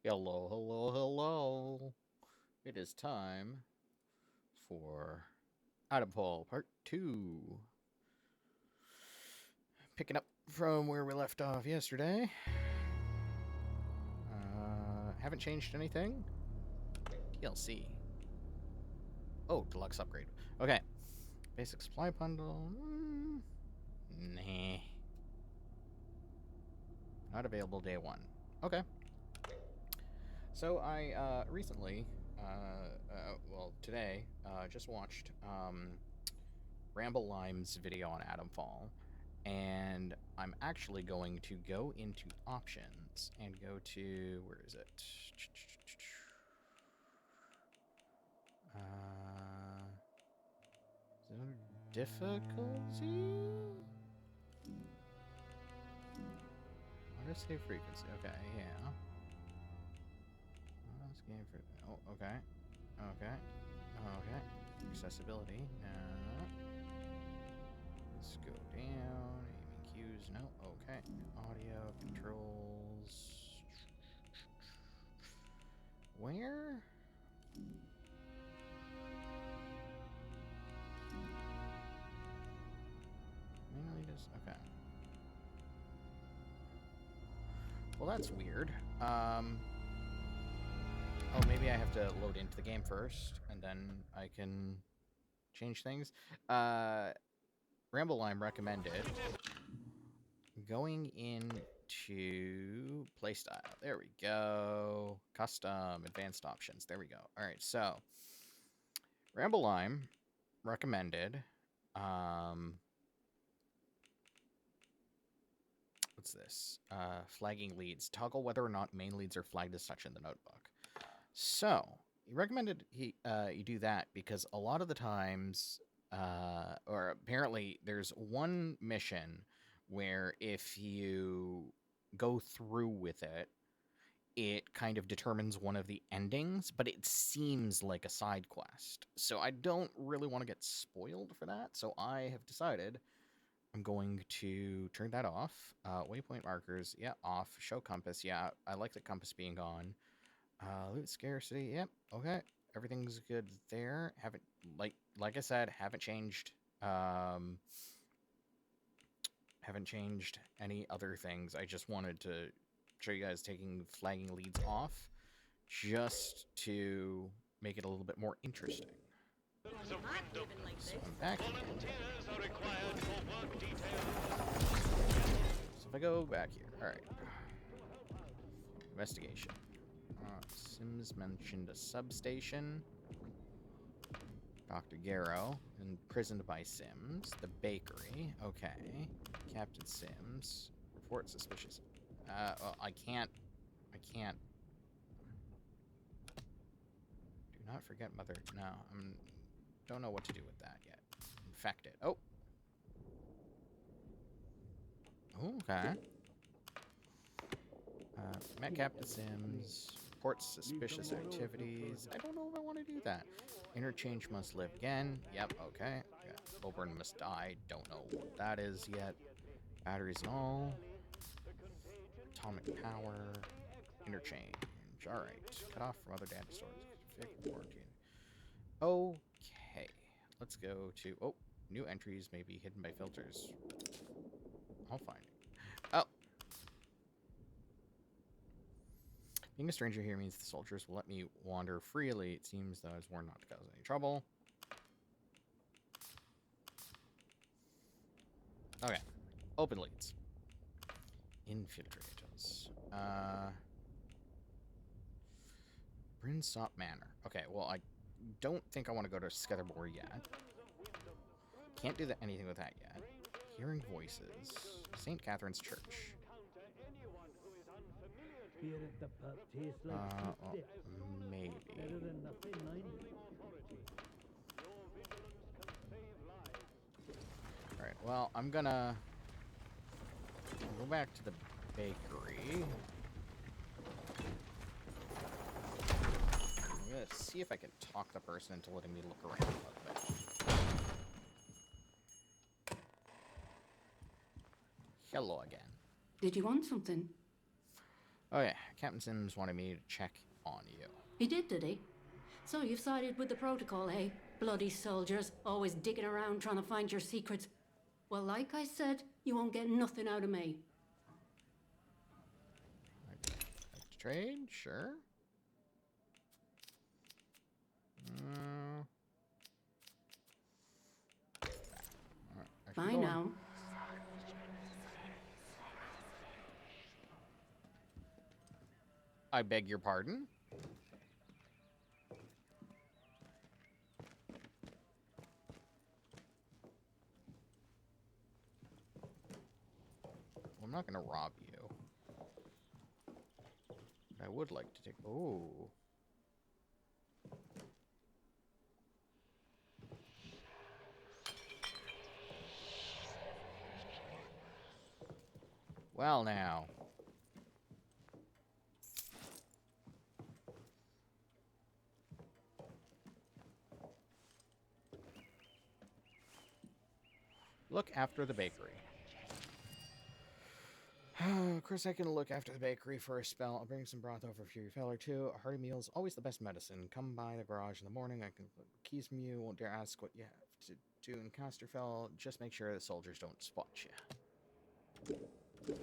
Hello, hello, hello. It is time for Atomfall Part 2. Picking up from where we left off yesterday. Haven't changed anything. DLC. Oh, deluxe upgrade. Okay. Basic supply bundle. Nah. Not available day one. Okay. So I recently, well, today, just watched Ramble Lime's video on Atomfall, and I'm actually going to go into options and go to, where is it? Is it under difficulty? Auto save frequency. Okay, yeah. Let's game for. Oh, okay. Okay. Okay. Accessibility. No. Let's go down. Aiming cues. No. Okay. Audio controls. Where? Mainly just. Okay. Well, that's weird. Oh, maybe I have to load into the game first, and then I can change things. Ramble Lime recommended going into playstyle. There we go. Custom, advanced options. There we go. All right, so Ramble Lime recommended. What's this? Flagging leads. Toggle whether or not main leads are flagged as such in the notebook. So, he recommended you do that because a lot of the times, or apparently there's one mission where if you go through with it, it kind of determines one of the endings, but it seems like a side quest. So I don't really want to get spoiled for that, so I have decided I'm going to turn that off. Waypoint markers, yeah, off. Show compass, yeah, I like the compass being on. Loot scarcity, yep, okay. Everything's good there. Haven't, like I said, haven't changed any other things. I just wanted to show you guys taking flagging leads off just to make it a little bit more interesting. So I'm back again. So if I go back here, all right. Investigation. Sims mentioned a substation. Dr. Garrow, imprisoned by Sims. The bakery, okay. Captain Sims. Report suspicious. Well, I can't. Do not forget mother. No, don't know what to do with that yet. Infected. Oh. Okay. Met Captain Sims. Reports suspicious activities. I don't know if I want to do that. Interchange must live again. Yep, okay. Yeah. Oburn must die. Don't know what that is yet. Batteries and all. Atomic power. Interchange. Alright. Cut off from other data stores. Quarantine. Okay. Let's go to... Oh, new entries may be hidden by filters. I'll find it. Oh. Being a stranger here means the soldiers will let me wander freely. It seems though I was warned not to cause any trouble. Okay. Open leads. Infiltrators. Brinsop Manor. Okay, well, I don't think I want to go to Skethermore yet. Can't do anything with that yet. Hearing voices. St. Catherine's Church. Well, maybe. Alright, well, I'm gonna go back to the bakery. I'm gonna see if I can talk the person into letting me look around a little bit. Hello again. Did you want something? Oh yeah, Captain Sims wanted me to check on you. He did he? So you've sided with the protocol, eh? Bloody soldiers, always digging around trying to find your secrets. Well, like I said, you won't get nothing out of me. Like to trade? Sure. Bye now. I beg your pardon? Well, I'm not going to rob you. But I would like to take... Oh. Well, now. Look after the bakery. Chris, I can look after the bakery for a spell. I'll bring some broth over for your feller, too. A hearty meal's always the best medicine. Come by the garage in the morning. I can keys from you. Won't dare ask what you have to do in Casterfell. Just make sure the soldiers don't spot you. Alright.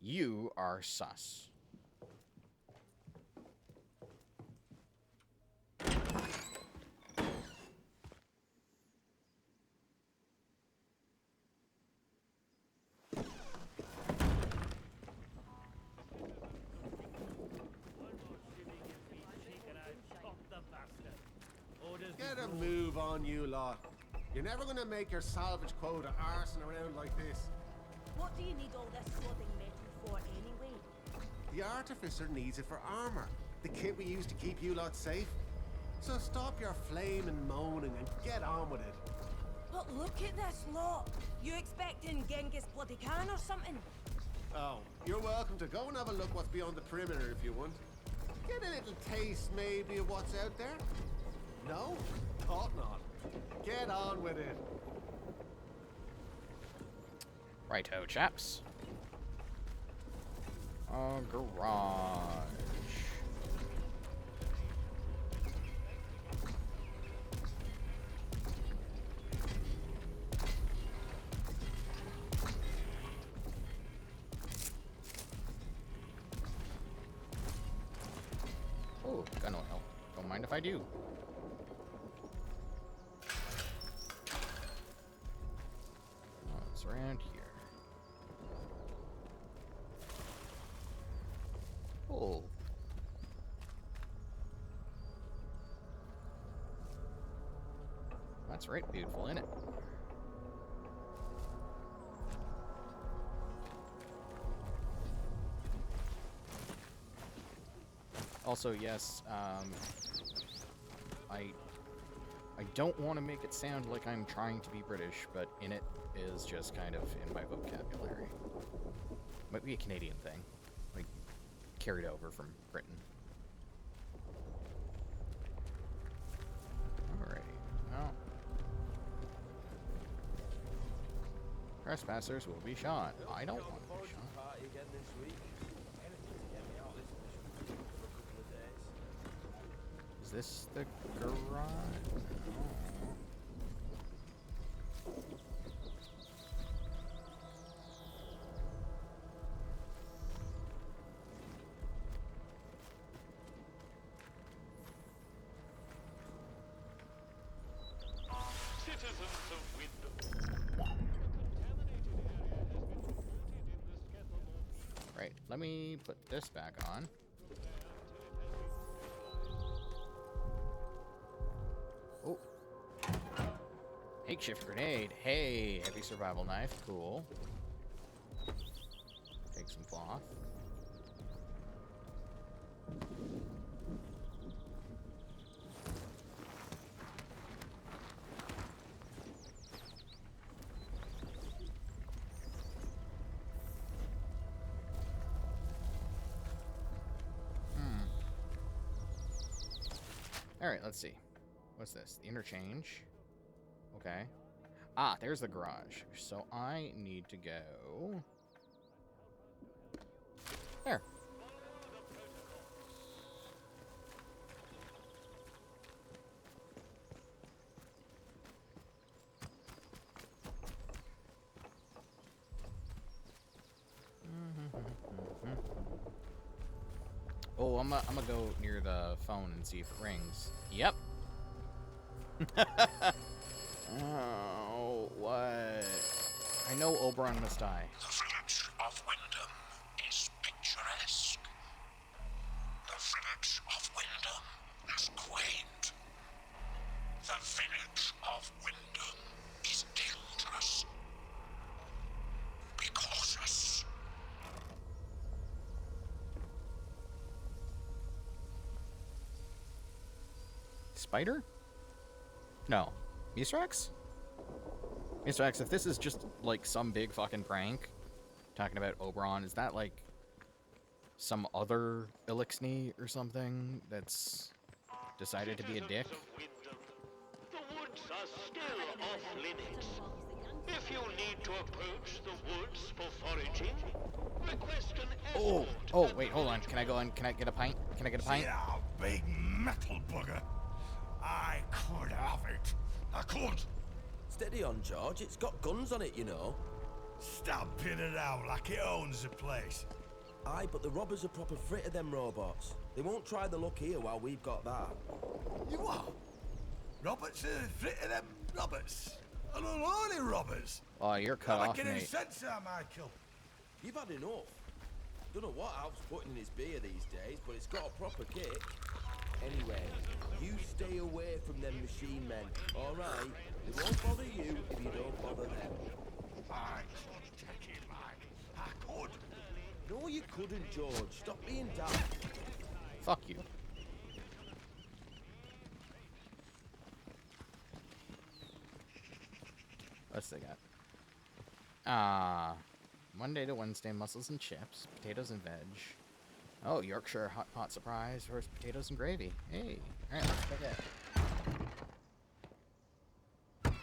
You are sus. Get a move on, you lot. You're never gonna make your salvage quota arsing around like this. What do you need all this floating metal for anyway? The artificer needs it for armor. The kit we use to keep you lot safe. So stop your flaming moaning and get on with it. But look at this lot. You expecting Genghis bloody Khan or something? Oh, you're welcome to go and have a look what's beyond the perimeter if you want. Get a little taste maybe of what's out there. No? Thought not. Get on with it. Righto, chaps. Garage. Oh, gun oil. Don't mind if I do. Oh, it's around here. Oh. That's right, beautiful, isn't it? Also, yes, I don't want to make it sound like I'm trying to be British, but in it is just kind of in my vocabulary. Might be a Canadian thing, like carried over from Britain. Alrighty, now trespassers will be shot. I don't want to be shot. Party again this week. Anything to get me out of this misery for a couple of days. Is this the garage? No. Citizens of Wyndham. A contaminated area has been reported in the Skethel. Right, let me put this back on. Oh. Makeshift grenade. Hey, heavy survival knife. Cool. Take some cloth. Alright, let's see. What's this? The interchange. Okay. Ah, there's the garage. So I need to go... There. Oh, I'm gonna go near the phone and see if it rings. Yep. Oh, what? I know Oberon must die. The village of Wyndham is picturesque. The village of Wyndham is quaint. The village of Wyndham is dangerous. Be cautious. Spider? No. Misrax? Misrax, if this is just, like, some big fucking prank, talking about Oberon, is that, like, some other Elixni or something that's decided to be a dick? Citizens of Wyndham, the woods are still off limits. If you need to approach the woods for foraging, request an Oh, escort. wait, hold on. Can I go in? Can I get a pint? Can I get a pint? Yeah, big metal bugger. I could have it. I could. Steady on, George. It's got guns on it, you know. Stamping it out like it owns the place. Aye, but the robbers are proper frit of them robots. They won't try the luck here while we've got that. You what? Roberts are fit of them Roberts. And unholy robbers. Oh, you're cut Not off, making any mate. sense there, Michael. You've had enough. Don't know what Alf's putting in his beer these days, but it's got a proper kick. Anyway, you stay away from them machine men, alright? They won't bother you if you don't bother them. I could take it, like, I could. No, you couldn't, George. Stop being daft. Fuck you. What's they got? Monday to Wednesday, mussels and chips, potatoes and veg. Oh, Yorkshire hot pot surprise, roast potatoes and gravy. Hey, all right, let's check it.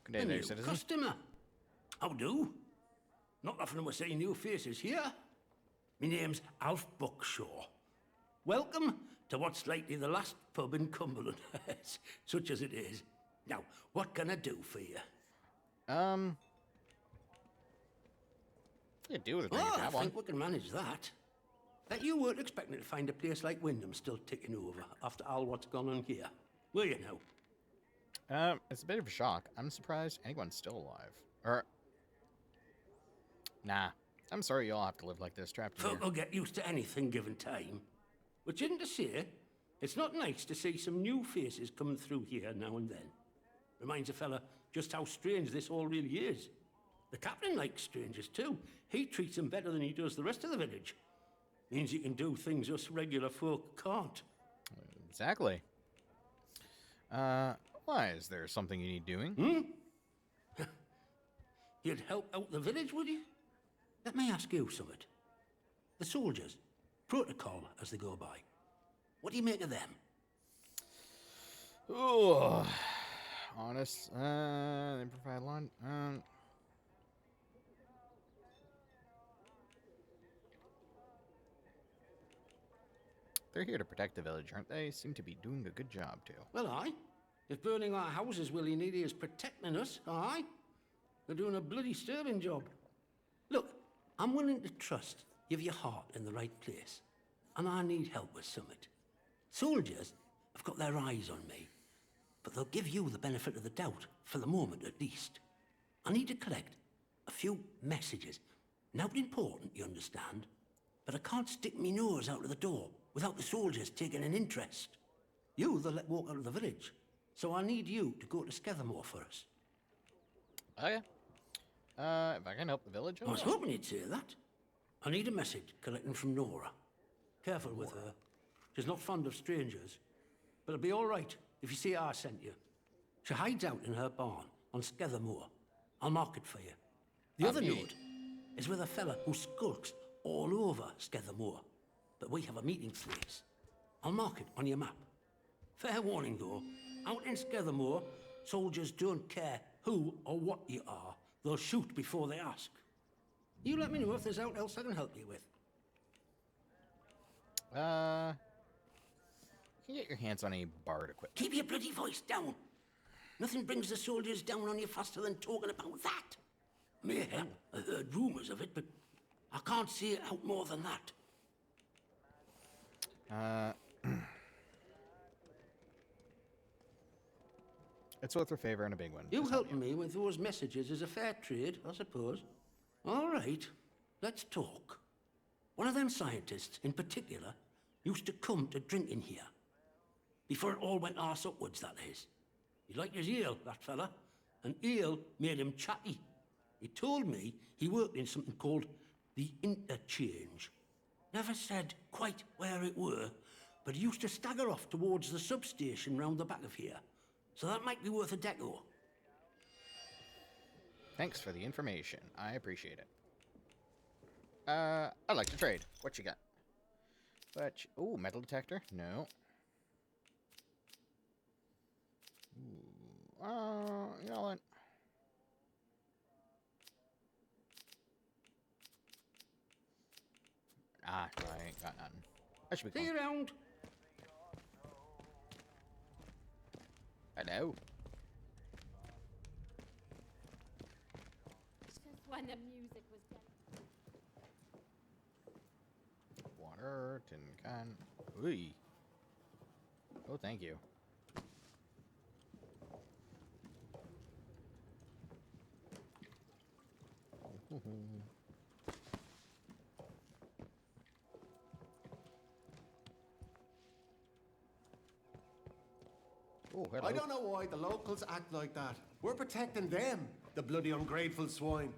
Good day A there, new citizen. customer. How do? Not often we see new faces here. My name's Alf Buckshaw. Welcome to what's likely the last pub in Cumberland, such as it is. Now, what can I do for you? You do with a Oh, drink if you I have one. think we can manage that. You weren't expecting to find a place like Wyndham still ticking over after all what's gone on here, were you now? It's a bit of a shock. I'm surprised anyone's still alive. Or, nah. I'm sorry you all have to live like this, trapped in here. Folk will get used to anything given time. Which isn't to say, it's not nice to see some new faces coming through here now and then. Reminds a fella just how strange this all really is. The captain likes strangers too. He treats them better than he does the rest of the village. Means he can do things us regular folk can't. Exactly. Why? Is there something you need doing? You'd help out the village, would you? Let me ask you something. The soldiers, protocol as they go by. What do you make of them? Oh, honest. They provide lawn. They're here to protect the village, aren't they? Seem to be doing a good job too. Well, aye. If burning our houses willy-nilly is protecting us, aye. They're doing a bloody sterling job. Look, I'm willing to trust you've your heart in the right place. And I need help with something. Soldiers have got their eyes on me. But they'll give you the benefit of the doubt, for the moment at least. I need to collect a few messages. Not important, you understand. But I can't stick me nose out of the door without the soldiers taking an interest. You, they'll let walk out of the village. So I need you to go to Skethermore for us. Okay. If I can help the village, I was hoping you'd say that. I need a message collecting from Nora. Careful with her. She's not fond of strangers. But it'll be all right if you see I sent you. She hides out in her barn on Skethermore. I'll mark it for you. The other note is with a fella who skulks all over Skethermore. But we have a meeting place. I'll mark it on your map. Fair warning, though. Out in Skethermore, soldiers don't care who or what you are. They'll shoot before they ask. You let me know if there's aught else I can help you with. Can you get your hands on any bard equipment? Keep your bloody voice down. Nothing brings the soldiers down on you faster than talking about that. Mayhem, I heard rumours of it, but I can't see it out more than that. It's worth a favor and a big one. You Just help helping me with those messages is a fair trade, I suppose. All right, let's talk. One of them scientists, in particular, used to come to drinking here. Before it all went arse upwards, that is. He liked his ale, that fella, and ale made him chatty. He told me he worked in something called the Interchange. Never said quite where it were, but he used to stagger off towards the substation round the back of here. So that might be worth a deco. Thanks for the information. I appreciate it. I'd like to trade. What you got? Ooh, metal detector? No. Ooh, you know what? Ah, no, I ain't got nothing. I should be See fine. you around. Hello. Just when the music was dead. Water, tin can. Ooh. Oh, thank you. Oh, hello. I don't know why the locals act like that. We're protecting them, the bloody ungrateful swine.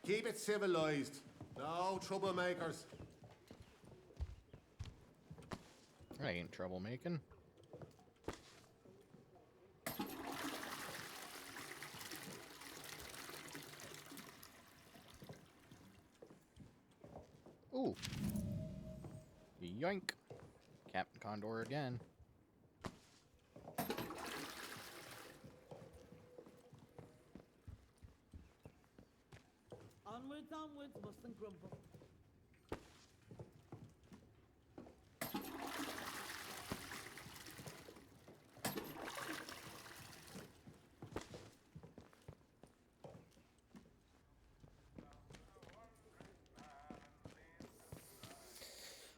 Keep it civilized. No troublemakers. I ain't troublemaking. Ooh. Yoink. Captain Condor again. Onwards, onwards, mustn't grumble.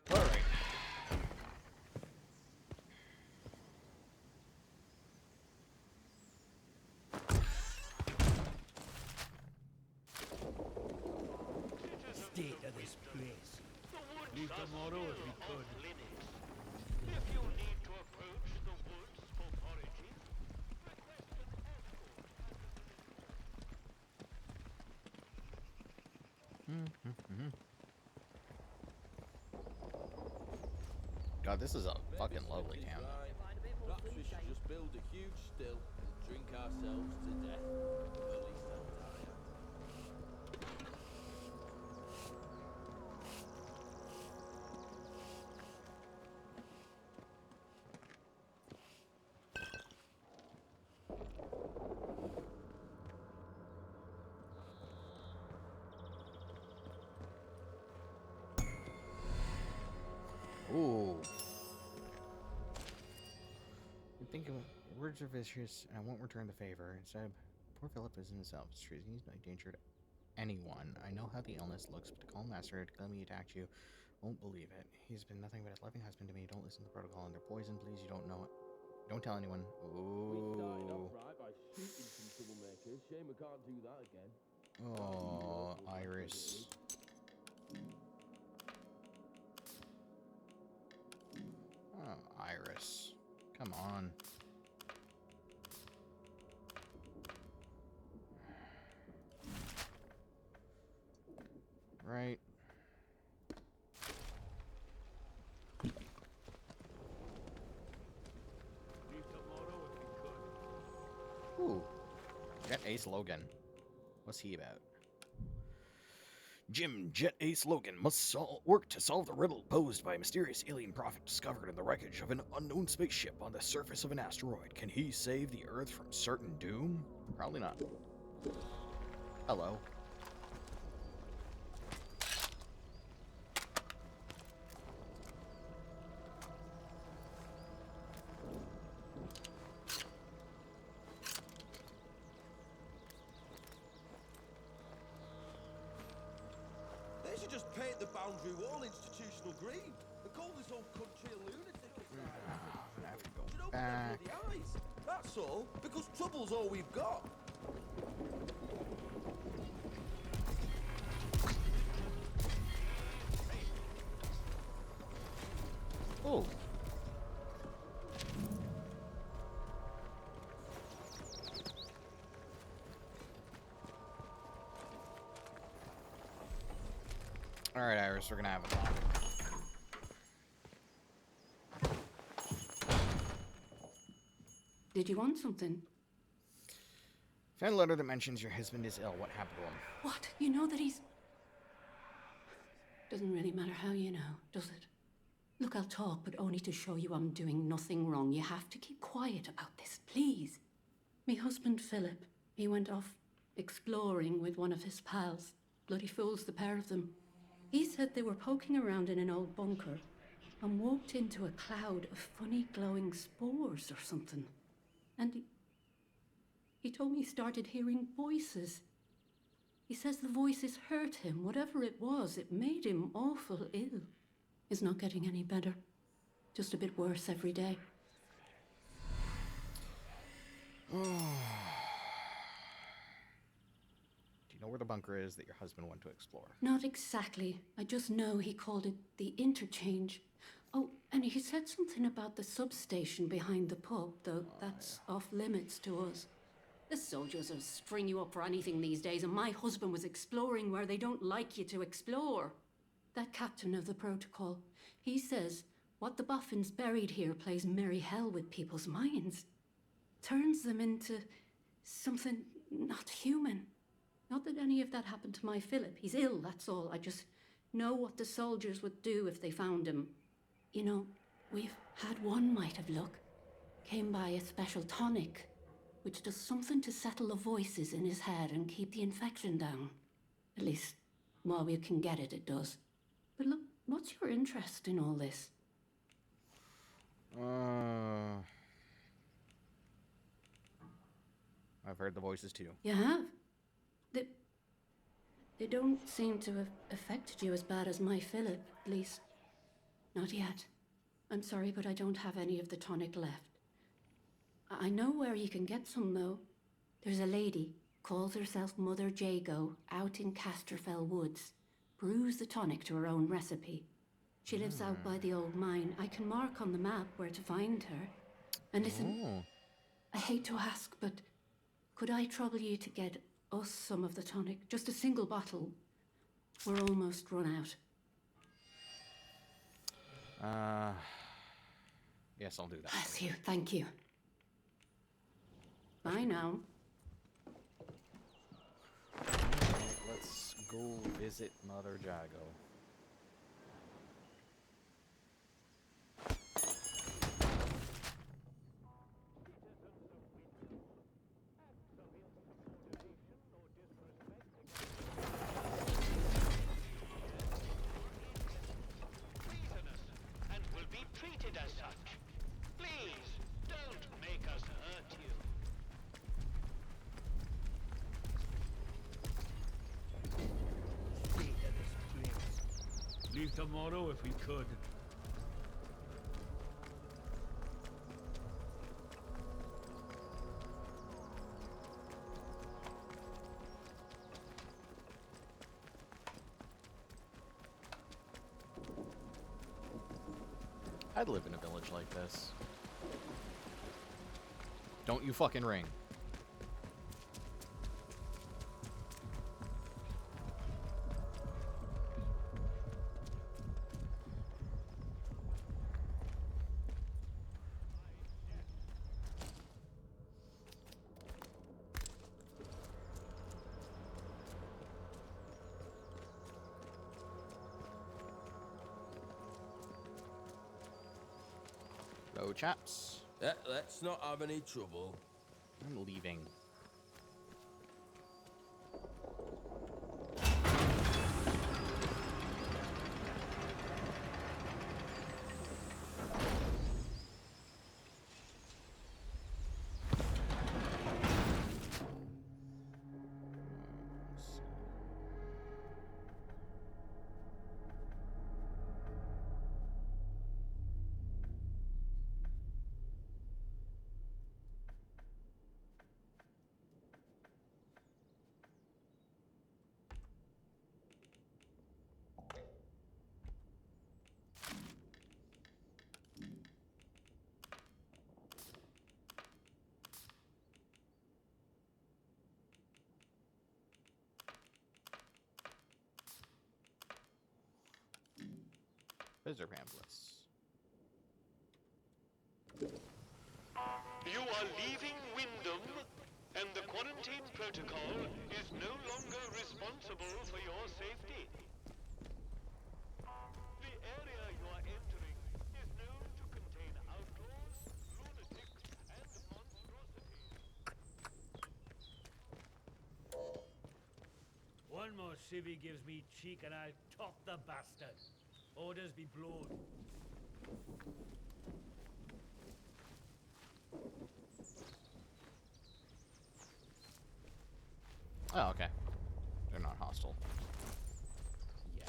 All right. State of this place. The woods Leave are tomorrow if still we could. off limits. If you need to approach the woods for foraging, request an escort. God, this is a fucking lovely town. Perhaps we should just build a huge still and drink ourselves to death. At least I'm tired. Ooh. You think words are vicious, and I won't return the favor. Instead, poor Philip is in himself. He's no danger to anyone. I know how the illness looks, but the calm master to claim he attacked you won't believe it. He's been nothing but a loving husband to me. Don't listen to the protocol, and they're poison. Please, you don't know it. Don't tell anyone. We started Ooh. off right by shooting some troublemakers. Shame we can't do that again. Oh, Iris. Oh, Iris. Come on. Right. Leave tomorrow if we could. Ooh. Jet Ace Logan. What's he about? Jim Jet Ace Logan must work to solve the riddle posed by a mysterious alien prophet discovered in the wreckage of an unknown spaceship on the surface of an asteroid. Can he save the Earth from certain doom? Probably not. Hello. They should just paint the boundary wall institutional green and call this whole country a lunatic asylum. I have to go Should open back. their bloody eyes. That's all, because trouble's all we've got. Oh. All right, Iris, we're gonna have a talk. Did you want something? Found a letter that mentions your husband is ill. What happened to him? What? You know that he's... Doesn't really matter how you know, does it? Look, I'll talk, but only to show you I'm doing nothing wrong. You have to keep quiet about this, please. Me husband, Philip, he went off exploring with one of his pals. Bloody fools, the pair of them. He said they were poking around in an old bunker and walked into a cloud of funny glowing spores or something. And he told me he started hearing voices. He says the voices hurt him. Whatever it was, it made him awful ill. He's not getting any better. Just a bit worse every day. Do you know where the bunker is that your husband went to explore? Not exactly. I just know he called it the interchange. Oh, and he said something about the substation behind the pub, though that's off limits to us. The soldiers will string you up for anything these days, and my husband was exploring where they don't like you to explore. That captain of the protocol, he says what the boffins buried here plays merry hell with people's minds. Turns them into something not human. Not that any of that happened to my Philip. He's ill, that's all. I just know what the soldiers would do if they found him. You know, we've had one mite of luck. Came by a special tonic, which does something to settle the voices in his head and keep the infection down. At least, while we can get it, it does. But look, what's your interest in all this? I've heard the voices too. You have? They don't seem to have affected you as bad as my Philip, at least. Not yet. I'm sorry, but I don't have any of the tonic left. I know where you can get some, though. There's a lady, calls herself Mother Jago, out in Casterfell Woods. Brews the tonic to her own recipe. She lives out by the old mine. I can mark on the map where to find her. And listen, I hate to ask, but could I trouble you to get us some of the tonic? Just a single bottle. We're almost run out. Yes, I'll do that. Bless you, thank you. Bye now. Let's go visit Mother Jago. And will be treated as such. Please, don't make us hurt you. Leave tomorrow if we could. I'd live in a village like this. Don't you fucking ring. Hello, chaps. Let's not have any trouble. I'm leaving. Visitor pamphlets. You are leaving Wyndham, and the quarantine protocol is no longer responsible for your safety. The area you are entering is known to contain outlaws, lunatics, and monstrosities. One more civvy gives me cheek and I'll top the bastard. Orders be blown. Oh, okay. They're not hostile. Yeah.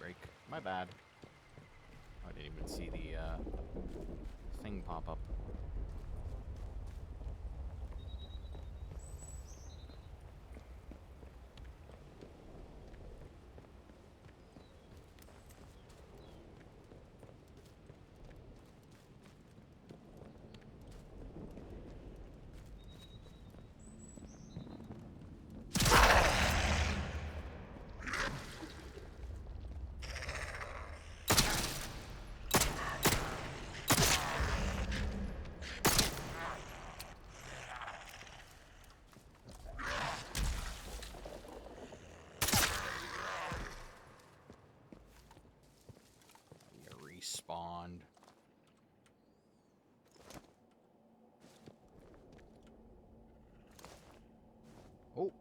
break. My bad. I didn't even see the thing pop up. Respawned. Oh.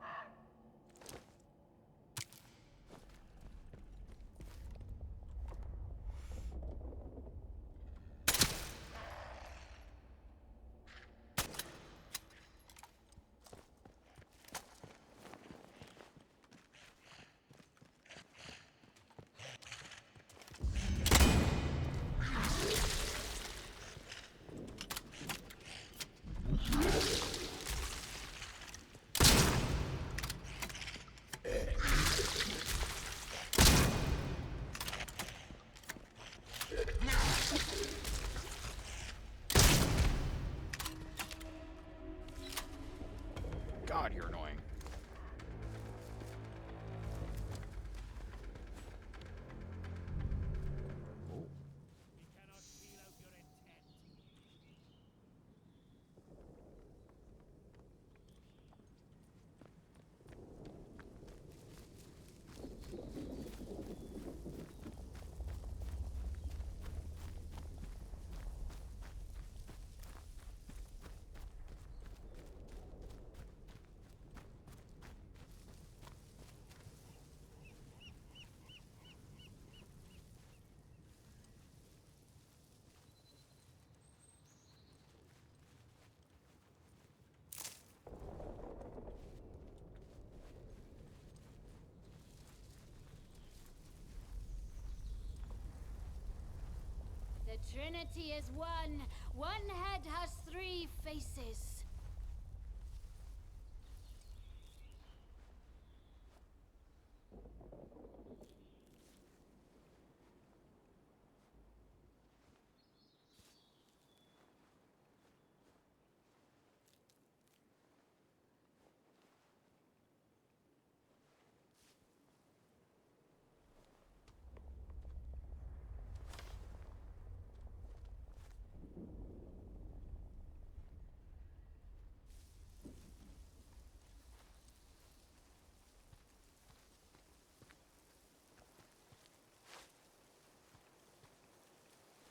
God, you're annoying. Oh. We cannot feel out your intent. The Trinity is one. One head has three faces.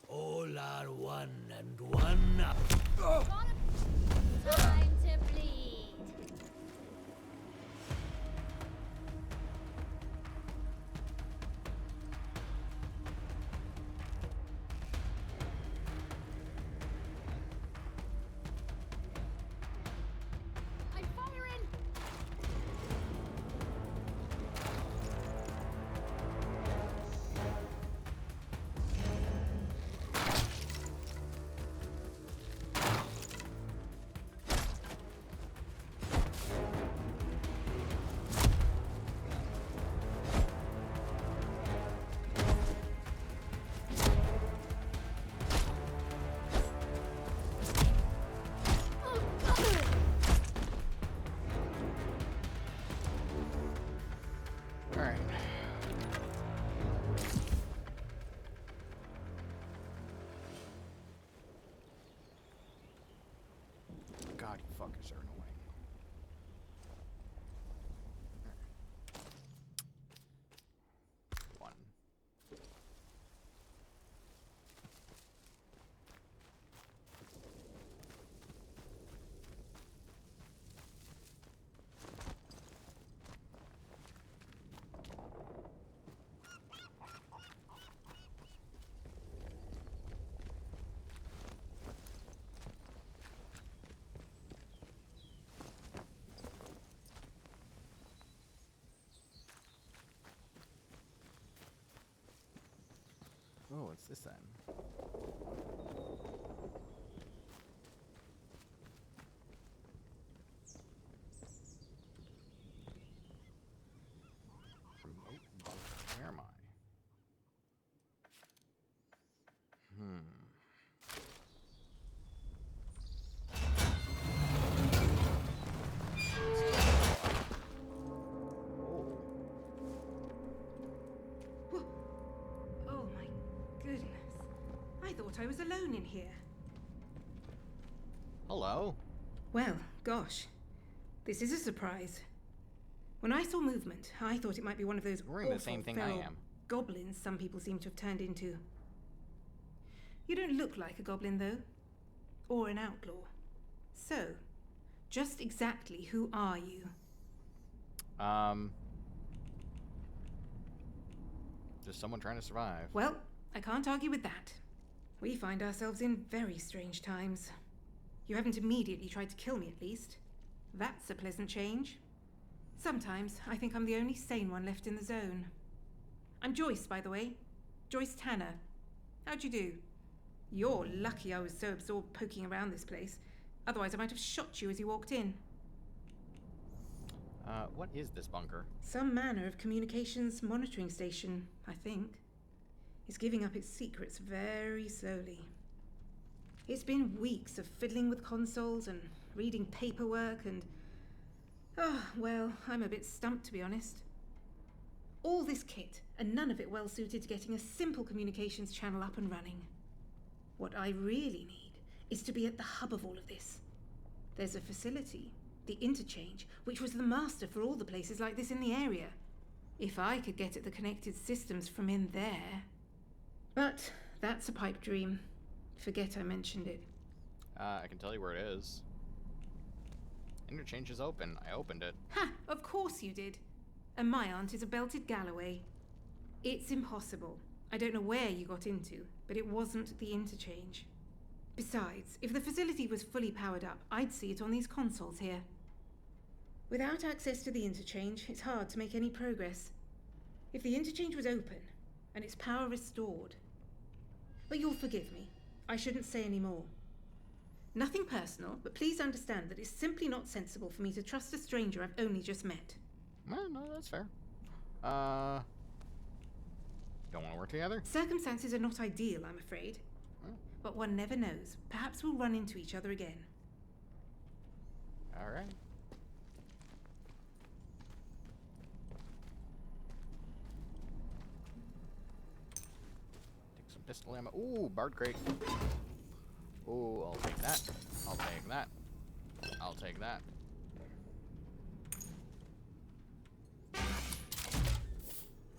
All are one and one up. Time to bleed. I'm firing! Alright. God, you fuckers are annoying. One. What's this then? Remote bunker. Where am I? Oh my goodness. I thought I was alone in here. Hello. Well, gosh. This is a surprise. When I saw movement, I thought it might be one of those You're wearing the awful, same thing I feral am. goblins some people seem to have turned into. You don't look like a goblin, though. Or an outlaw. So, just exactly who are you? Just someone trying to survive. Well, I can't argue with that. We find ourselves in very strange times. You haven't immediately tried to kill me, at least. That's a pleasant change. Sometimes I think I'm the only sane one left in the zone. I'm Joyce, by the way. Joyce Tanner. How'd you do? You're lucky I was so absorbed poking around this place. Otherwise I might have shot you as you walked in. What is this bunker? Some manner of communications monitoring station, I think. It's giving up its secrets very slowly. It's been weeks of fiddling with consoles and reading paperwork and... Oh, well, I'm a bit stumped, to be honest. All this kit, and none of it well suited to getting a simple communications channel up and running. What I really need is to be at the hub of all of this. There's a facility, the interchange, which was the master for all the places like this in the area. If I could get at the connected systems from in there... But that's a pipe dream. Forget I mentioned it. I can tell you where it is. Interchange is open. I opened it. Ha! Of course you did. And my aunt is a belted Galloway. It's impossible. I don't know where you got into, but it wasn't the interchange. Besides, if the facility was fully powered up, I'd see it on these consoles here. Without access to the interchange, it's hard to make any progress. If the interchange was open, and its power restored... But you'll forgive me. I shouldn't say any more. Nothing personal, but please understand that it's simply not sensible for me to trust a stranger I've only just met. Well, no, that's fair. Don't want to work together? Circumstances are not ideal, I'm afraid. Oh. But one never knows. Perhaps we'll run into each other again. All right. Take some pistol ammo. Ooh, Bard crate. Ooh, I'll take that. I'll take that. I'll take that.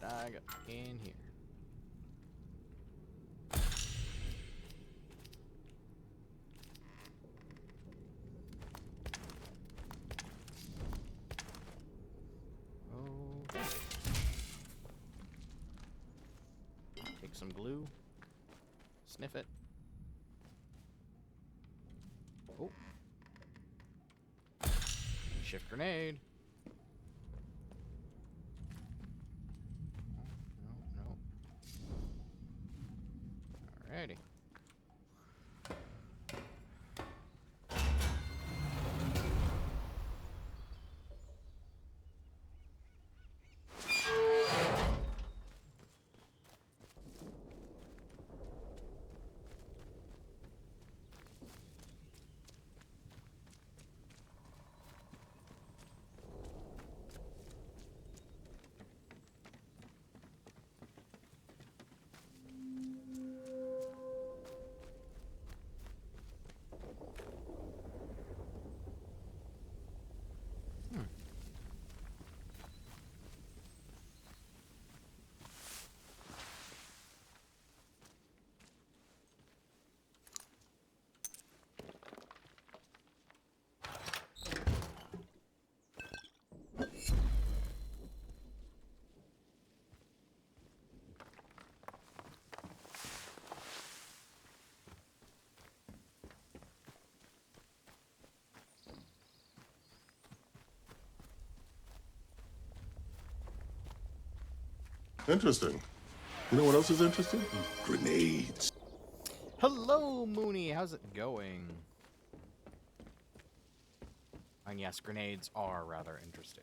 I got in here. Okay. Take some glue. Sniff it. Oh. Shift grenade. No. Alrighty. Interesting. You know what else is interesting? Grenades. Hello, Mooney. How's it going? And yes, grenades are rather interesting.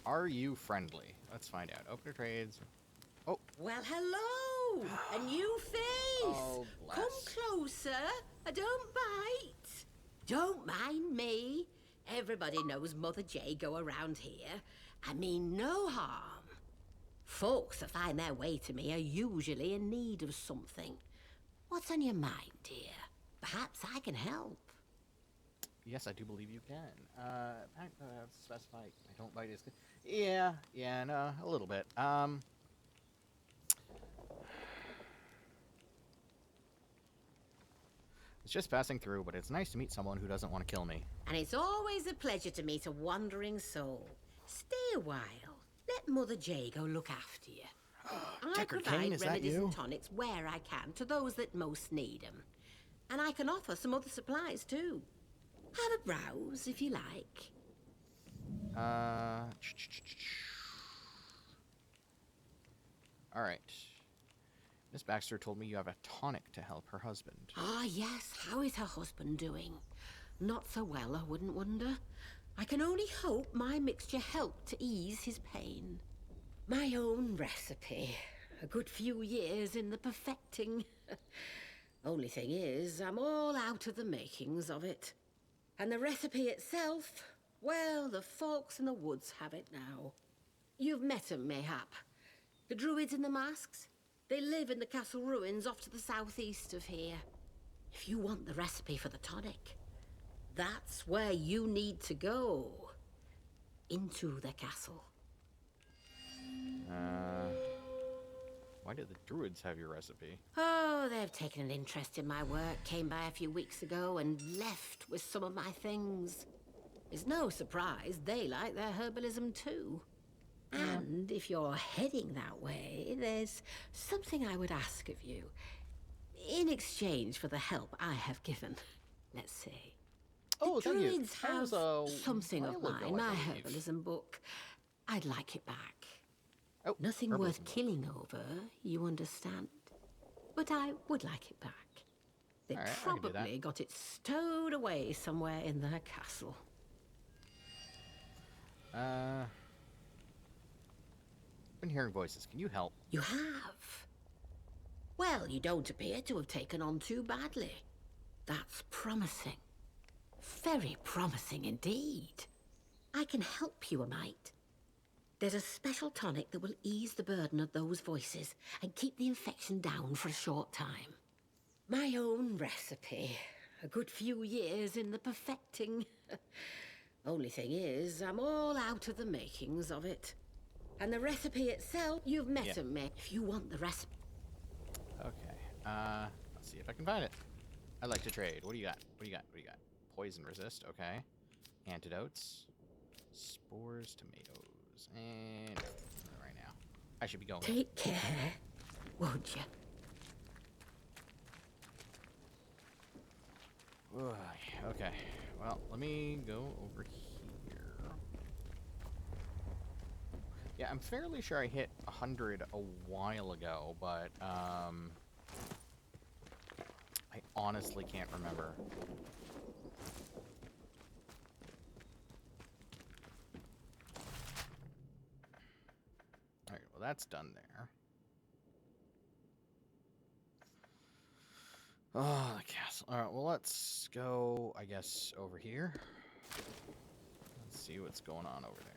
Are you friendly? Let's find out. Open trades. Oh. Well, hello! A new face! Oh, bless. Come closer. Don't bite. Don't mind me. Everybody knows Mother Jago around here. I mean no harm. Folks that find their way to me are usually in need of something. What's on your mind, dear? Perhaps I can help. Yes, I do believe you can. Specify. I don't bite his. Yeah, no, a little bit. It's just passing through, but it's nice to meet someone who doesn't want to kill me. And it's always a pleasure to meet a wandering soul. Stay a while. Let Mother Jago look after you. I provide remedies and tonics where I can to those that most need them. And I can offer some other supplies too. Have a browse if you like. Alright. Miss Baxter told me you have a tonic to help her husband. Ah, yes. How is her husband doing? Not so well, I wouldn't wonder. I can only hope my mixture helped to ease his pain. My own recipe. A good few years in the perfecting. Only thing is, I'm all out of the makings of it. And the recipe itself, well, the folks in the woods have it now. You've met 'em, mayhap. The druids in the masks? They live in the castle ruins off to the southeast of here. If you want the recipe for the tonic, that's where you need to go. Into the castle. Why did the druids have your recipe? Oh, they've taken an interest in my work, came by a few weeks ago and left with some of my things. It's no surprise they like their herbalism too. And if you're heading that way, there's something I would ask of you. In exchange for the help I have given, let's say. Oh, the thank you. druids That was have a something of while ago, mine, I my believe. herbalism book. I'd like it back. Oh, nothing herbalism worth book. killing over, you understand. But I would like it back. They All right, I can do that. probably got it stowed away somewhere in their castle. Been hearing voices. Can you help? You have? Well, you don't appear to have taken on too badly. That's promising. Very promising indeed. I can help you a mite. There's a special tonic that will ease the burden of those voices and keep the infection down for a short time. My own recipe. A good few years in the perfecting. Only thing is, I'm all out of the makings of it. And the recipe itself, you've met 'em, mate. If you want the recipe. Okay. Let's see if I can find it. I'd like to trade. What do you got? What do you got? What do you got? Poison resist. Okay. Antidotes. Spores, tomatoes, and right now. I should be going. Take care, won't you? Okay. Well, let me go over here. Yeah, I'm fairly sure I hit 100 a while ago, but I honestly can't remember. Alright, well that's done there. Oh, the castle. Alright, well let's go, I guess, over here. Let's see what's going on over there.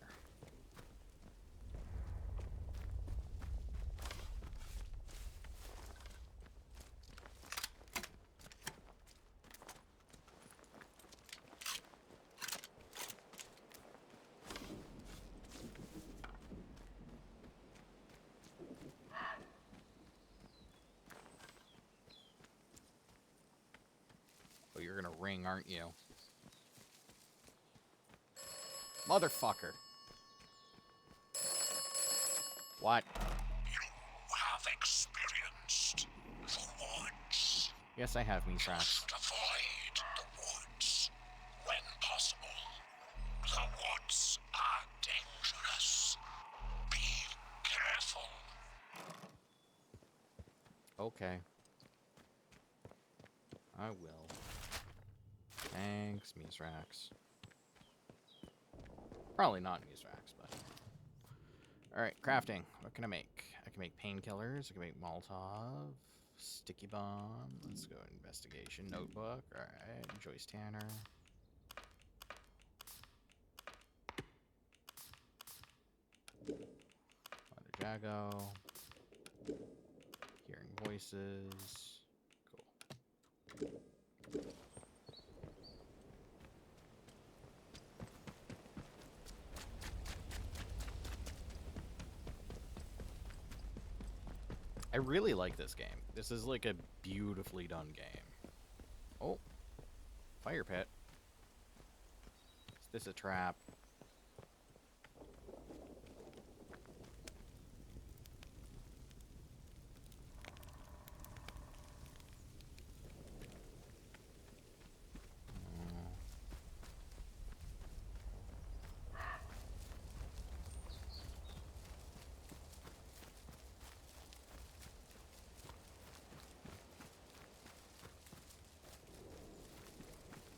Oh, you're gonna ring, aren't you? Motherfucker. What? You have experienced the woods. Yes, I have, me tracks. Must avoid the woods when possible. The woods are dangerous. Be careful. Okay. I will. Thanks, Mizrax. Probably not Mizrax, but... Alright, crafting. What can I make? I can make painkillers. I can make Molotov. Sticky bomb. Let's go investigation. Notebook. Alright. Joyce Tanner. Leather Jago. Hearing voices. Cool. I really like this game. This is like a beautifully done game. Oh, fire pit. Is this a trap?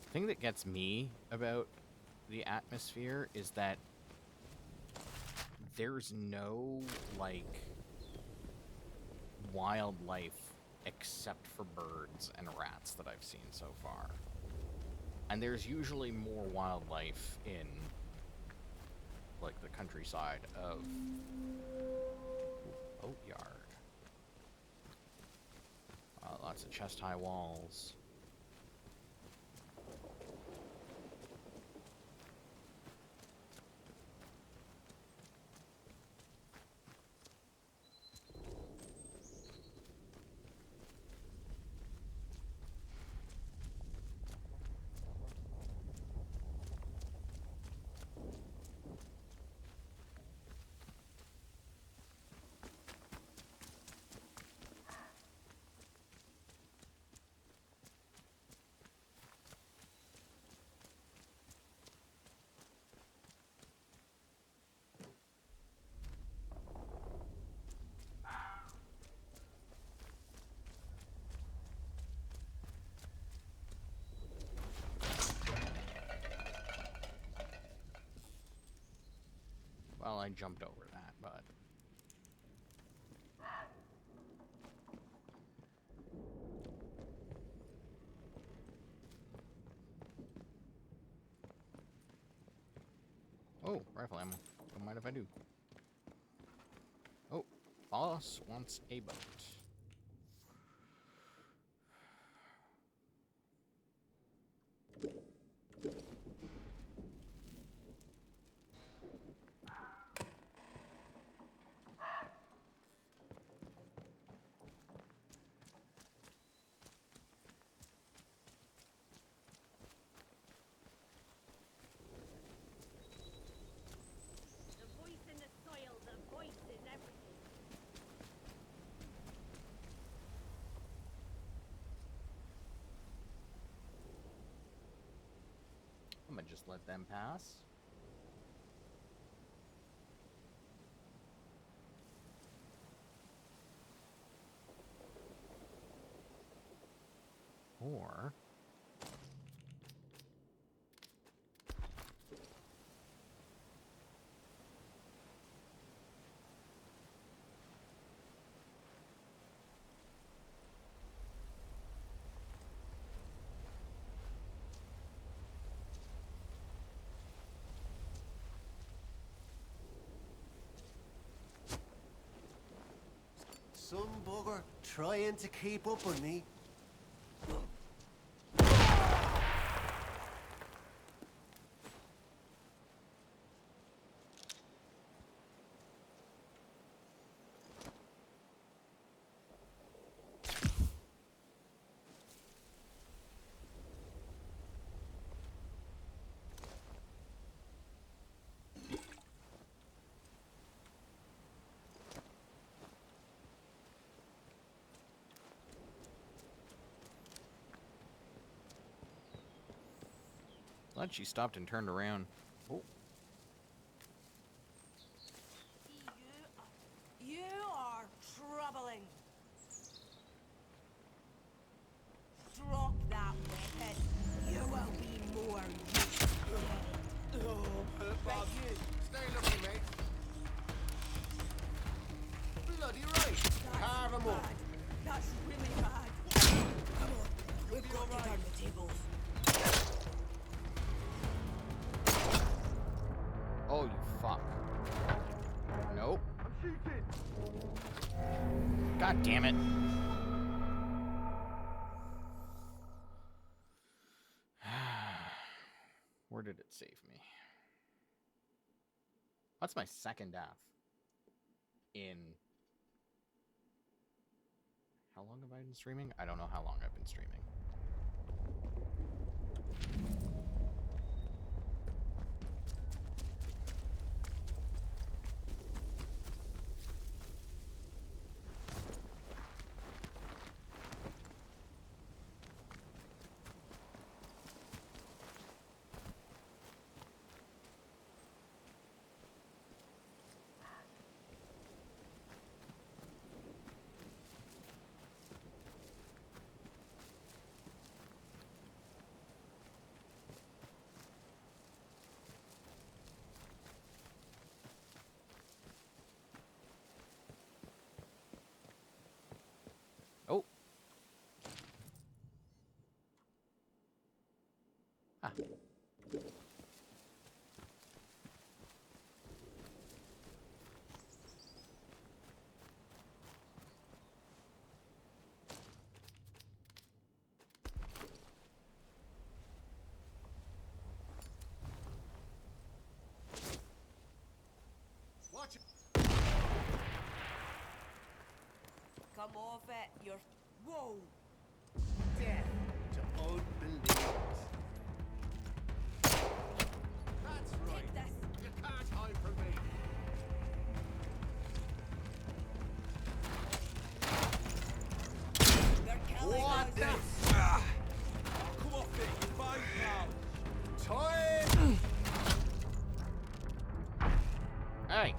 The thing that gets me about the atmosphere is that there's no, like, wildlife except for birds and rats that I've seen so far. And there's usually more wildlife in, like, the countryside of Oat Yard. Lots of chest-high walls. Well, I jumped over that, but... Oh, rifle ammo. Don't mind if I do. Oh, boss wants a boat. The voice in the soil, the voice is everything. I'm gonna just let them pass. Or... Some bugger trying to keep up with me. Glad she stopped and turned around. Oh. You are God damn it. Where did it save me? That's my second death in... How long have I been streaming? I don't know how long I've been streaming. Oh. Ah. Watch it. Come off it. You're... Whoa! Death to unbelievers. That's right. Take this. You can't hide from me. They're killing What us. the? Come off it, you're fine, pal. Time! Hey.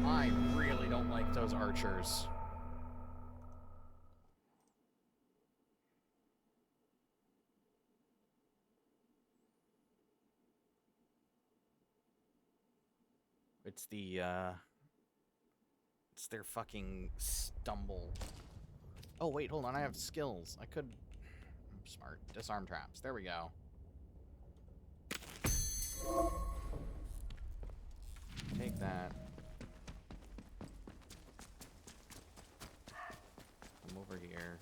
I really don't like those archers. It's the, it's their fucking stumble. Oh, wait, hold on, I have skills. I'm smart. Disarm traps. There we go. Take that. Come over here.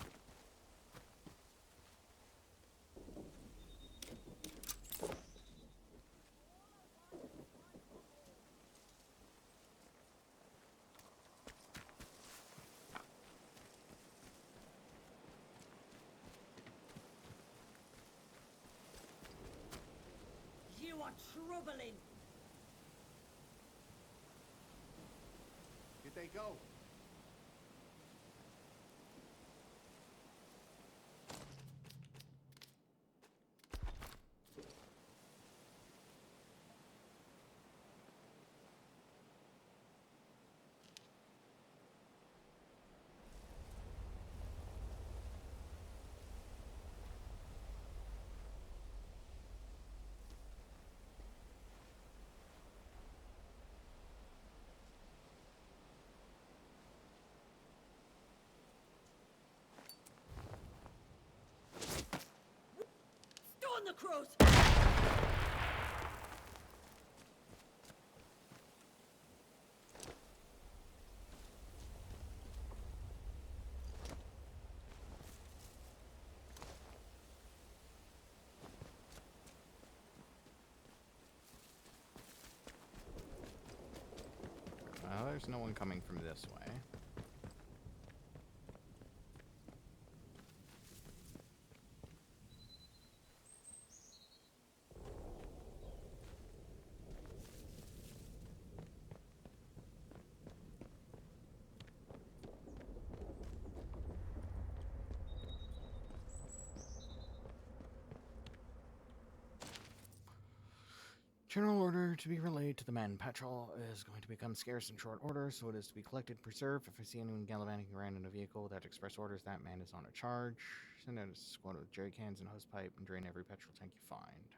You are troubling. Did they go? Stone the crows. Well, there's no one coming from this way. General order to be relayed to the men. Petrol is going to become scarce in short order, so it is to be collected, preserved. If I see anyone gallivanting around in a vehicle without express orders, that man is on a charge. Send out a squad with jerry cans and hose pipe and drain every petrol tank you find.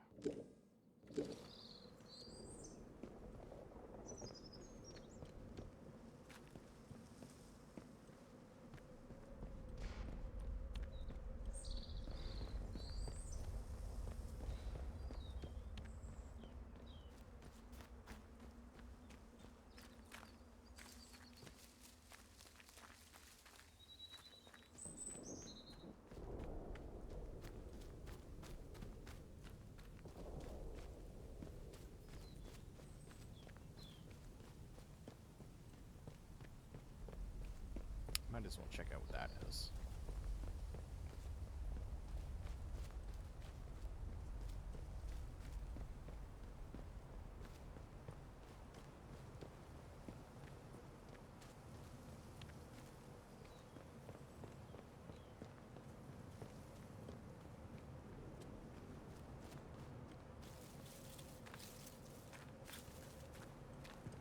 as well check out what that is.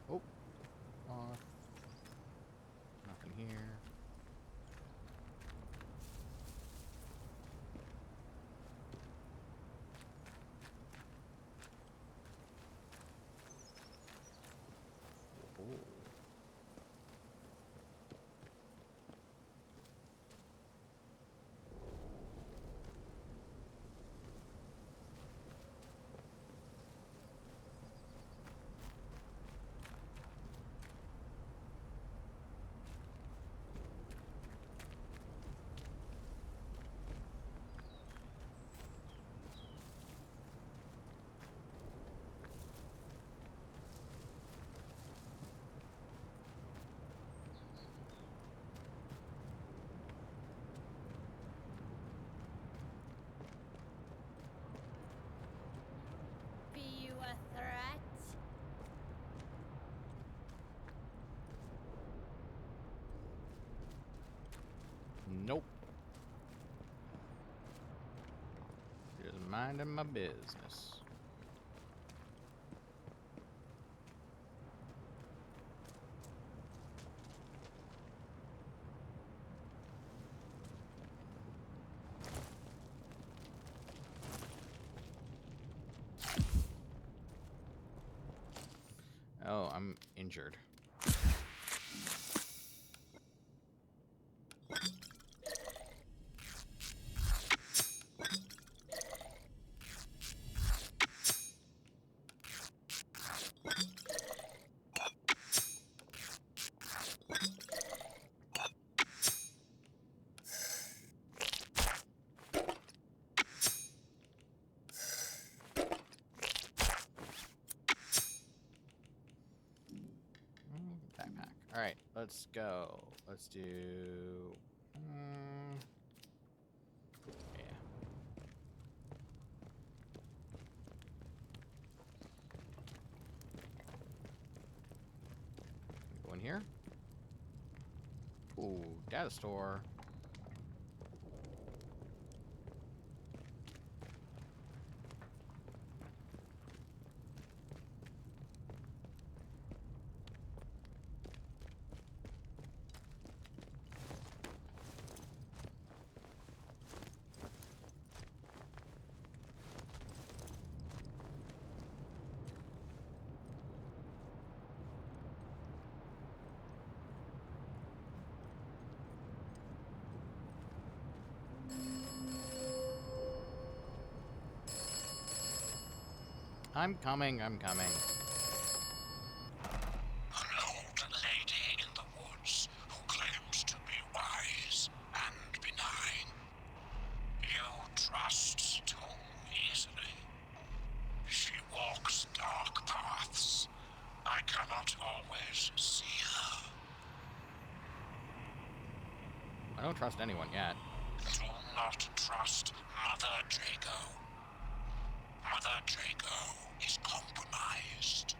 Oh, nothing here. Oh. Be you a threat? Nope. Just minding my business. Oh, I'm injured. Backpack. All right, let's go. Let's do. Yeah. Go in here. Ooh, data store. I'm coming, I'm coming. An old lady in the woods who claims to be wise and benign. You trust too easily. She walks dark paths. I cannot always see her. I don't trust anyone yet. Do not trust Mother Draco. Mother Draco is compromised.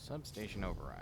Substation override.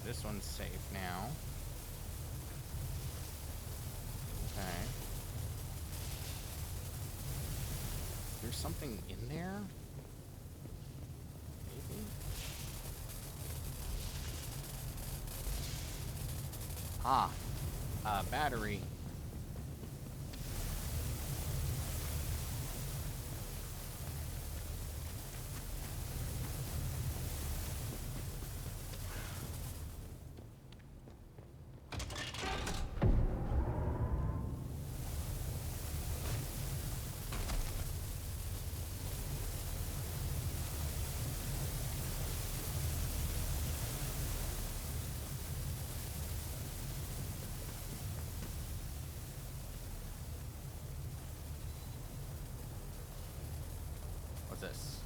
This one's safe now. Okay. There's something in there? Maybe? Ah. Battery. What's this?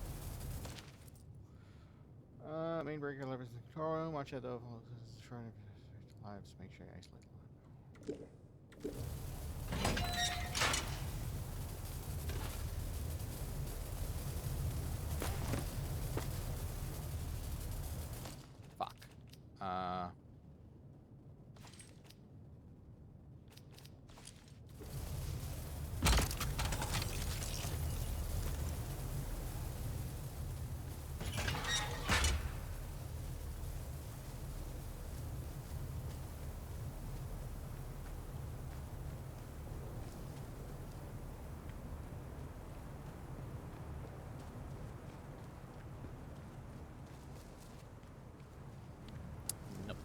Main breaker levers in the control room. Watch out though. Trying to protect lives. Make sure you isolate the live. Fuck. Nope.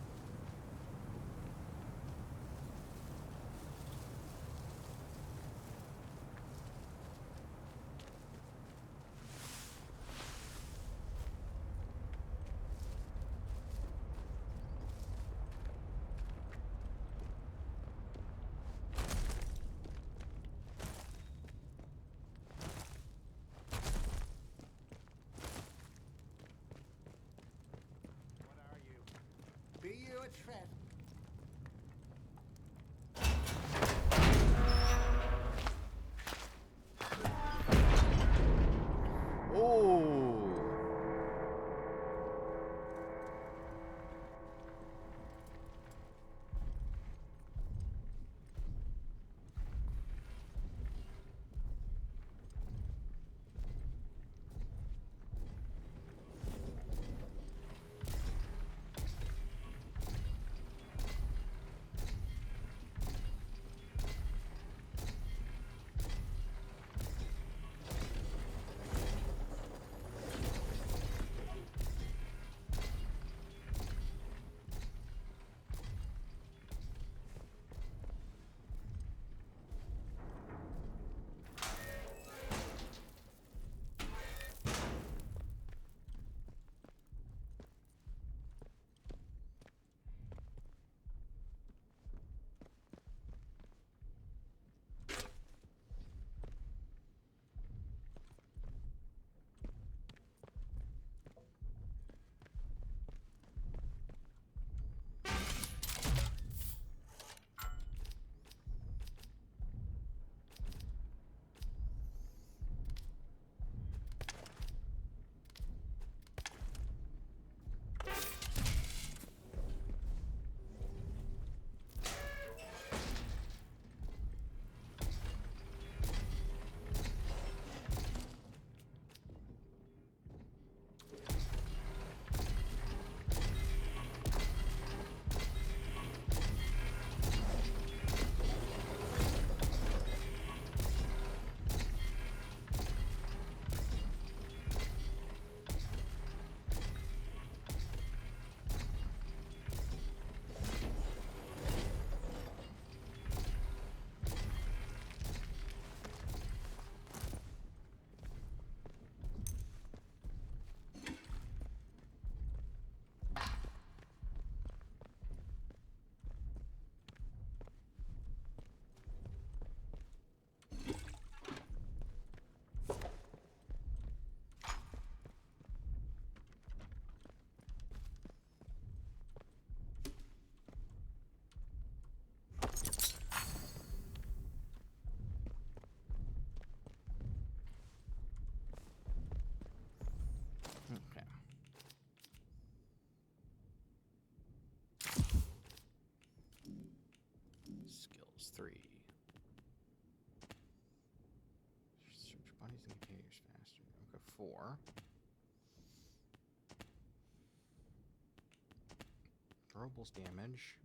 What are you? Be you a threat? Oh. 3. Search bodies and containers faster. Okay, 4. Throwables damage.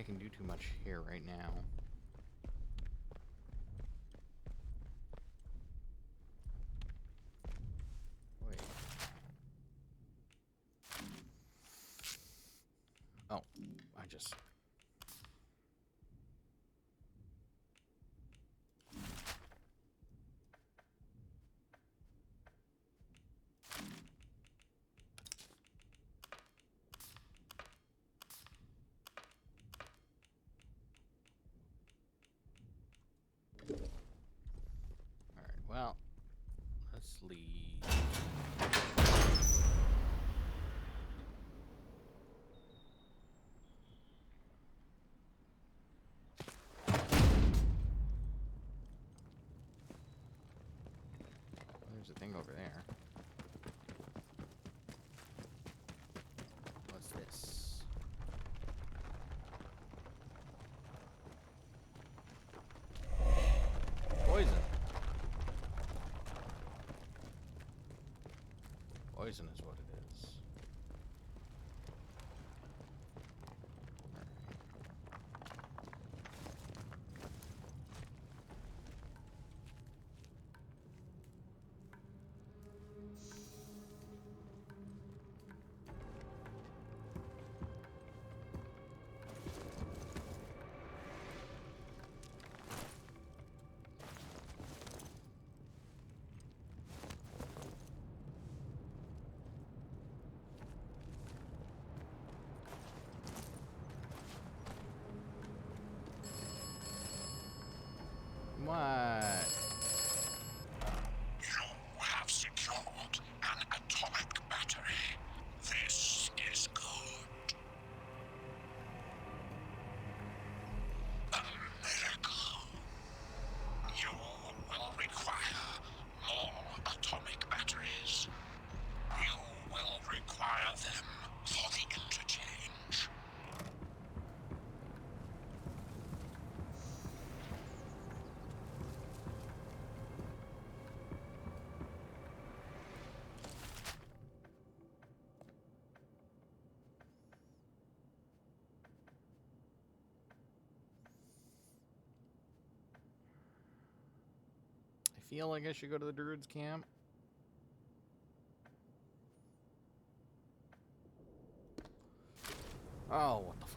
I can do too much here right now. Wait. Oh, I just... Alright, well, let's leave. There's a thing over there. What's this? Poison. Poison is what it is. What? You have secured an atomic battery. This is good. A miracle. You will require more atomic batteries. You will require them for the interchange. I feel like I should go to the Druid's camp. Oh, what the fuck.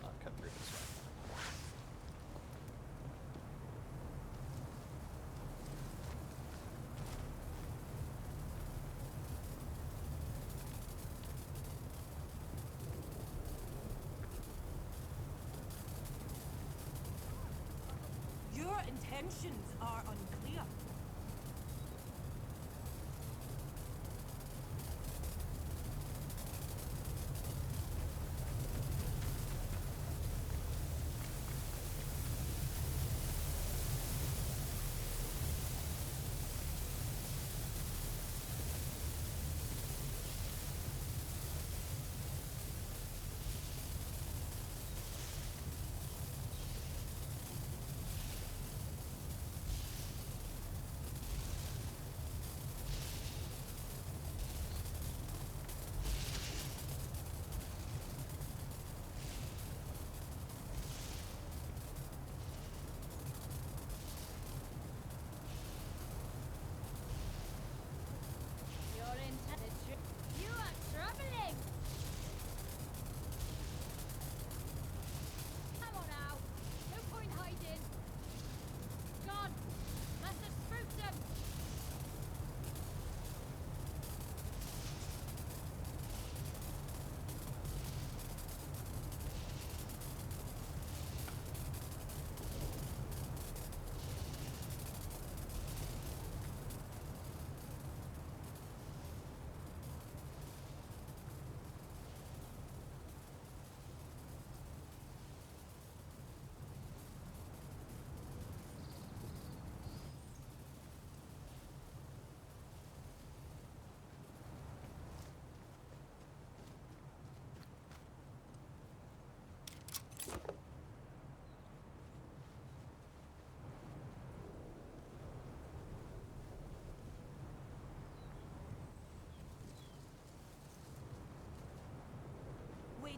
I'll cut through this way. Your intentions are unclear.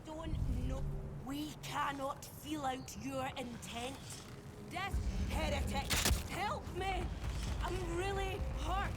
don't know. We cannot feel out your intent. This heretic, help me! I'm really hurt.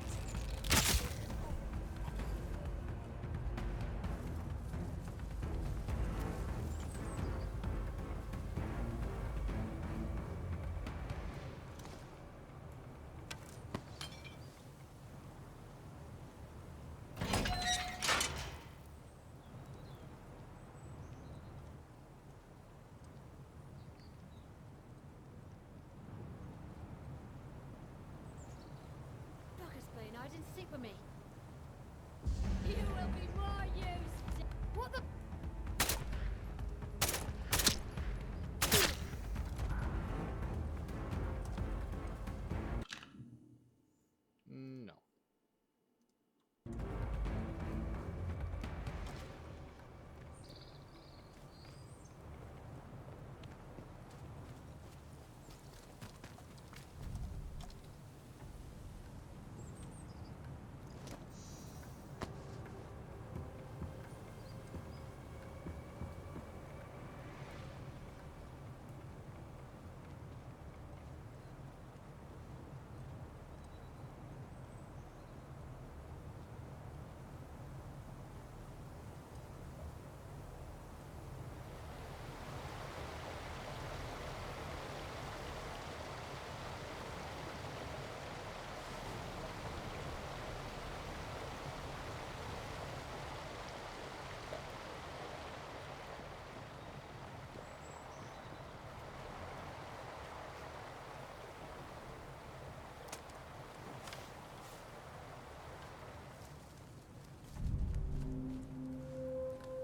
Buggersbane, I didn't stick with me. You will be more used. What the? No.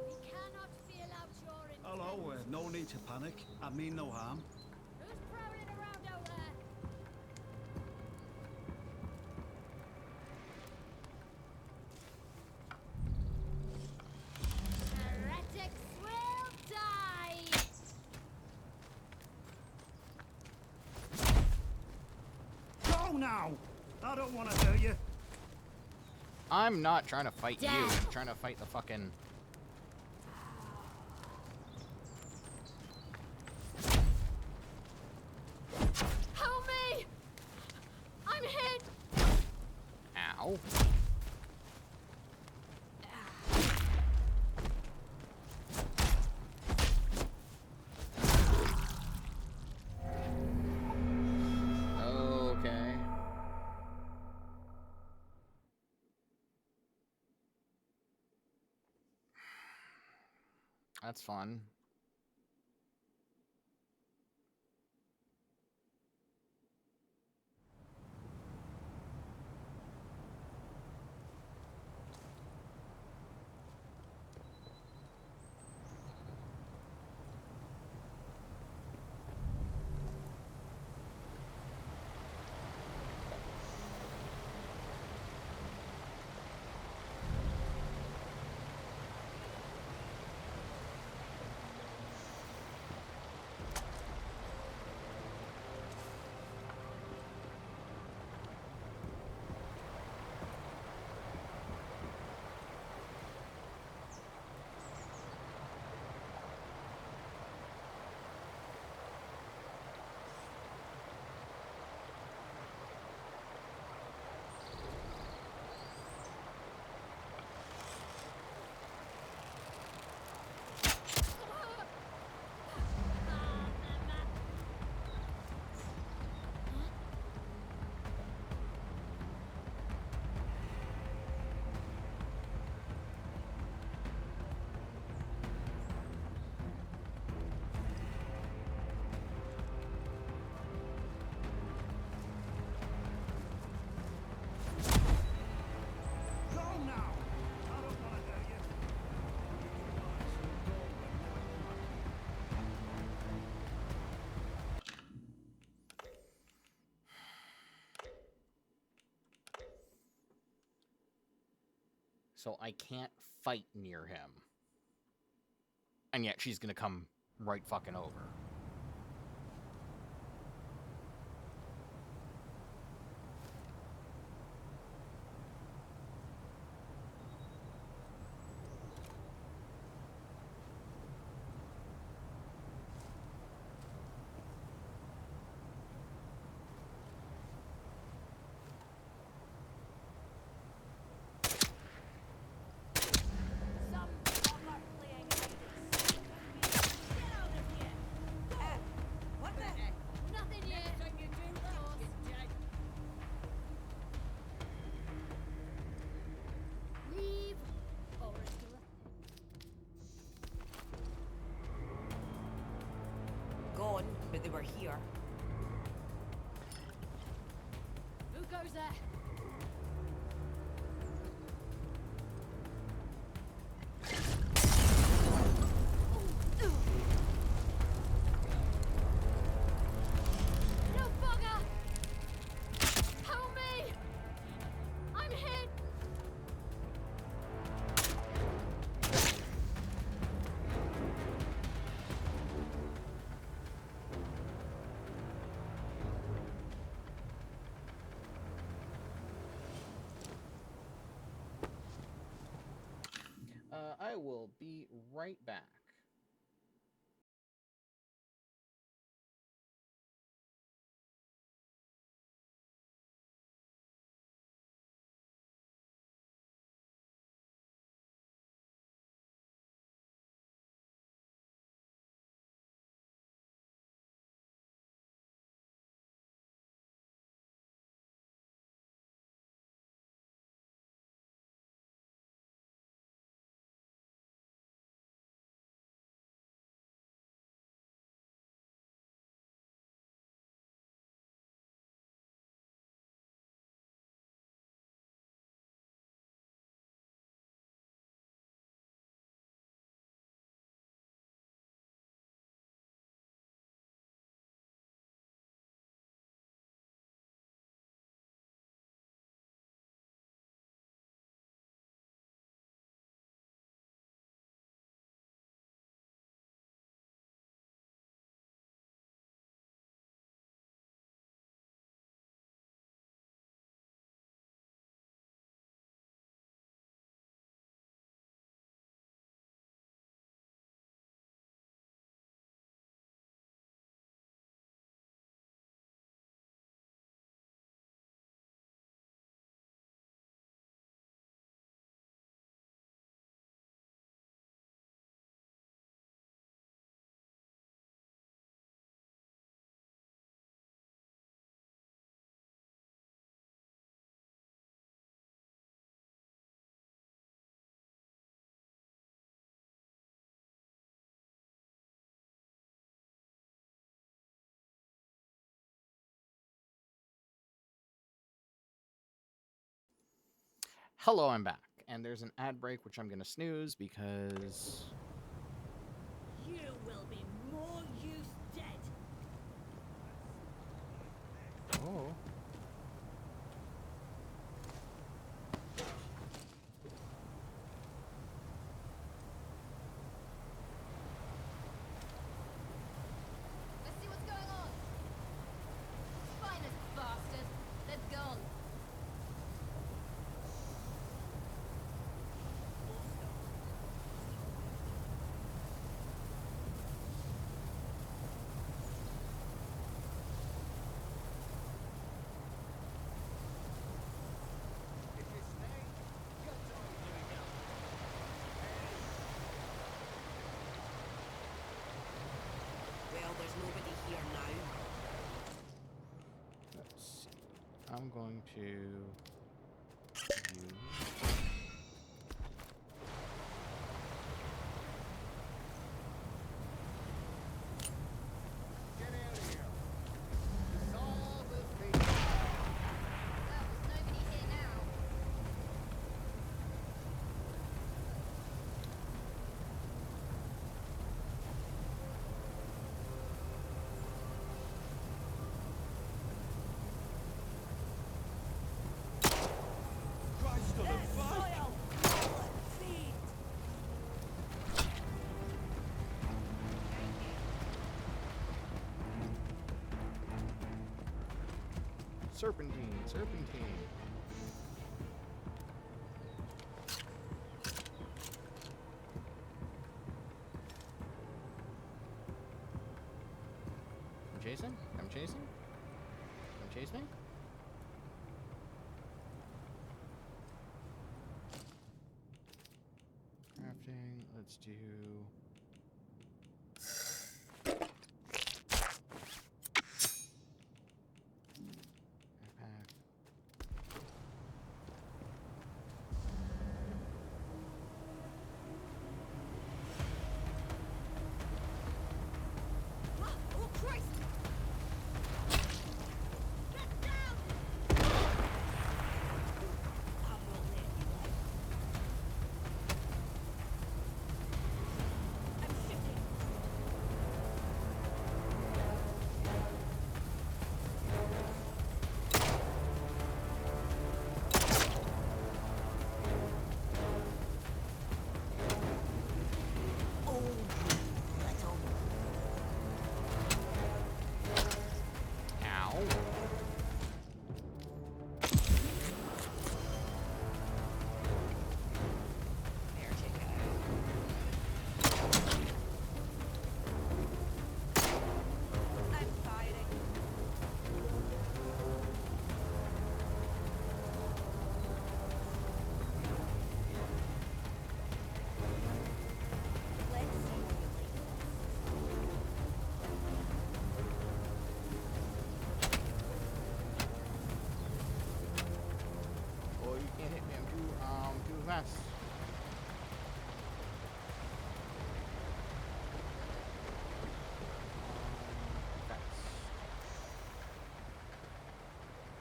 We cannot feel out your intent. Hello, no need to panic. I mean no harm. Who's prowling around out there? Heretics will die! Go now! I don't want to hurt you. I'm not trying to fight you. Damn. I'm trying to fight the fucking... Help me! I'm hit! Ow. Okay. That's fun. So I can't fight near him. And yet she's gonna come right fucking over. they were here. Who goes there? No bugger! Help me! I'm hit! I will be right back. Hello, I'm back. And there's an ad break, which I'm going to snooze because... You will be more use dead. Oh. Let's see what's going on. Spineless bastard. Let's go. Well, there's nobody here now. Let's see. I'm going to use... Get out of here. Solve the thing. Well, there's nobody here now. Christ on a That bike! soil! Feed! Serpentine, serpentine. I'm chasing? I'm chasing? I'm chasing? Crafting, let's do... Backpack. Oh, Christ! vest.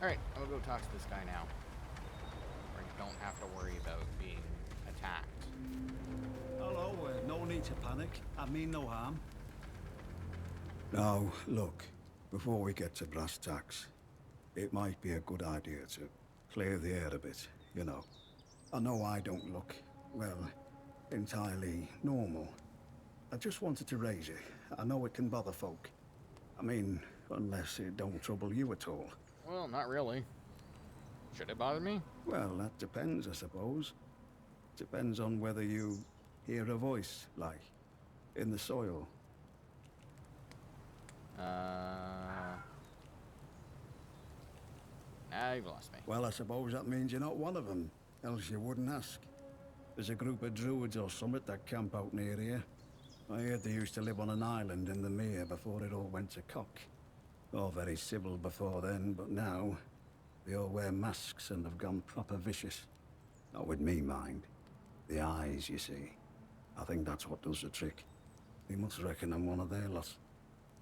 Alright, I'll go talk to this guy now. Where you don't have to worry about being attacked. Hello, no need to panic. I mean no harm. Now, look, before we get to brass tacks, it might be a good idea to clear the air a bit, you know. I know I don't look, well, entirely normal. I just wanted to raise it. I know it can bother folk. I mean, unless it don't trouble you at all. Well, not really. Should it bother me? Well, that depends, I suppose. Depends on whether you hear a voice, like, in the soil. Nah, you've lost me. Well, I suppose that means you're not one of them, else you wouldn't ask. There's a group of druids or something that camp out near here. I heard they used to live on an island in the mere before it all went to cock. All very civil before then, but now they all wear masks and have gone proper vicious. Not with me, mind. The eyes, you see. I think that's what does the trick. They must reckon I'm one of their lot.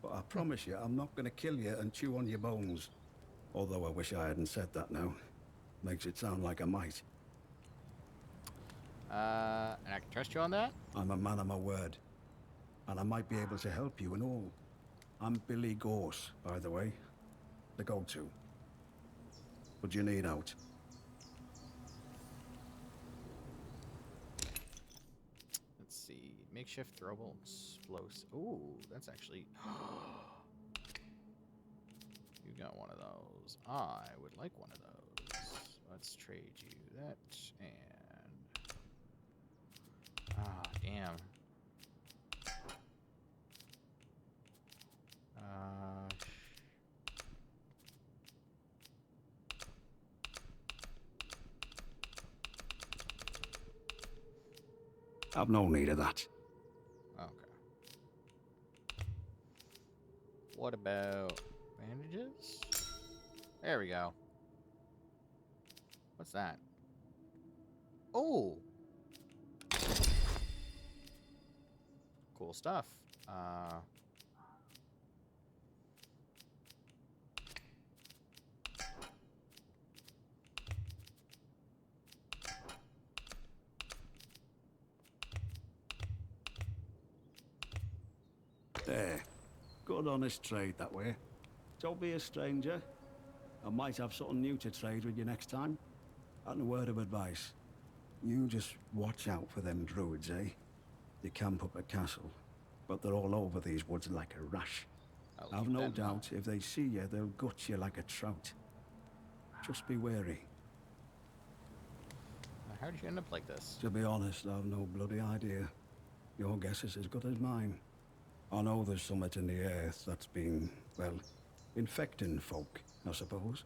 But I promise you, I'm not gonna kill you and chew on your bones. Although I wish I hadn't said that now. Makes it sound like I might. And I can trust you on that? I'm a man of my word. And I might be able to help you and all. I'm Billy Gorse, by the way. The go-to. What do you need out? Let's see. Makeshift throwable explosive. Ooh, that's actually... You got one of those. I would like one of those. Let's trade you that and... Ah, damn. I've no need of that. Okay. What about bandages? There we go. What's that? Oh! Cool stuff. There. Good honest trade that way. Don't be a stranger. I might have something new to trade with you next time. And a word of advice. You just watch out for them druids, eh? They camp up at castle, but they're all over these woods like a rash. I've no doubt if they see you, they'll gut you like a trout. Just be wary. How did you end up like this? To be honest, I've no bloody idea. Your guess is as good as mine. I know there's something in the earth that's been, well, infecting folk, I suppose.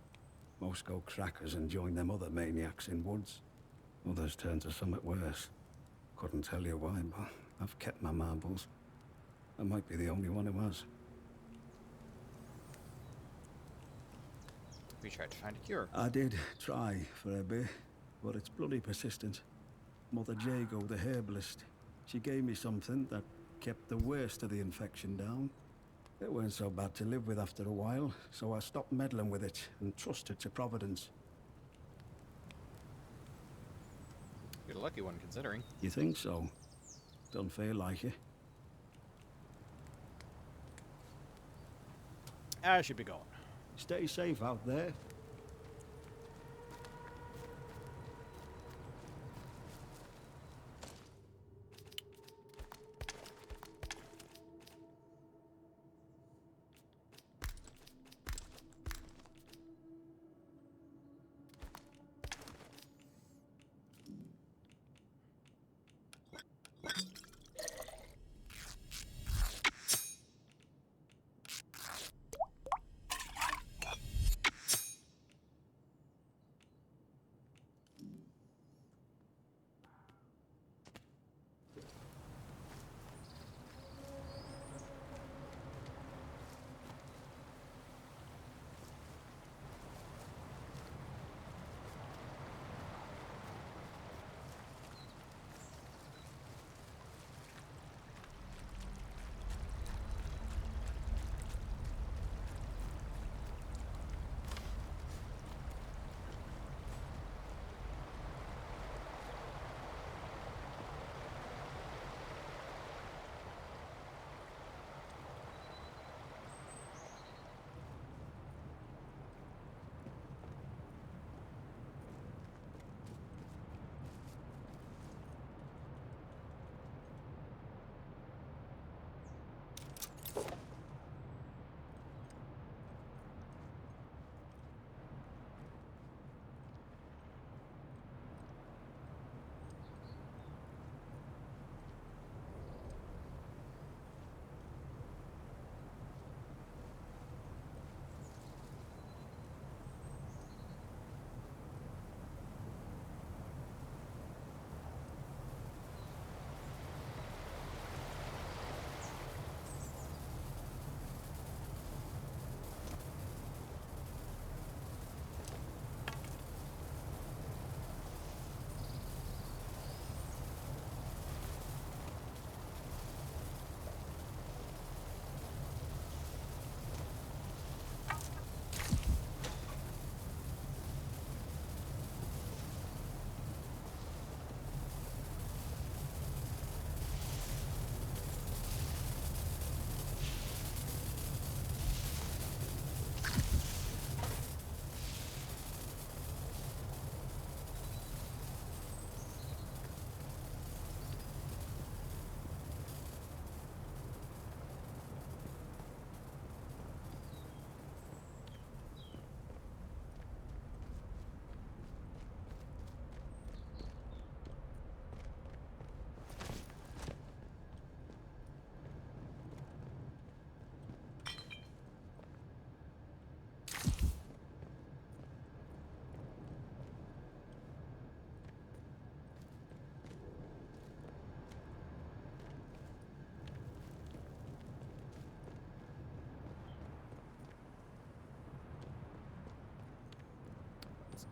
Most go crackers and join them other maniacs in woods. Others turn to something worse. Couldn't tell you why, but I've kept my marbles. I might be the only one who has. We tried to find a cure. I did try for a bit, but it's bloody persistent. Mother Jago, the herbalist, she gave me something that kept the worst of the infection down. It weren't so bad to live with after a while, so I stopped meddling with it and trusted to Providence. You're the lucky one, considering. You think so? Don't feel like it. I should be going. Stay safe out there.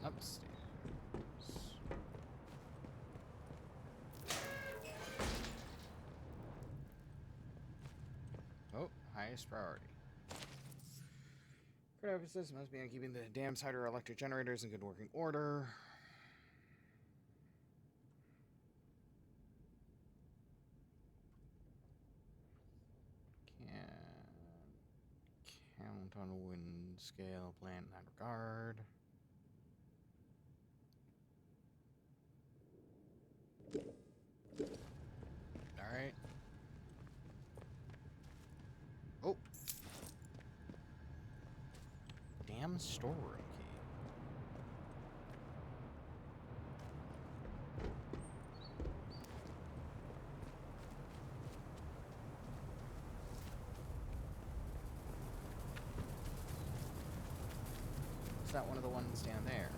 Upstairs. Oh, highest priority. For emphasis, must be on keeping the dam hydroelectric generators in good working order. Count on a wind scale plant in that regard. Alright. Oh. Damn storeroom key. Is that one of the ones down there?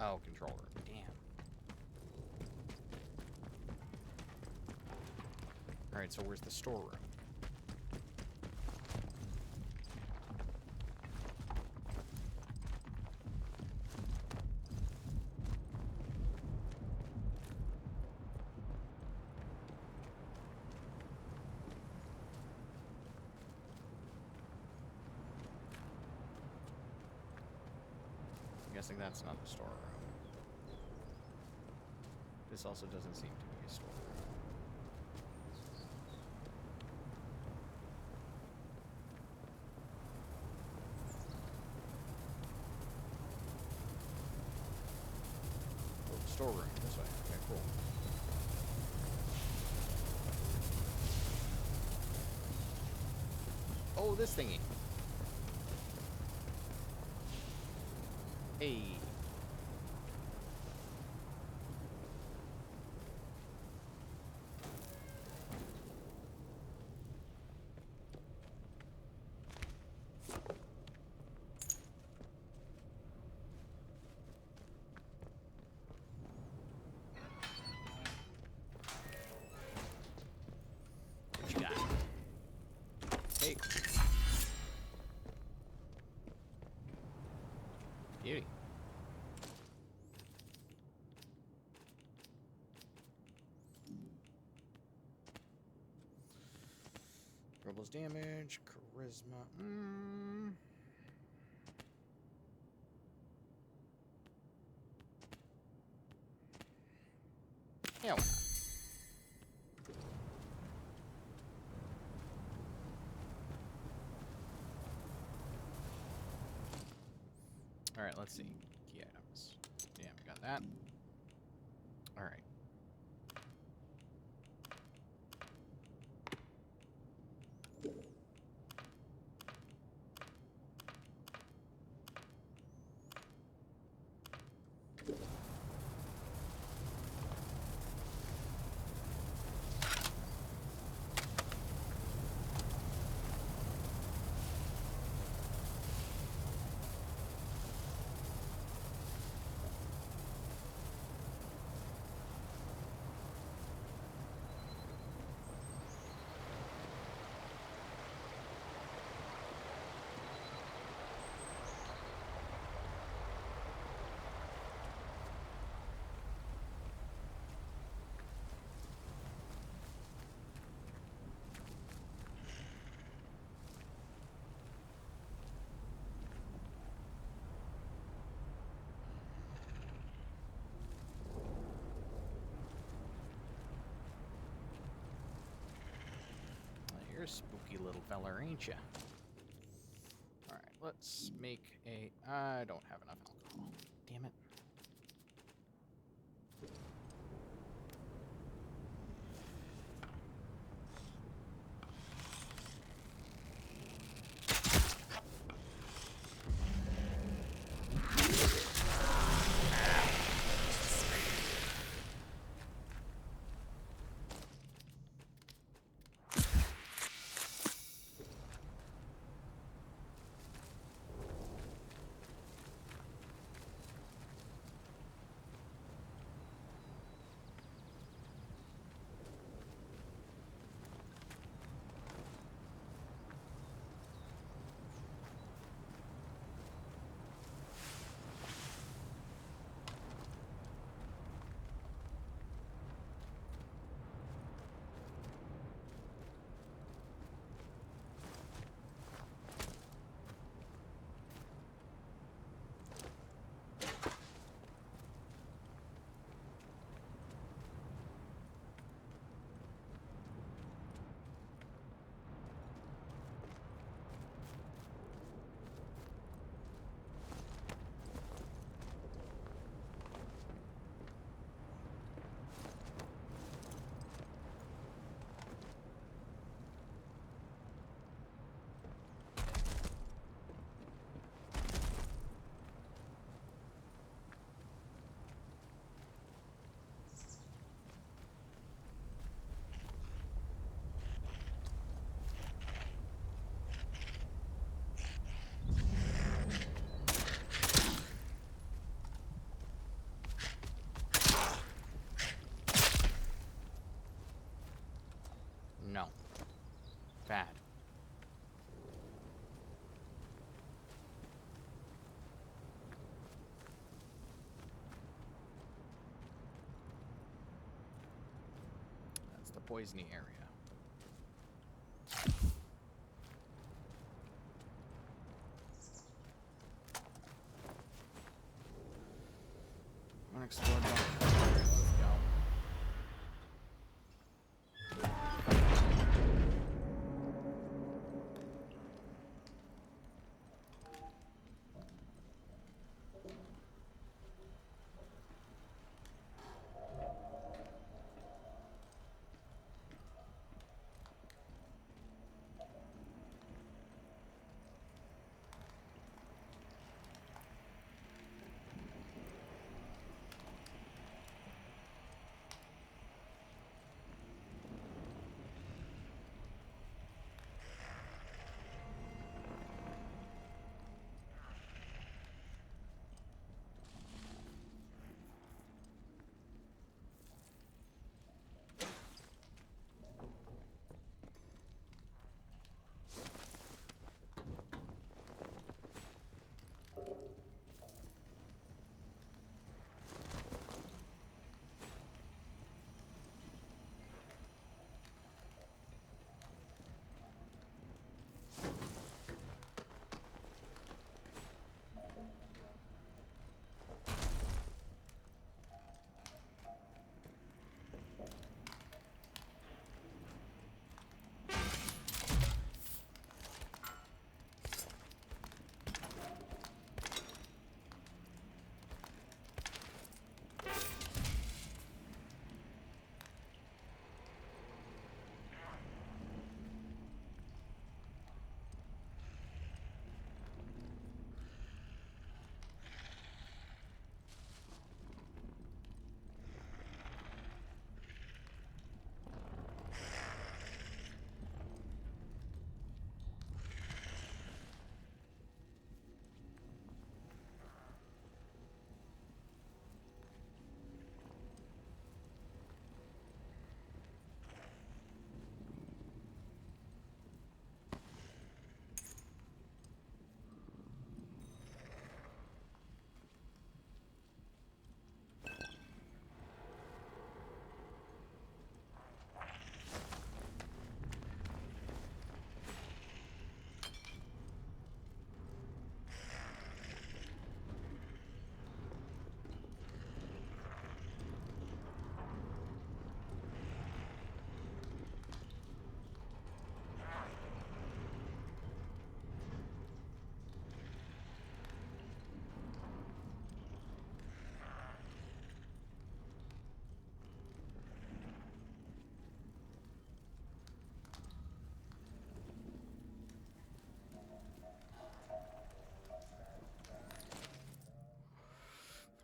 Oh, control room. Damn. Alright, so where's the storeroom? I'm guessing that's not the storeroom. This also doesn't seem to be a storeroom. Oh, storeroom. This way. Okay, cool. Oh, this thingy. Hey. What you got? Hey. Beauty. Rebels damage, charisma. Yeah, why not? Alright, let's see. Key items. Yeah, we got that. Alright. You're a spooky little feller, ain't ya? Alright, let's make a... I don't have enough alcohol. Damn it. poisony area. Unexplored bunker. Let's go.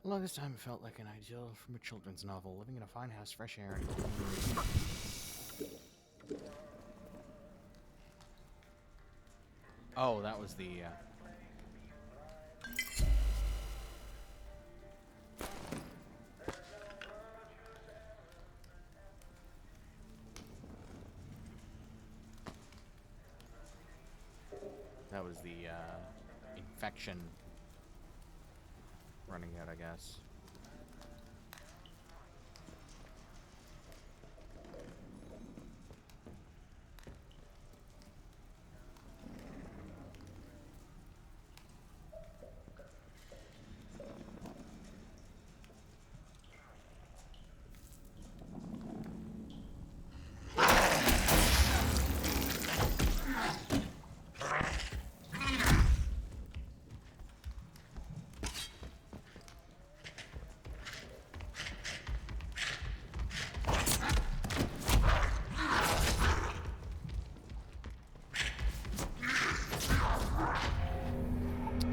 For the longest time, it felt like an ideal from a children's novel, living in a fine house, fresh air, and oh, that was the, that was the, infection running out, I guess.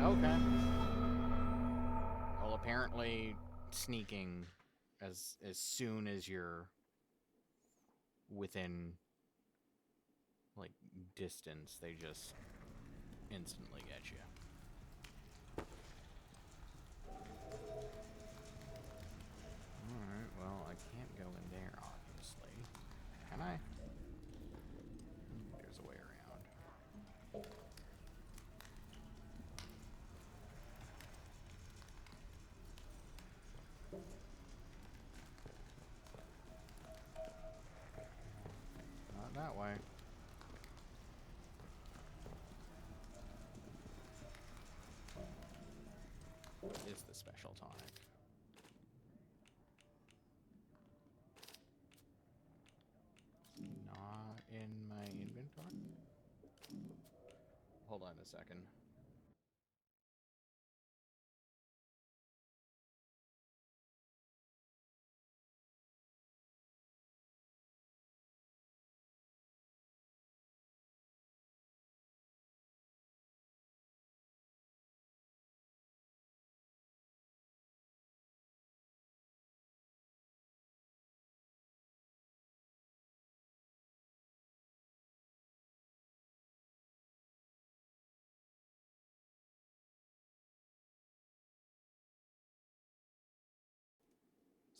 Okay. Well, apparently sneaking as soon as you're within, like, distance, they just instantly get you. Alright, well, I can't go in there, obviously. Can I? There's a way around. the special tonic. Not in my inventory. Hold on a second.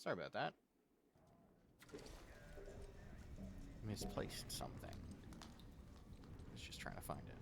Sorry about that. Misplaced something. I was just trying to find it.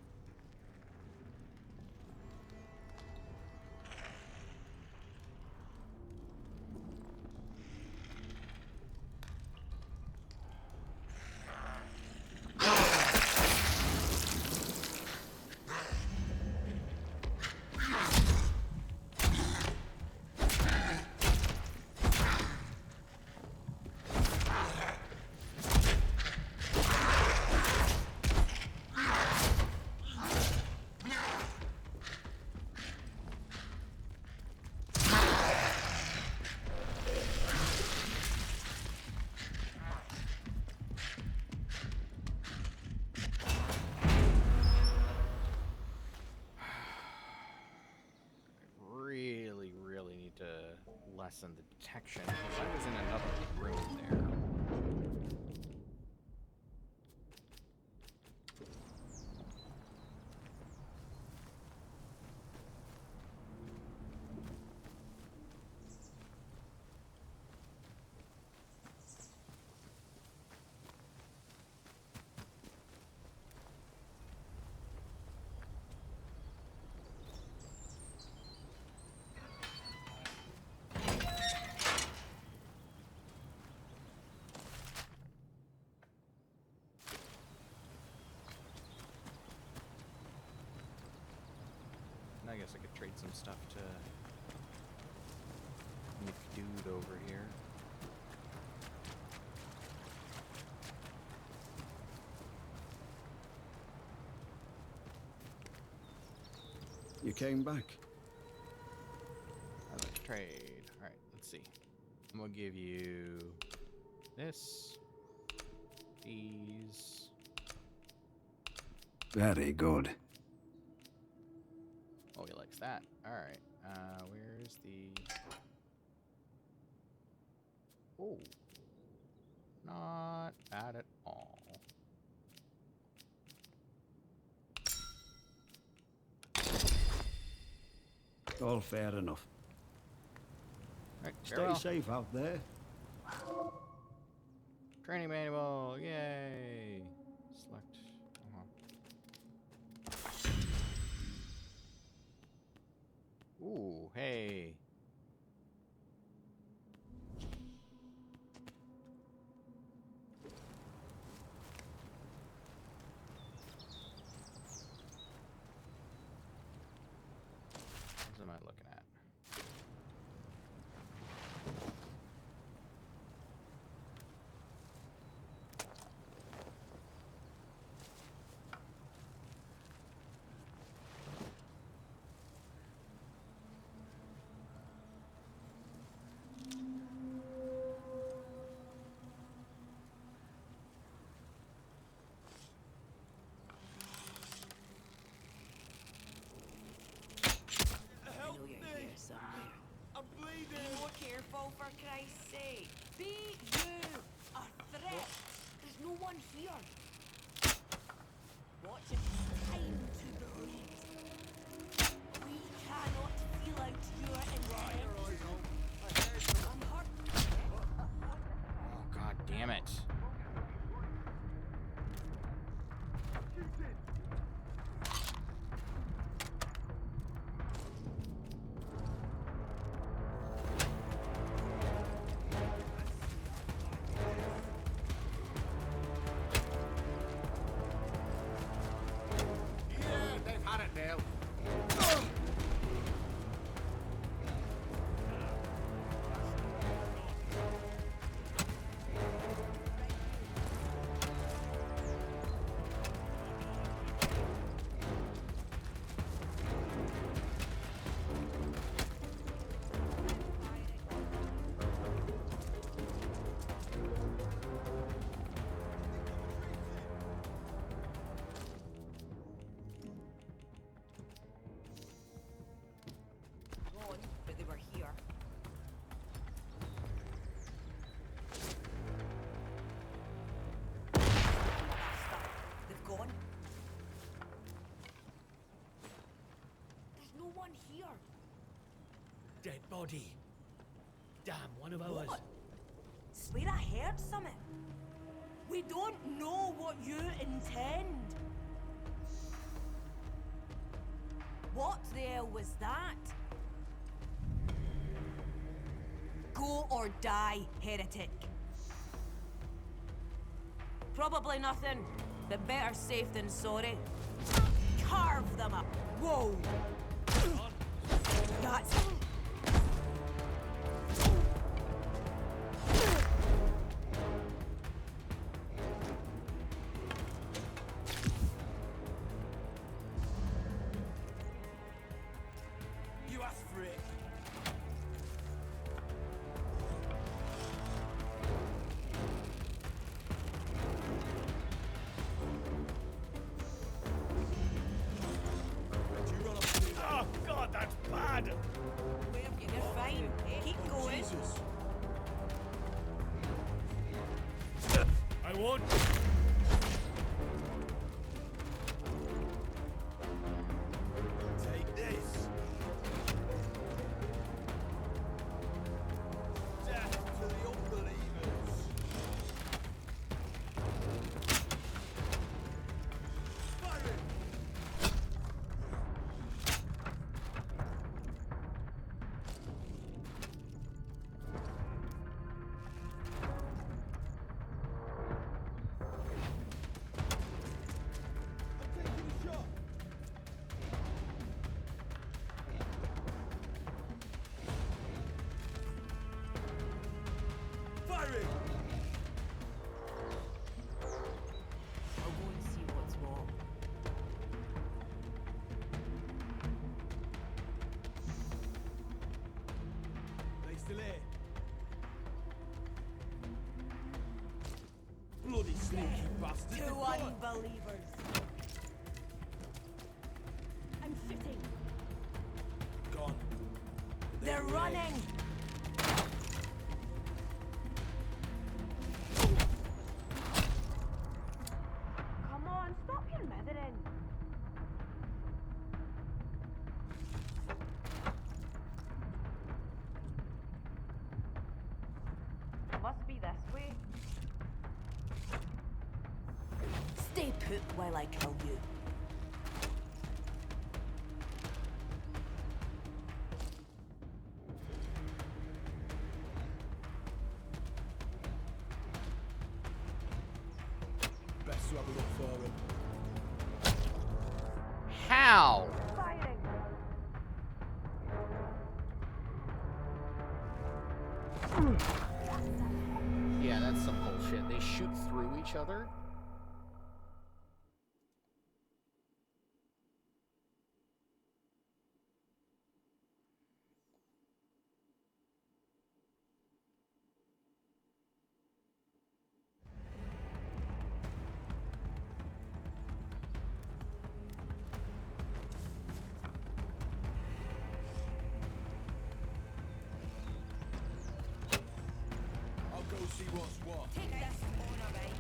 Really need to lessen the detection because I was in another room there. I guess I could trade some stuff to McDude over here. You came back. Let's trade. Alright, let's see. I'm gonna give you this, these. Very good. Oh, he likes that. Alright. Where's the... Oh. Not bad at all. All fair enough. Right, Stay safe out there. Training manual, yay! Select. Ooh, hey. What am I looking at? Dead body. Damn, one of ours. What? Swear I heard something. We don't know what you intend. What the hell was that? Go or die, heretic. Probably nothing, but better safe than sorry. Carve them up. Whoa. That's... You asked for it. Oh god, that's bad! You're fine. Keep going. Jesus. I won't. Take this. Death to the unbelievers. Fire him. I'm taking a shot. Fire him. I'll go and see what's what. They still here? Bloody sneaky bastard. Two They've got- unbelievers. I'm shooting. Gone. They're running. Come on, stop your mithering. Must be this way. Stay put while I kill you. Best to have a look for him. How? Firing. Yeah, that's some bullshit. They shoot through each other? I'll go see what's what. Take this on a right.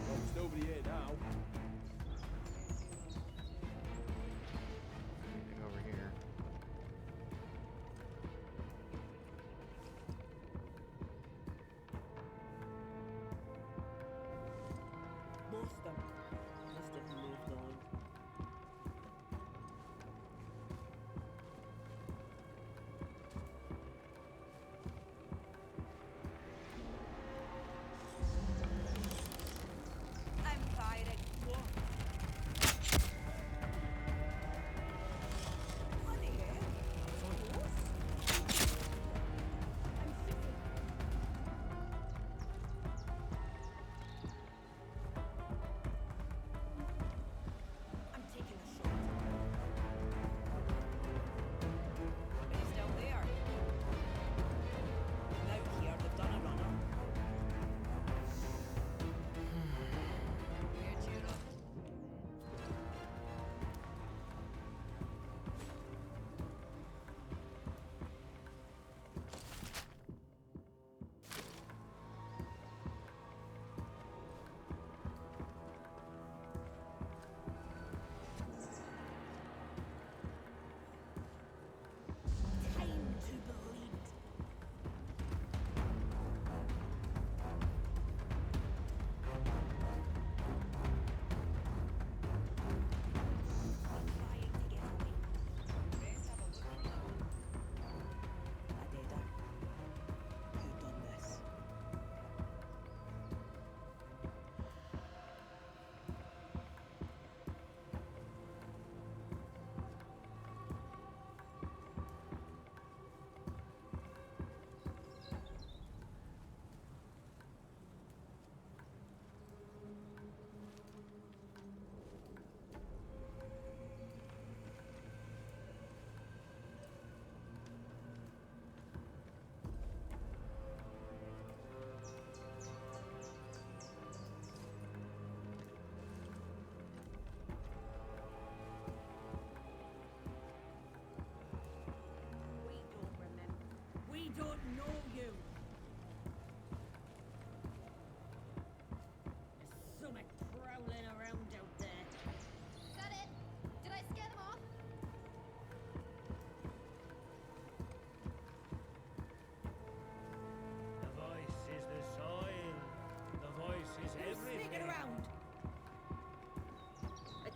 Well, there's nobody here now. Anything over here?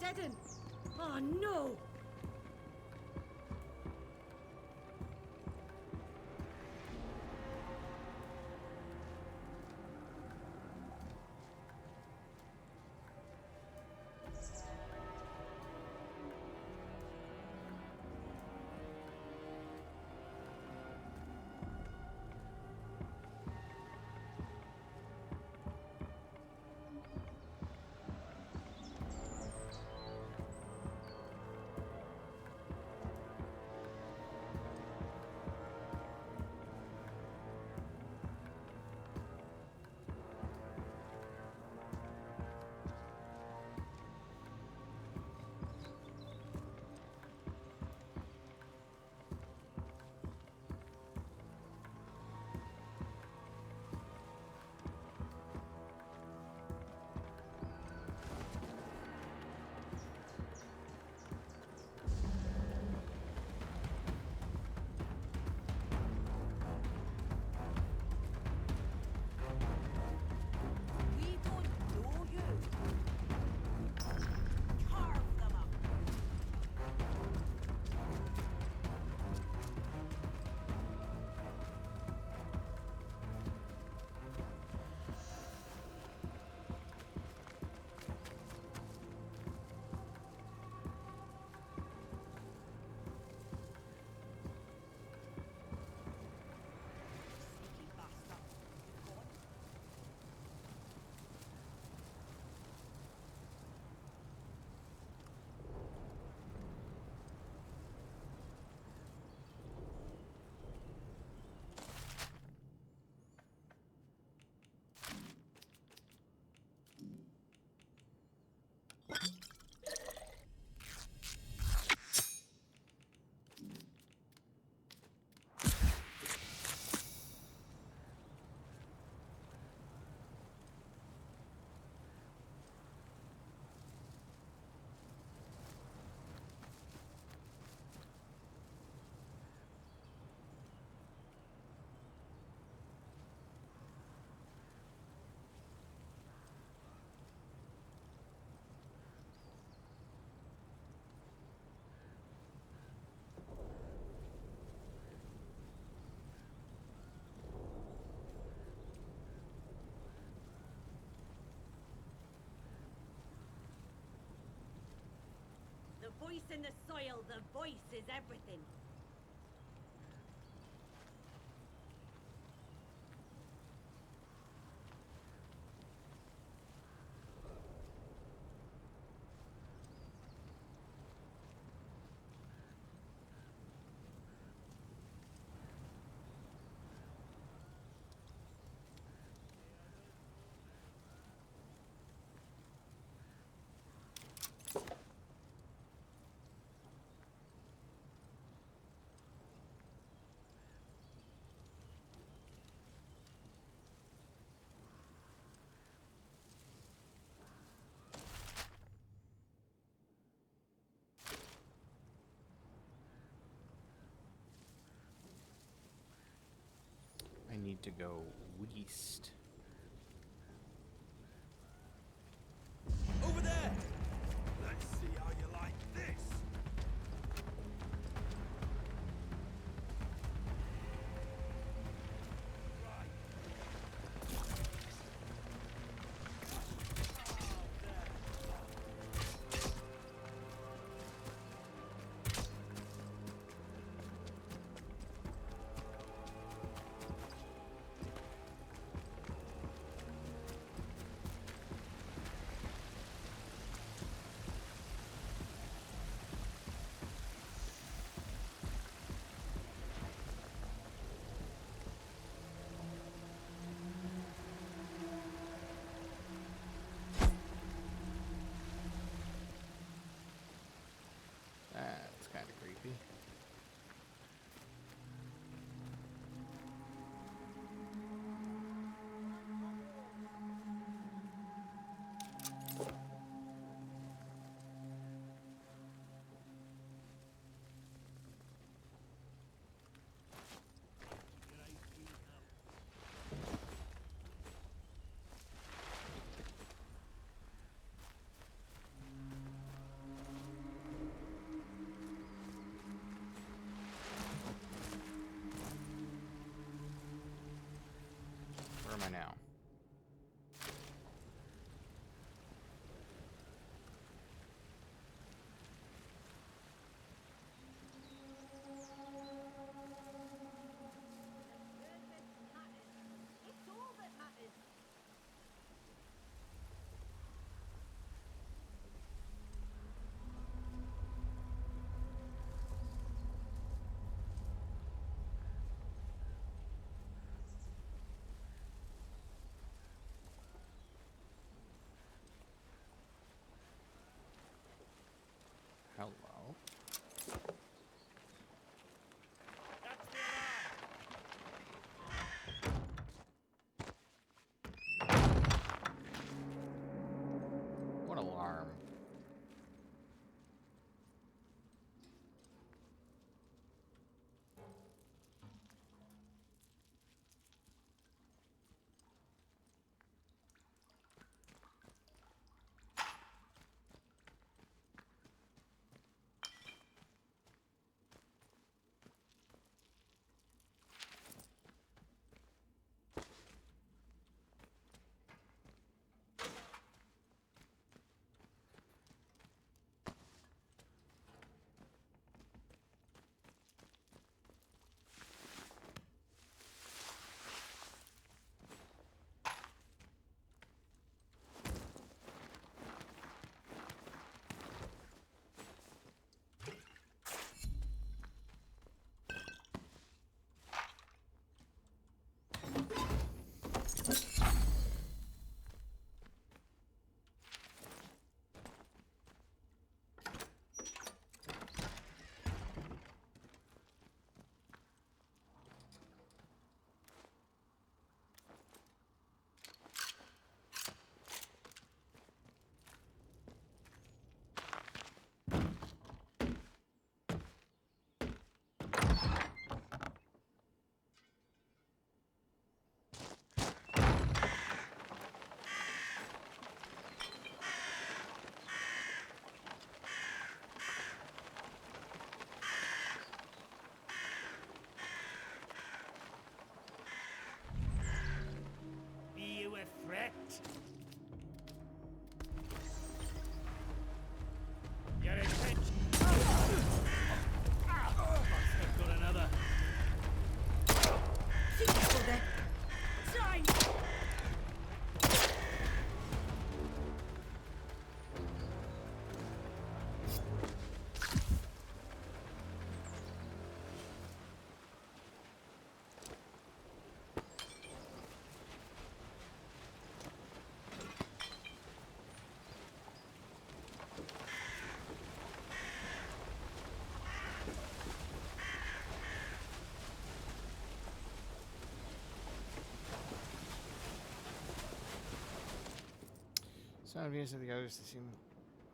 heading? Oh no! We don't know you. Carve them up. Sneaky bastard. Gone. The voice in the soil, the voice is everything. I need to go west. Over there! Let's see how you like this! am I now? It's all that matters. Hello. What alarm? Be you a threat? Your attention. I've got another. Careful there. Time. Some views of the others seem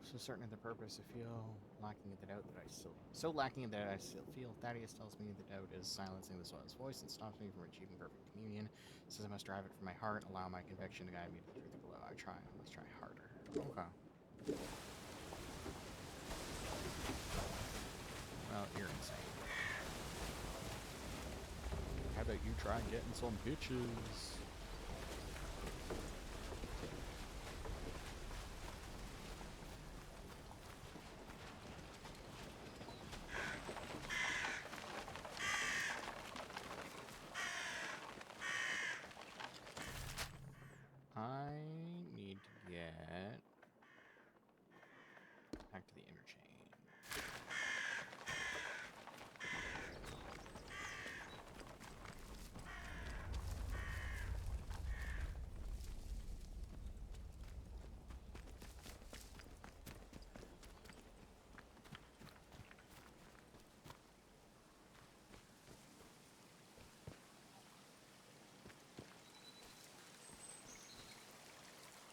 so certain of their purpose. I feel lacking in the doubt that I still lacking in that I still feel. Thaddeus tells me the doubt is silencing the soil's voice and stops me from achieving perfect communion. Says I must drive it from my heart, allow my conviction to guide me through the glow. I must try harder. Okay. Well, you're insane. How about you try getting some bitches? I need to get back to the interchange.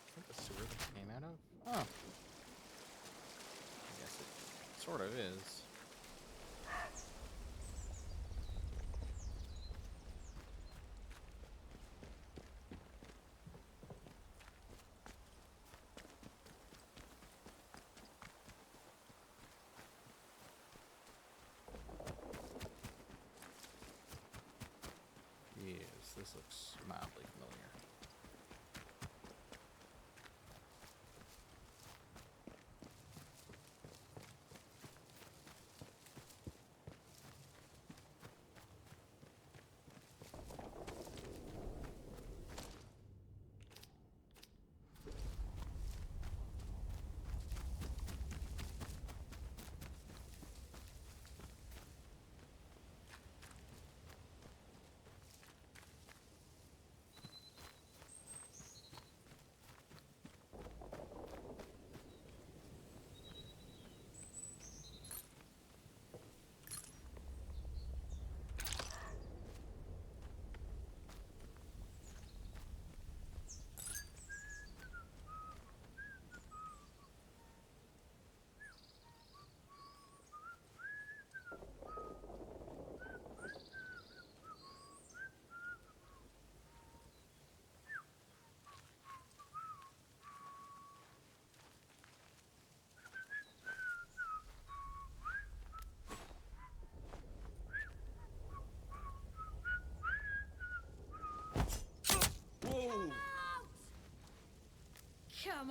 Is that the sewer that it came out of? Oh. I guess it sort of is. Yes, this looks mildly familiar.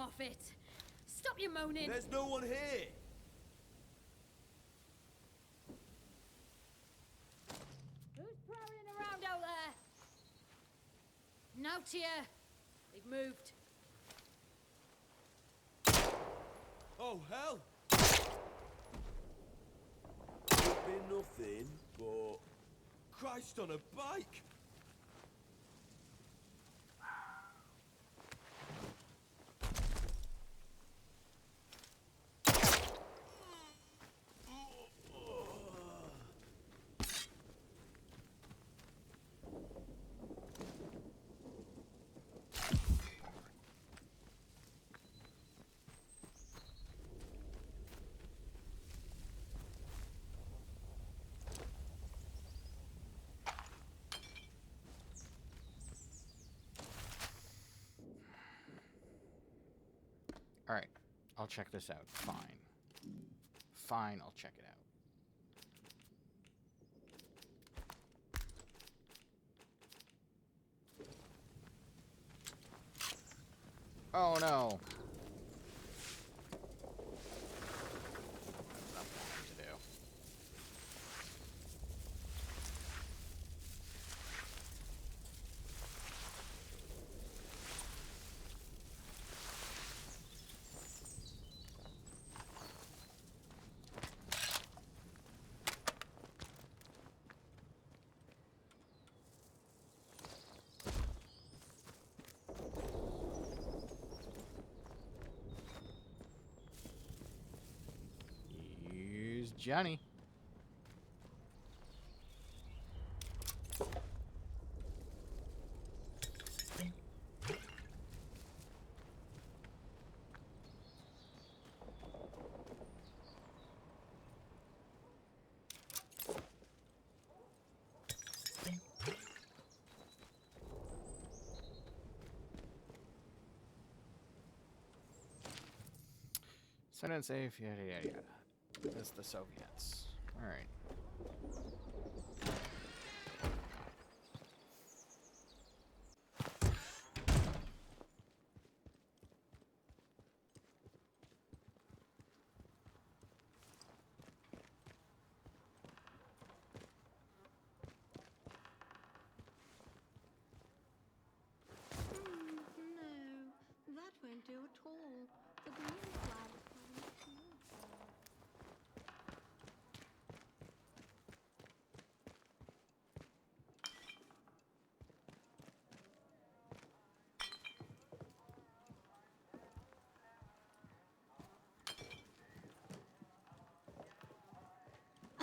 off it. Stop your moaning. There's no one here. Who's prowling around out there? Now, Tia. They've moved. Oh, hell! Could be nothing, but... Christ on a bike! Alright, I'll check this out. Fine. Fine, I'll check it out. Oh no! That's not what I wanted to do. Here's Johnny. Send and safe, yada yada yada. That's the Soviets. Alright. No, that won't do at all. The green flag is coming to you.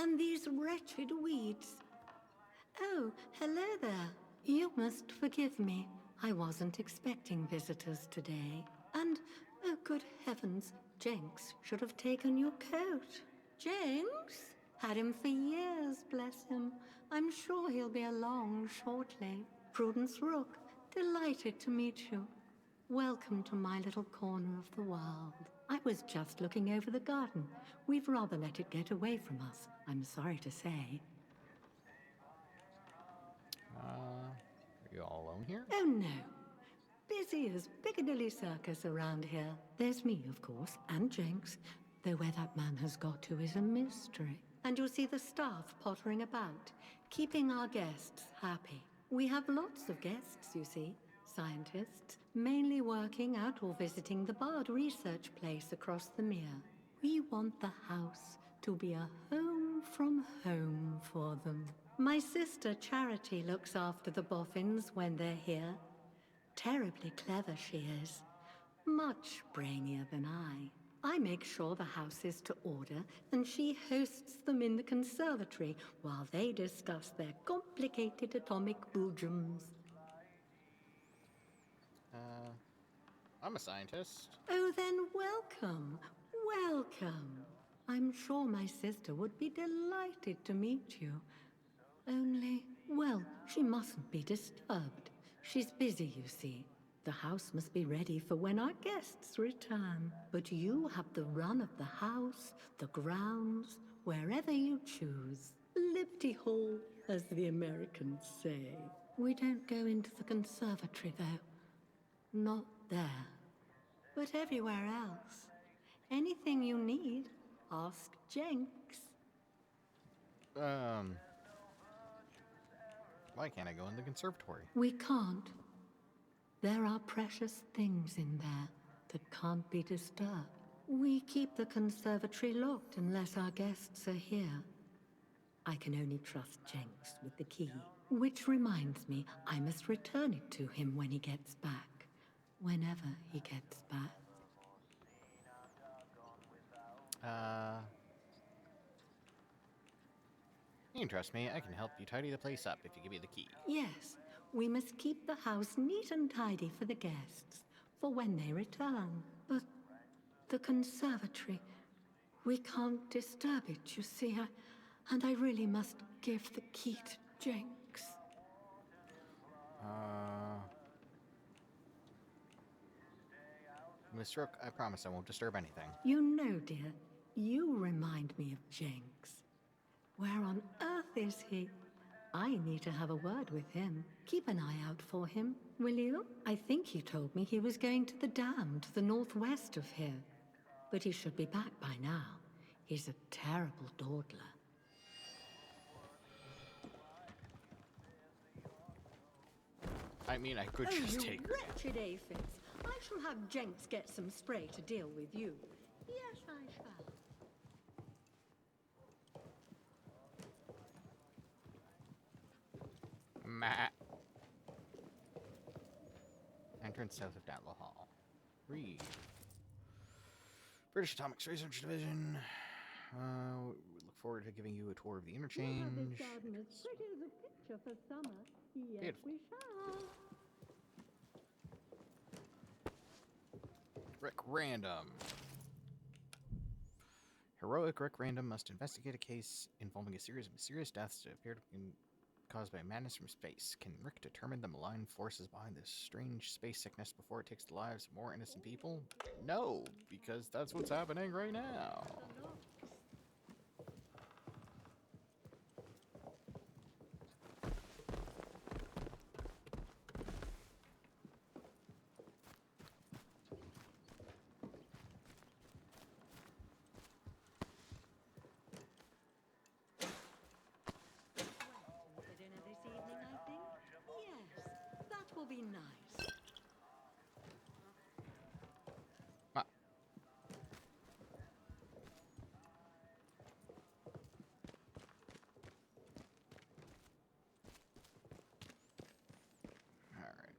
And these wretched weeds. Oh, hello there. You must forgive me. I wasn't expecting visitors today. And, oh good heavens, Jenks should have taken your coat. Jenks? Had him for years, bless him. I'm sure he'll be along shortly. Prudence Rook, delighted to meet you. Welcome to my little corner of the world. I was just looking over the garden. We've rather let it get away from us, I'm sorry to say. Are you all alone here? Oh no. Busy as Piccadilly Circus around here. There's me, of course, and Jenks, though where that man has got to is a mystery. And you'll see the staff pottering about, keeping our guests happy. We have lots of guests, you see. Scientists, mainly working out or visiting the Bard research place across the mere. We want the house to be a home from home for them. My sister Charity looks after the boffins when they're here. Terribly clever she is. Much brainier than I. I make sure the house is to order, and she hosts them in the conservatory while they discuss their complicated atomic boojums. I'm a scientist. Oh, then welcome. Welcome. I'm sure my sister would be delighted to meet you. Only, well, she mustn't be disturbed. She's busy, you see. The house must be ready for when our guests return. But you have the run of the house, the grounds, wherever you choose. Liberty Hall, as the Americans say. We don't go into the conservatory, though. Not there. But everywhere else, anything you need, ask Jenks. Why can't I go in the conservatory? We can't. There are precious things in there that can't be disturbed. We keep the conservatory locked unless our guests are here. I can only trust Jenks with the key. Which reminds me, I must return it to him when he gets back. Whenever he gets back. You can trust me. I can help you tidy the place up if you give me the key. Yes, we must keep the house neat and tidy for the guests, for when they return. But the conservatory, we can't disturb it, you see. And I really must give the key to Jenks. Miss Rook, I promise I won't disturb anything. You know, dear, you remind me of Jenks. Where on earth is he? I need to have a word with him. Keep an eye out for him, will you? I think he told me he was going to the dam to the northwest of here. But he should be back by now. He's a terrible dawdler. I mean, I could just take her. Wretched aphids. I shall have Jenks get some spray to deal with you. Yes, I shall. Matt. Entrance south of Datlow Hall. Read. British Atomics Research Division. We look forward to giving you a tour of the interchange. We'll have this garden as pretty as a picture for summer. Yes, Beautiful. we shall. Rick Random. Heroic Rick Random must investigate a case involving a series of mysterious deaths that appear to be caused by madness from space. Can Rick determine the malign forces behind this strange space sickness before it takes the lives of more innocent people? No, because that's what's happening right now. Will be nice. Ah. All right.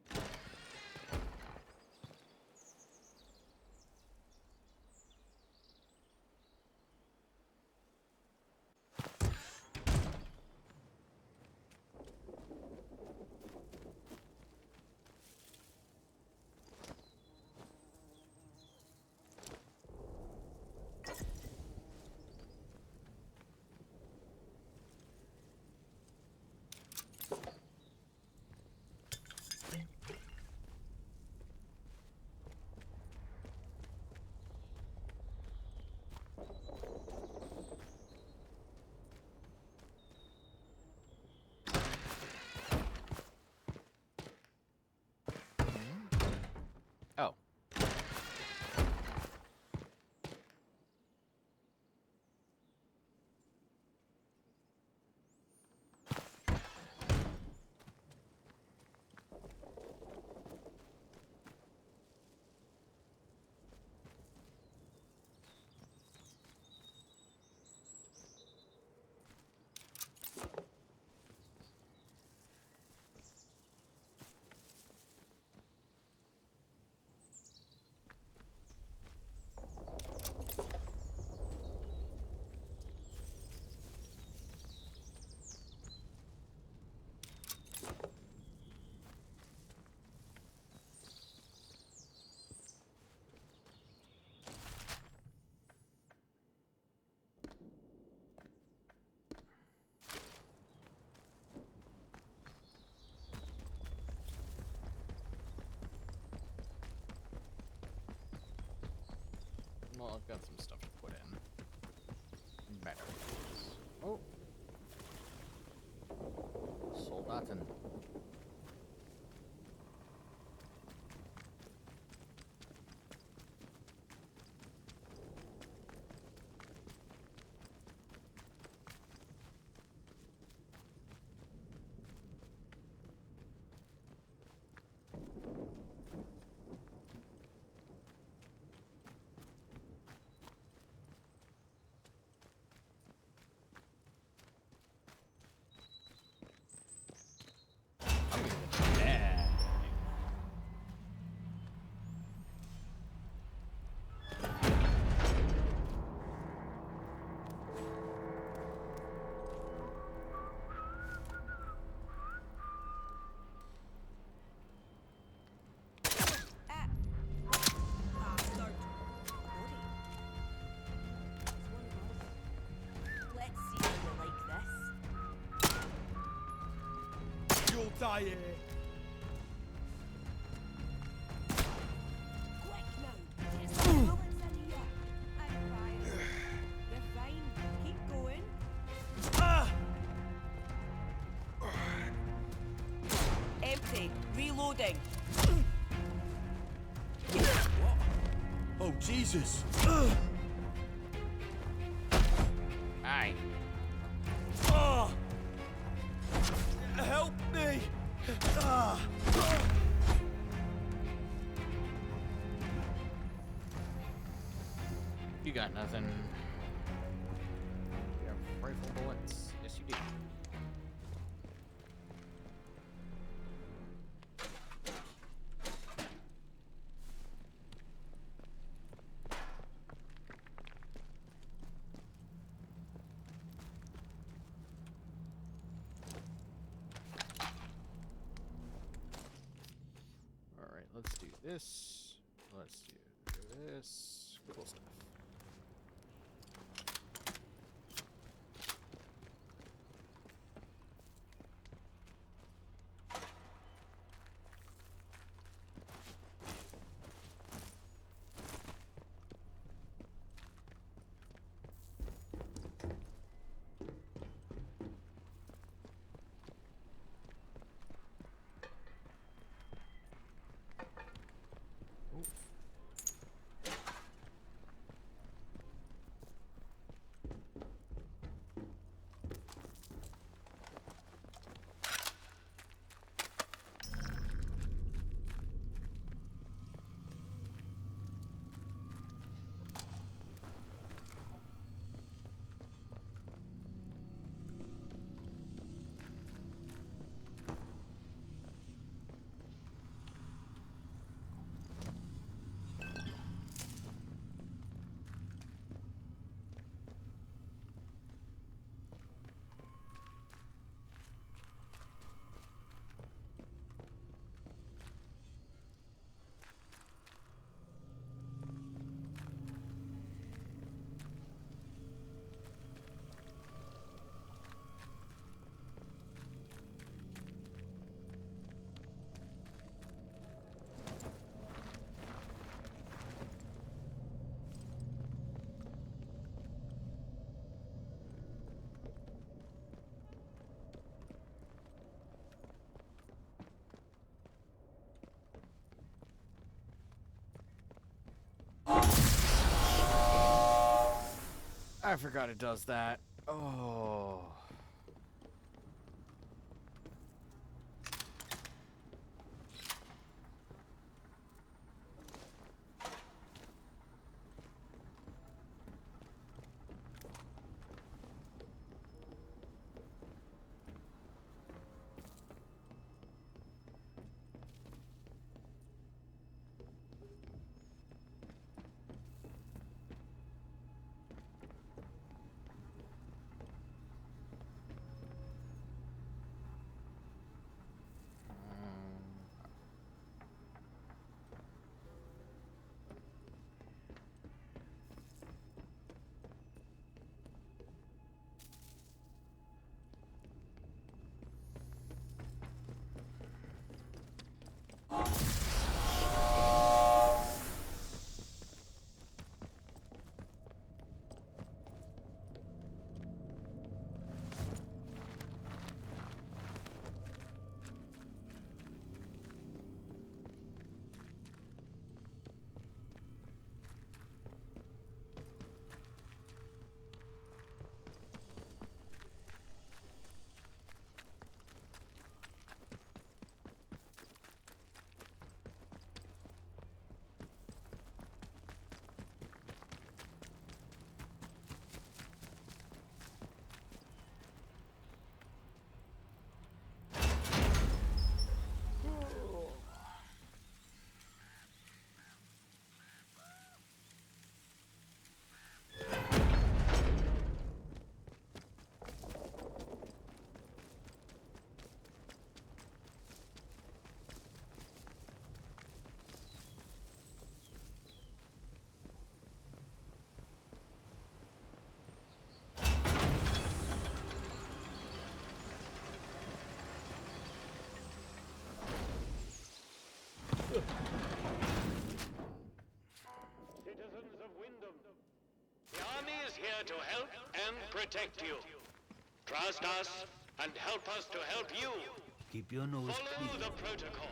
Oh. Well, I've got some stuff to put in. Batteries. Oh. Soldaten. all die here. Quick now! Get some bullets in here! I'm fine. You're fine. Keep going. Empty. Reloading. What? Oh, Jesus. Aye. Oh! Help me! Ah! You got nothing. You have rifle bullets. Yes, you do. Alright, let's do this. Let's do this. Cool stuff. I forgot it does that. Oh. here to help and protect you. Trust us and help us to help you. Keep your nose Follow clean. the protocol.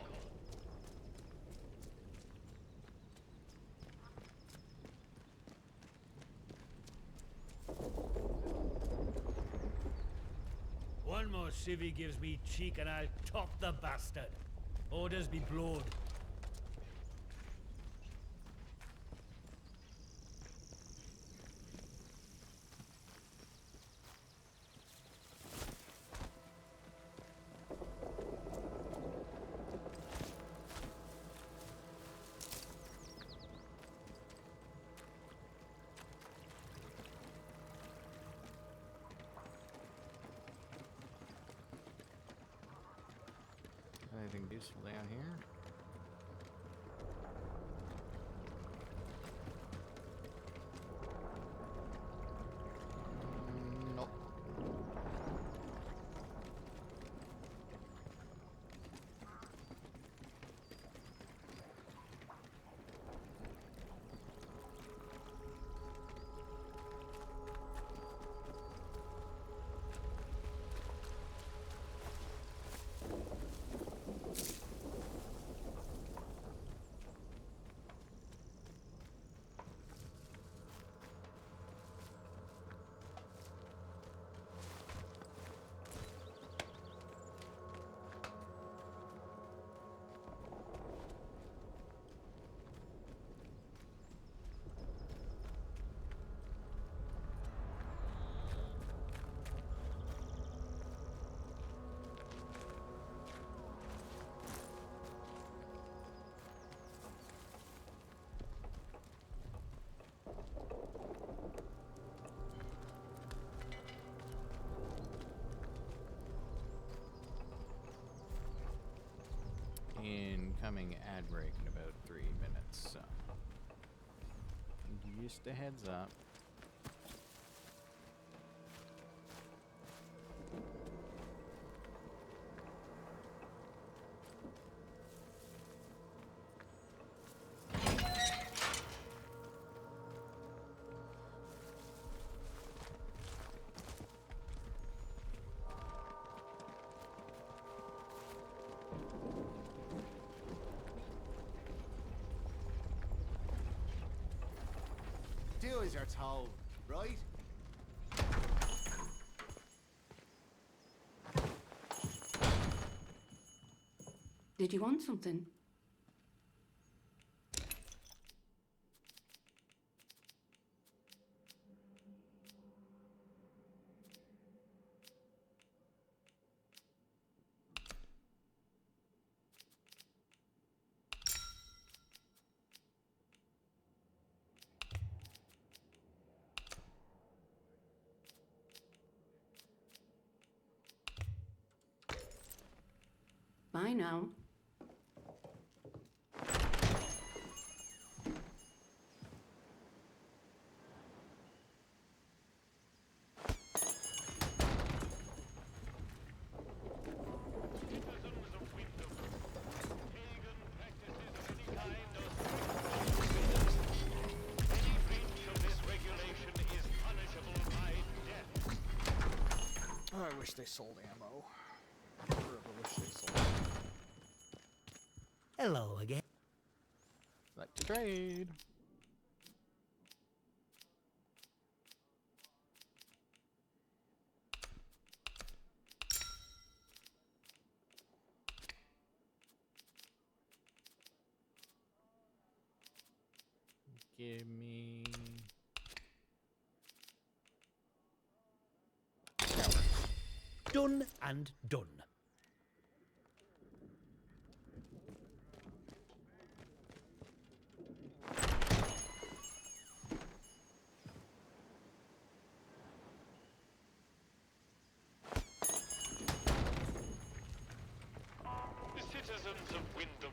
One more civvy gives me cheek and I'll top the bastard. Orders be blowed. Anything useful down here? Nope. Incoming ad break in about 3 minutes, so just a heads up. Do as you're told, right? Did you want something? Bye now. I wish they sold ammo. I really wish they sold ammo. Hello again. Like to trade. Give me... Done and done. Citizens of Wyndham,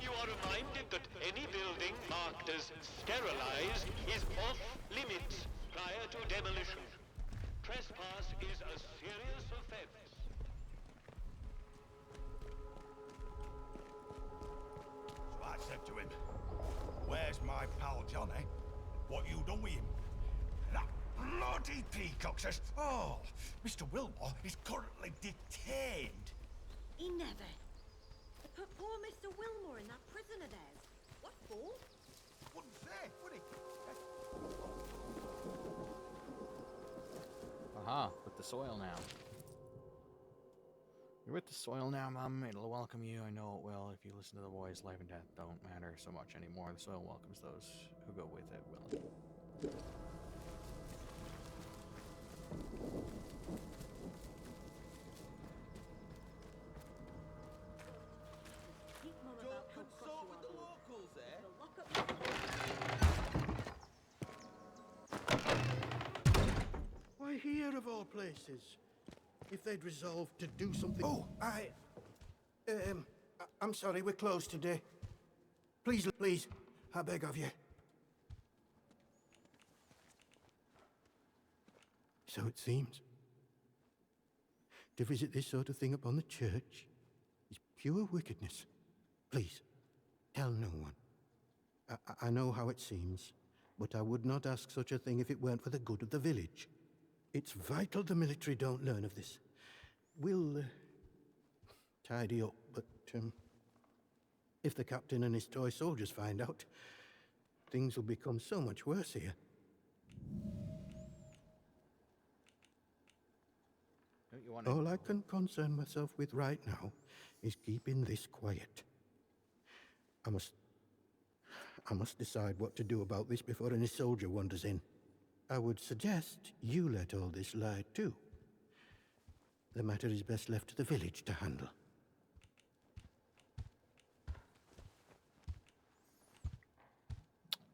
you are reminded that any building marked as sterilized is off limits prior to demolition. Trespass is a serious offense. So I said to him, "Where's my pal Johnny? What you done with him?" bloody peacocks us all! Mr. Wilmore is currently detained. He never. They put poor Mr. Wilmore in that prison of theirs. What for? Wouldn't say, would he? Aha, with the soil now. You're with the soil now, Mum. It'll welcome you. I know it will. If you listen to the voice, life and death don't matter so much anymore. The soil welcomes those who go with it willingly. Don't consult with the locals, eh? Why here of all places? If they'd resolved to do something... Oh, I'm sorry, we're closed today. Please, please, I beg of you. So it seems. To visit this sort of thing upon the church is pure wickedness. Please, tell no one. I know how it seems, but I would not ask such a thing if it weren't for the good of the village. It's vital the military don't learn of this. We'll tidy up, but if the captain and his toy soldiers find out, things will become so much worse here. Don't you want to... All I can concern myself with right now is keeping this quiet. I must decide what to do about this before any soldier wanders in. I would suggest you let all this lie too. The matter is best left to the village to handle.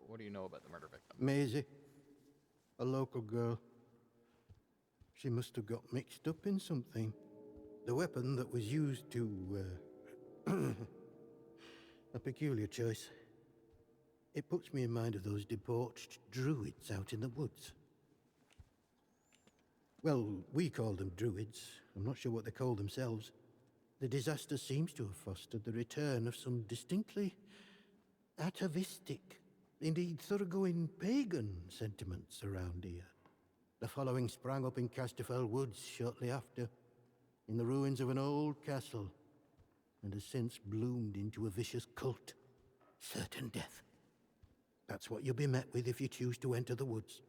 What do you know about the murder victim? Maisie, a local girl. She must have got mixed up in something. The weapon that was used to, a peculiar choice. It puts me in mind of those debauched druids out in the woods. Well, we call them druids. I'm not sure what they call themselves. The disaster seems to have fostered the return of some distinctly atavistic, indeed thoroughgoing pagan sentiments around here. The following sprang up in Casterfell Woods shortly after, in the ruins of an old castle, and has since bloomed into a vicious cult. Certain death. That's what you'll be met with if you choose to enter the woods.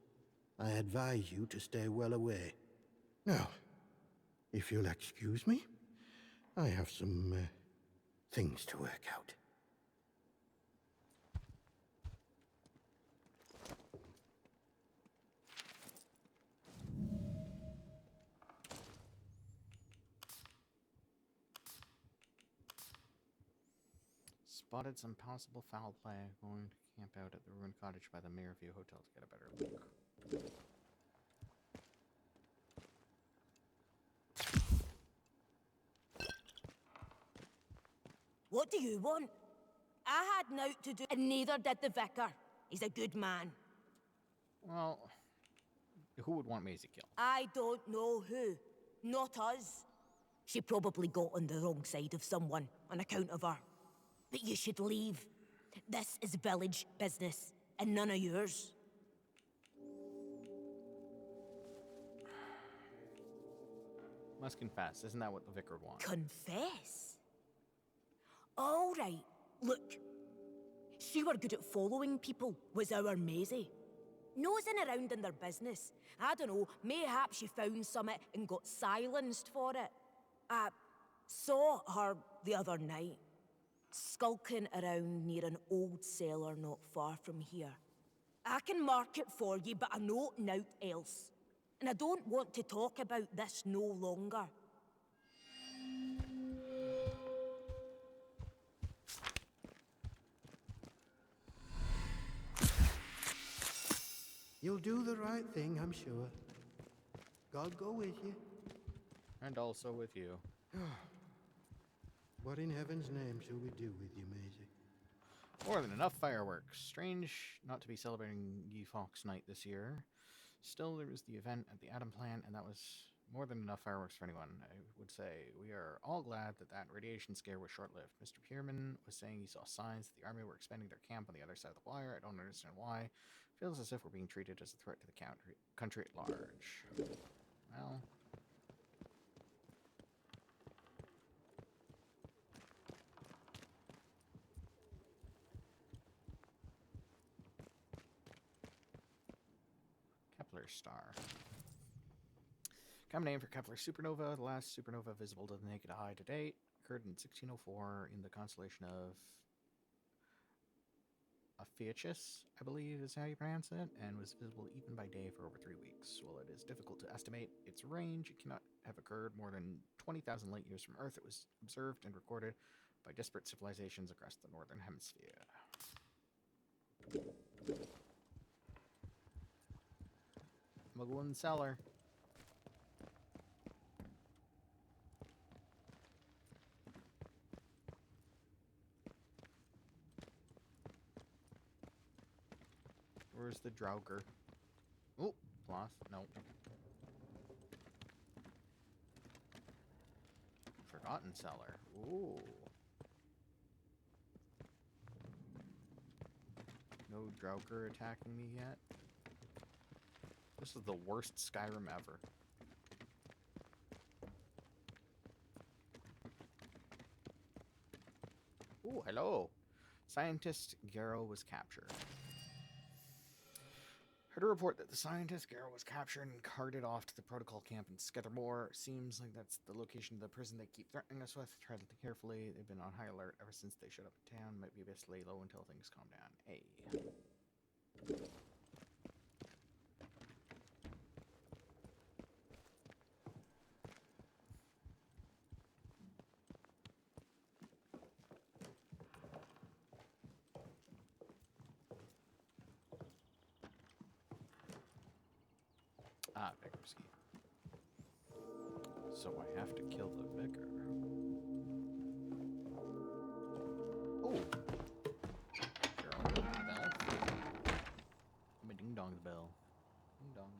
I advise you to stay well away. Now, if you'll excuse me, I have some things to work out. Spotted some possible foul play. Going to camp out at the ruined cottage by the Mayorview Hotel to get a better look. What do you want? I had naught to do, and neither did the vicar. He's a good man. Well, who would want Maisie killed? I don't know who. Not us. She probably got on the wrong side of someone on account of her. But you should leave. This is village business, and none of yours. Must confess, isn't that what the vicar would want? Confess? All right. Look, she were good at following people, was our Maisie. Nosing around in their business. I don't know, mayhap she found something and got silenced for it. I saw her the other night, skulking around near an old cellar not far from here. I can mark it for you, but I know naught else. And I don't want to talk about this no longer. You'll do the right thing, I'm sure. God go with you. And also with you. What in heaven's name shall we do with you, Maisie? More than enough fireworks. Strange not to be celebrating Guy Fawkes Night this year. Still, there was the event at the Atom plant, and that was more than enough fireworks for anyone. I would say we are all glad that that radiation scare was short-lived. Mr. Pierman was saying he saw signs that the army were expanding their camp on the other side of the wire. I don't understand why. Feels as if we're being treated as a threat to the country at large. Well... Kepler star. Common name for Kepler supernova, the last supernova visible to the naked eye to date, occurred in 1604 in the constellation of Ophiuchus, I believe is how you pronounce it, and was visible even by day for over 3 weeks. While it is difficult to estimate its range, it cannot have occurred more than 20,000 light years from Earth. It was observed and recorded by disparate civilizations across the northern hemisphere. Magoon cellar. Where's the Draugr? Oh, cloth. No. Forgotten cellar. Ooh. No Draugr attacking me yet. This is the worst Skyrim ever. Ooh, hello. Scientist Garrow was captured. Heard a report that the scientist Garrow was captured and carted off to the protocol camp in Skethermore. Seems like that's the location of the prison they keep threatening us with. Tread carefully. They've been on high alert ever since they showed up in town. Might be best to lay low until things calm down. Hey. Ah, Vicar's Key. So I have to kill the Vicar. Oh! Sure, I'll ring the bell. I'm a ding-dong the bell. Ding-dong.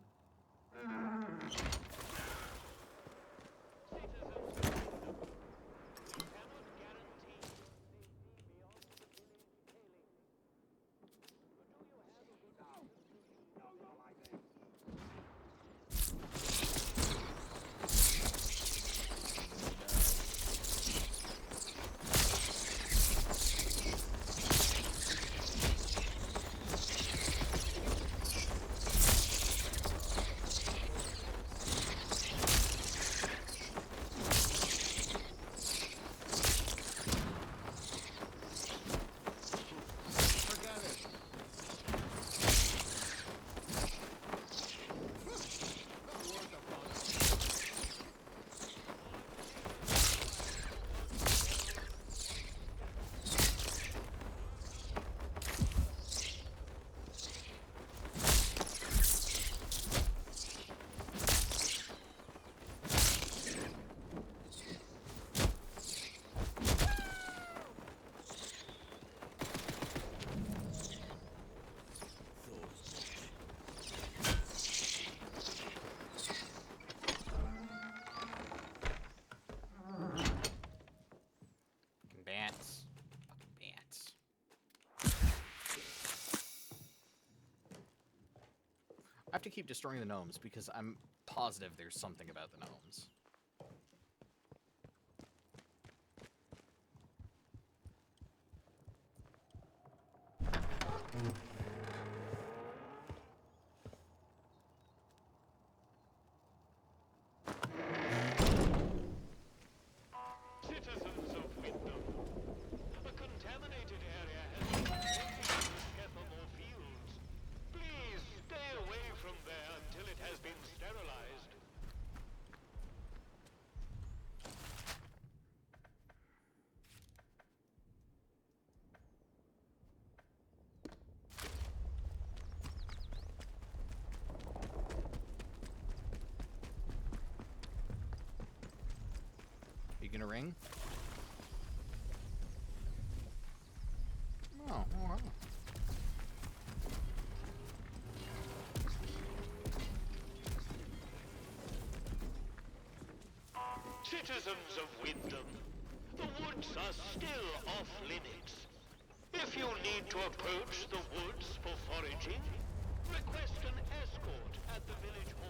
Bats. Fucking bats. I have to keep destroying the gnomes because I'm positive there's something about the gnomes. Citizens of Wyndham, a contaminated area has been reported in the Skethamore fields. Please stay away from there until it has been sterilized. You gonna ring? Oh, all right. Citizens of Wyndham, the woods are still off limits. If you need to approach the woods for foraging, Request an escort at the village hall.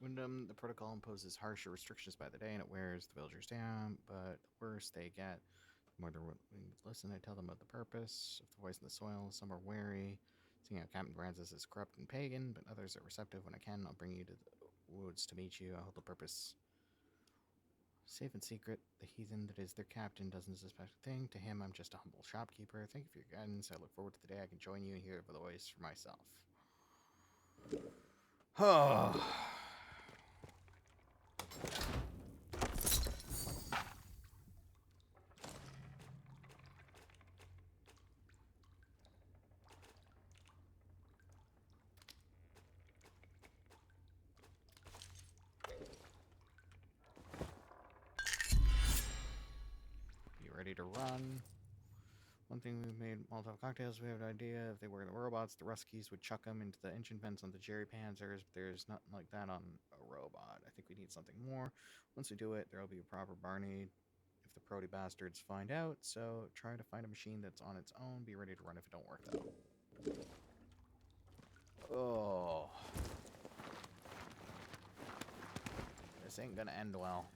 Wyndham, the protocol imposes harsher restrictions by the day, and it wears the villagers down. But the worse they get, the more they're willing to listen. I tell them about the purpose of the voice in the soil. Some are wary, seeing how Captain Francis is corrupt and pagan, but others are receptive. When I can, I'll bring you to the woods to meet you. I hold the purpose safe and secret. The heathen that is their captain doesn't suspect a thing. To him, I'm just a humble shopkeeper. Thank you for your guidance. I look forward to the day I can join you and hear the voice for myself. Oh. Ready to run. One thing, we've made Molotov cocktails. We have an idea. If they were the robots, the Ruskies would chuck them into the engine vents on the Jerry Panzers, but there's nothing like that on a robot. I think we need something more. Once we do it, there'll be a proper Barney if the Prody bastards find out, so try to find a machine that's on its own. Be ready to run if it don't work, though. Oh. This ain't gonna end well.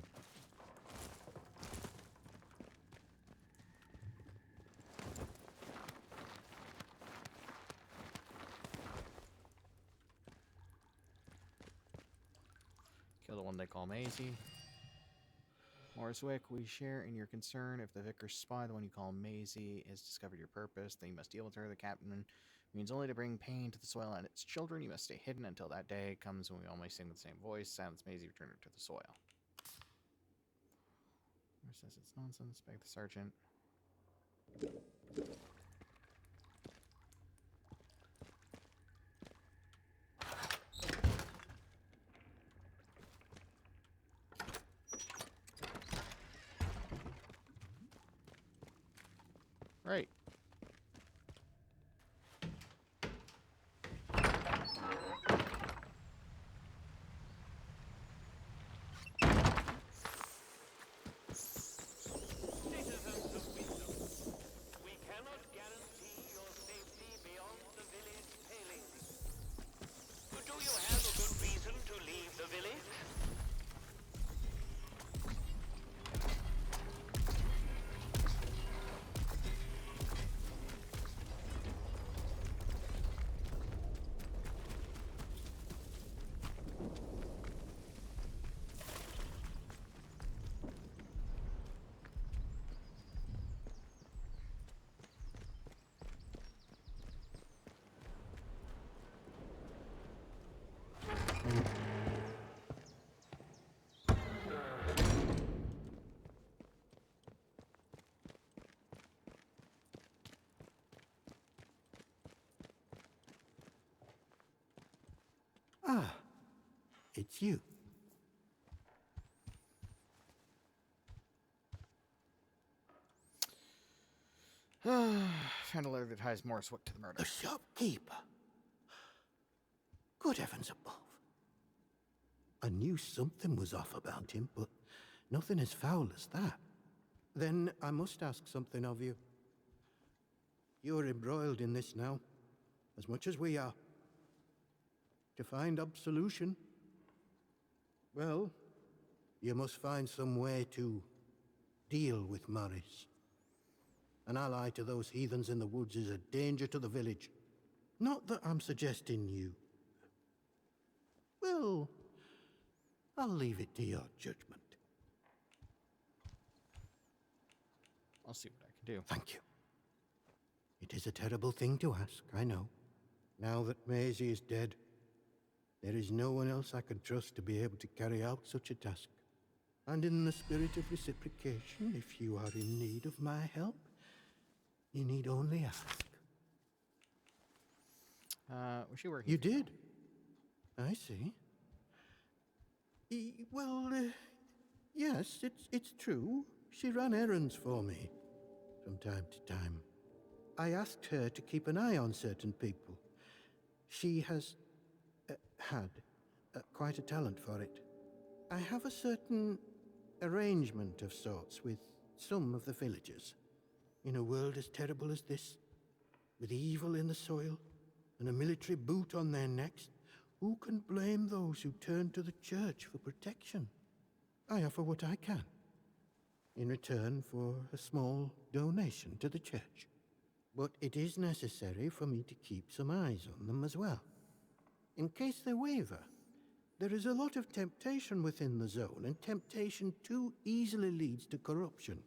Kill the one they call Maisie. Morris Wick, we share in your concern. If the vicar's spy, the one you call Maisie, has discovered your purpose, then you must deal with her. The captain means only to bring pain to the soil and its children. You must stay hidden until that day comes when we only sing with the same voice. Silence Maisie, return her to the soil. Morris says it's nonsense. Beg the sergeant. Right. Citizens of Wisdom, we cannot guarantee your safety beyond the village palings. Do you have a good reason to leave the village? Ah, it's you. Found a letter that ties Morris Wick to the murder. The shopkeeper. Good heavens above. I knew something was off about him, but nothing as foul as that. Then I must ask something of you. You're embroiled in this now, as much as we are. To find absolution, well, you must find some way to deal with Morris. An ally to those heathens in the woods is a danger to the village. Not that I'm suggesting you. Well, I'll leave it to your judgment. I'll see what I can do. Thank you. It is a terrible thing to ask, I know. Now that Maisie is dead, there is no one else I can trust to be able to carry out such a task. And in the spirit of reciprocation, if you are in need of my help, you need only ask. Was she working? You did? I see. Yes, it's true. She ran errands for me from time to time. I asked her to keep an eye on certain people. She has had quite a talent for it. I have a certain arrangement of sorts with some of the villagers. In a world as terrible as this, with evil in the soil and a military boot on their necks, who can blame those who turn to the church for protection? I offer what I can, in return for a small donation to the church. But it is necessary for me to keep some eyes on them as well. In case they waver, there is a lot of temptation within the zone, and temptation too easily leads to corruption.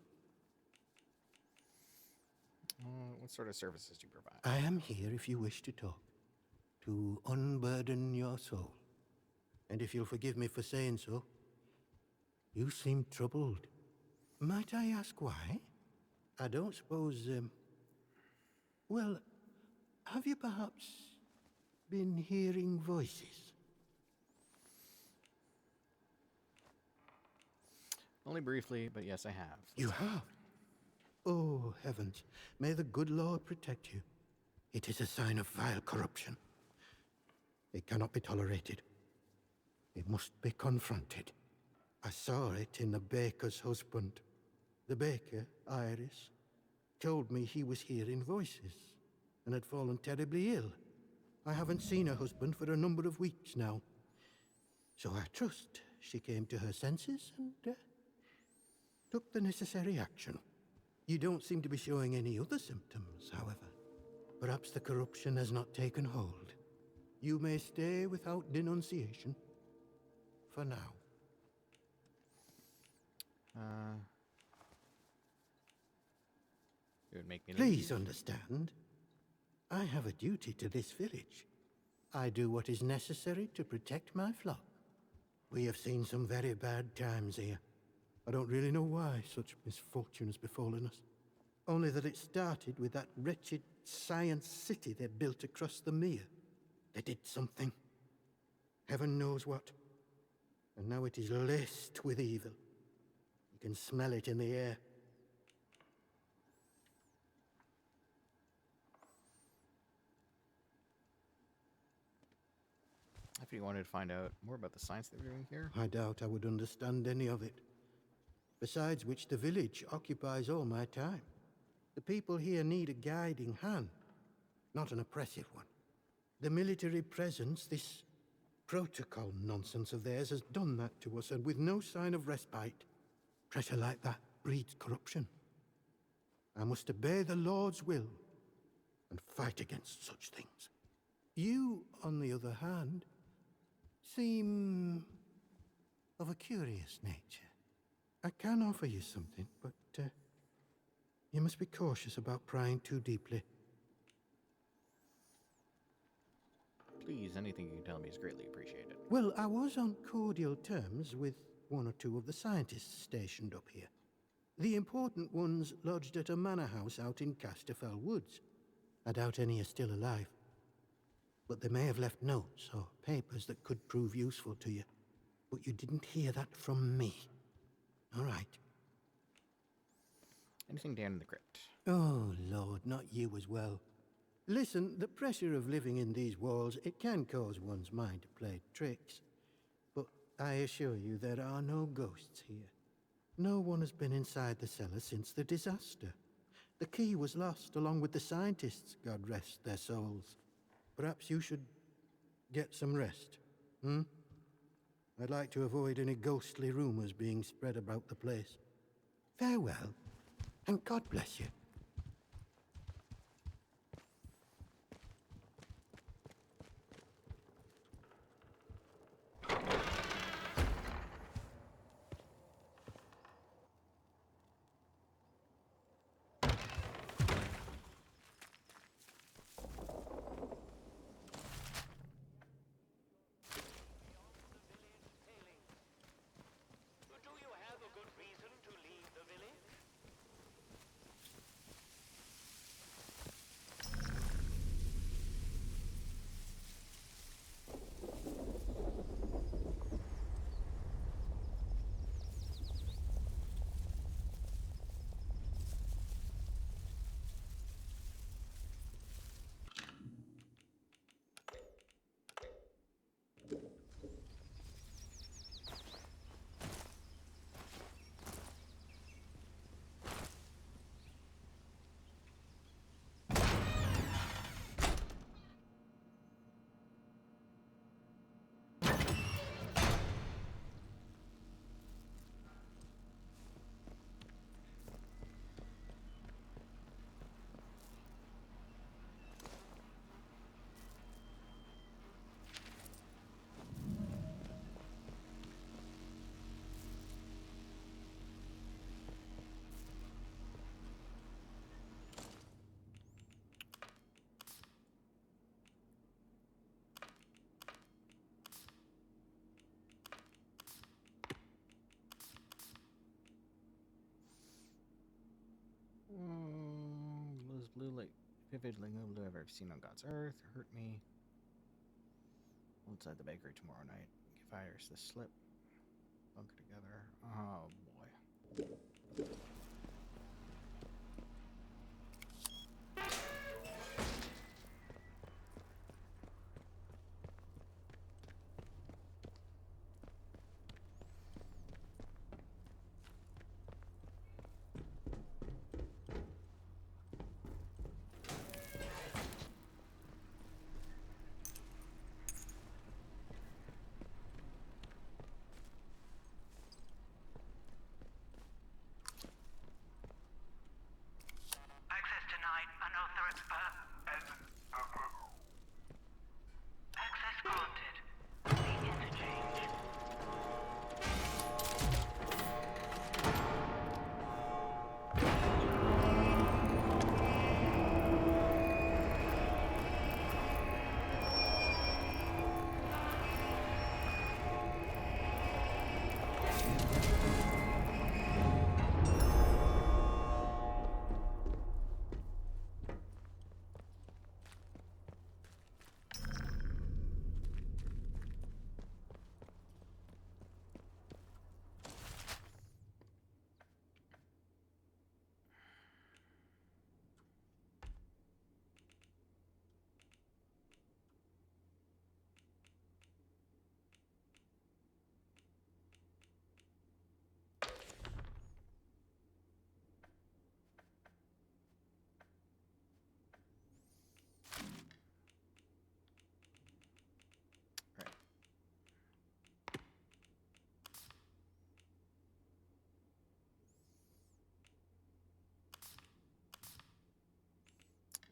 What sort of services do you provide? I am here if you wish to talk, to unburden your soul. And if you'll forgive me for saying so, you seem troubled. Might I ask why? I don't suppose, well, have you perhaps been hearing voices? Only briefly, but yes, I have. You have? Oh, heavens. May the good Lord protect you. It is a sign of vile corruption. It cannot be tolerated. It must be confronted. I saw it in the baker's husband. The baker, Iris, told me he was hearing voices and had fallen terribly ill. I haven't seen her husband for a number of weeks now. So I trust she came to her senses and took the necessary action. You don't seem to be showing any other symptoms, however. Perhaps the corruption has not taken hold. You may stay without denunciation. For now. It would make me Please leave. understand. I have a duty to this village. I do what is necessary to protect my flock. We have seen some very bad times here. I don't really know why such misfortune has befallen us. Only that it started with that wretched science city they built across the mere. They did something. Heaven knows what. And now it is laced with evil. You can smell it in the air. If you wanted to find out more about the science they're doing here. I doubt I would understand any of it. Besides which, the village occupies all my time. The people here need a guiding hand, not an oppressive one. The military presence, this protocol nonsense of theirs, has done that to us, and with no sign of respite. Pressure like that breeds corruption. I must obey the Lord's will and fight against such things. You, on the other hand, seem of a curious nature. I can offer you something, but you must be cautious about prying too deeply. Please, anything you can tell me is greatly appreciated. Well, I was on cordial terms with one or two of the scientists stationed up here. The important ones lodged at a manor house out in Casterfell Woods. I doubt any are still alive. But they may have left notes or papers that could prove useful to you. But you didn't hear that from me. All right. Anything down in the crypt? Oh, Lord, not you as well. Listen, the pressure of living in these walls, it can cause one's mind to play tricks. But I assure you there are no ghosts here. No one has been inside the cellar since the disaster. The key was lost along with the scientists, God rest their souls. Perhaps you should get some rest, hmm? I'd like to avoid any ghostly rumors being spread about the place. Farewell, and God bless you. Do you have a good reason to leave the village? Was blue light vividly blue I've ever seen on God's earth? Hurt me. Outside the bakery tomorrow night. Give Iris the slip. Bunker together. Oh boy. Access denied. Unauthorized. Access granted. The interchange.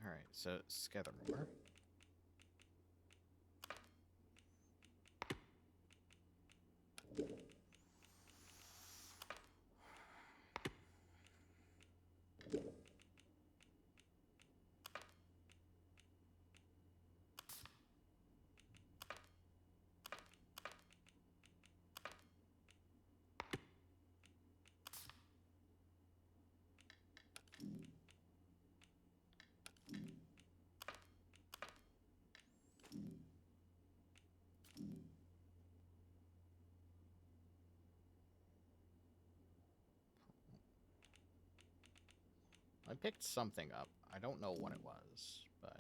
Alright, so Scathermore. I picked something up. I don't know what it was, but...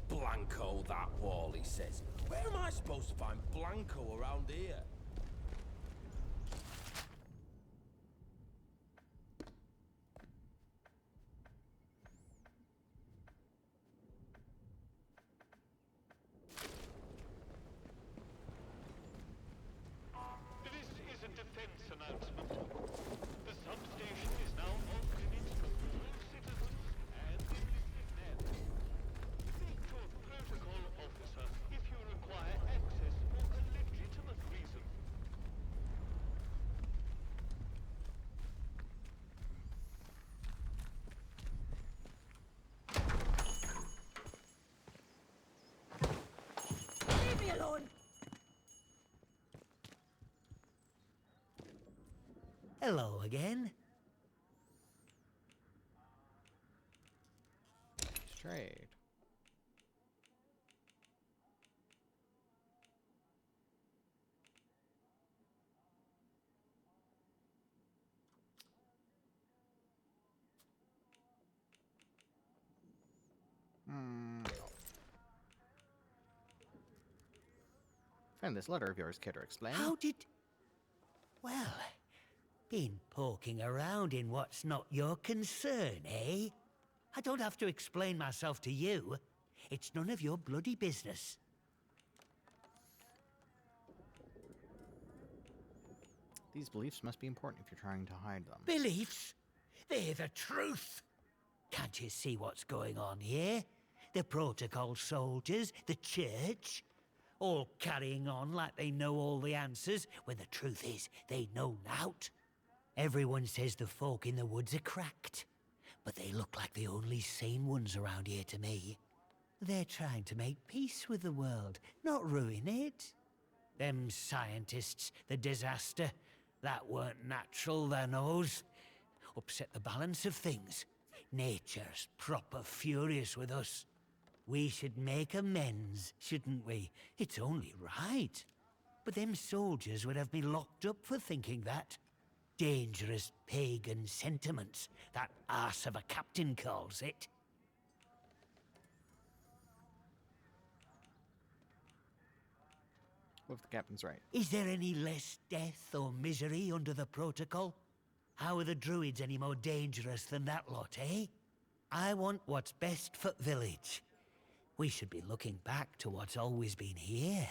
Blanco, that wall, he says. Where am I supposed to find Blanco around here? This is a defense announcement. The substation is now off limits for all citizens and enlisted men. Speak to a protocol officer if you require access for a legitimate reason. Leave me alone! Hello again. Trade. Find this letter of yours, Kidder. Explain. How did... Well, been poking around in what's not your concern, eh? I don't have to explain myself to you. It's none of your bloody business. These beliefs must be important if you're trying to hide them. Beliefs? They're the truth. Can't you see what's going on here? The protocol soldiers, the church, all carrying on like they know all the answers, when the truth is they know nought. Everyone says the folk in the woods are cracked, but they look like the only sane ones around here to me. They're trying to make peace with the world, not ruin it. Them scientists, the disaster, that weren't natural, their knows. Upset the balance of things. Nature's proper furious with us. We should make amends, shouldn't we? It's only right. But them soldiers would have me locked up for thinking that. Dangerous pagan sentiments, that arse of a captain calls it. What if the captain's right? Is there any less death or misery under the protocol? How are the druids any more dangerous than that lot, eh? I want what's best for village. We should be looking back to what's always been here.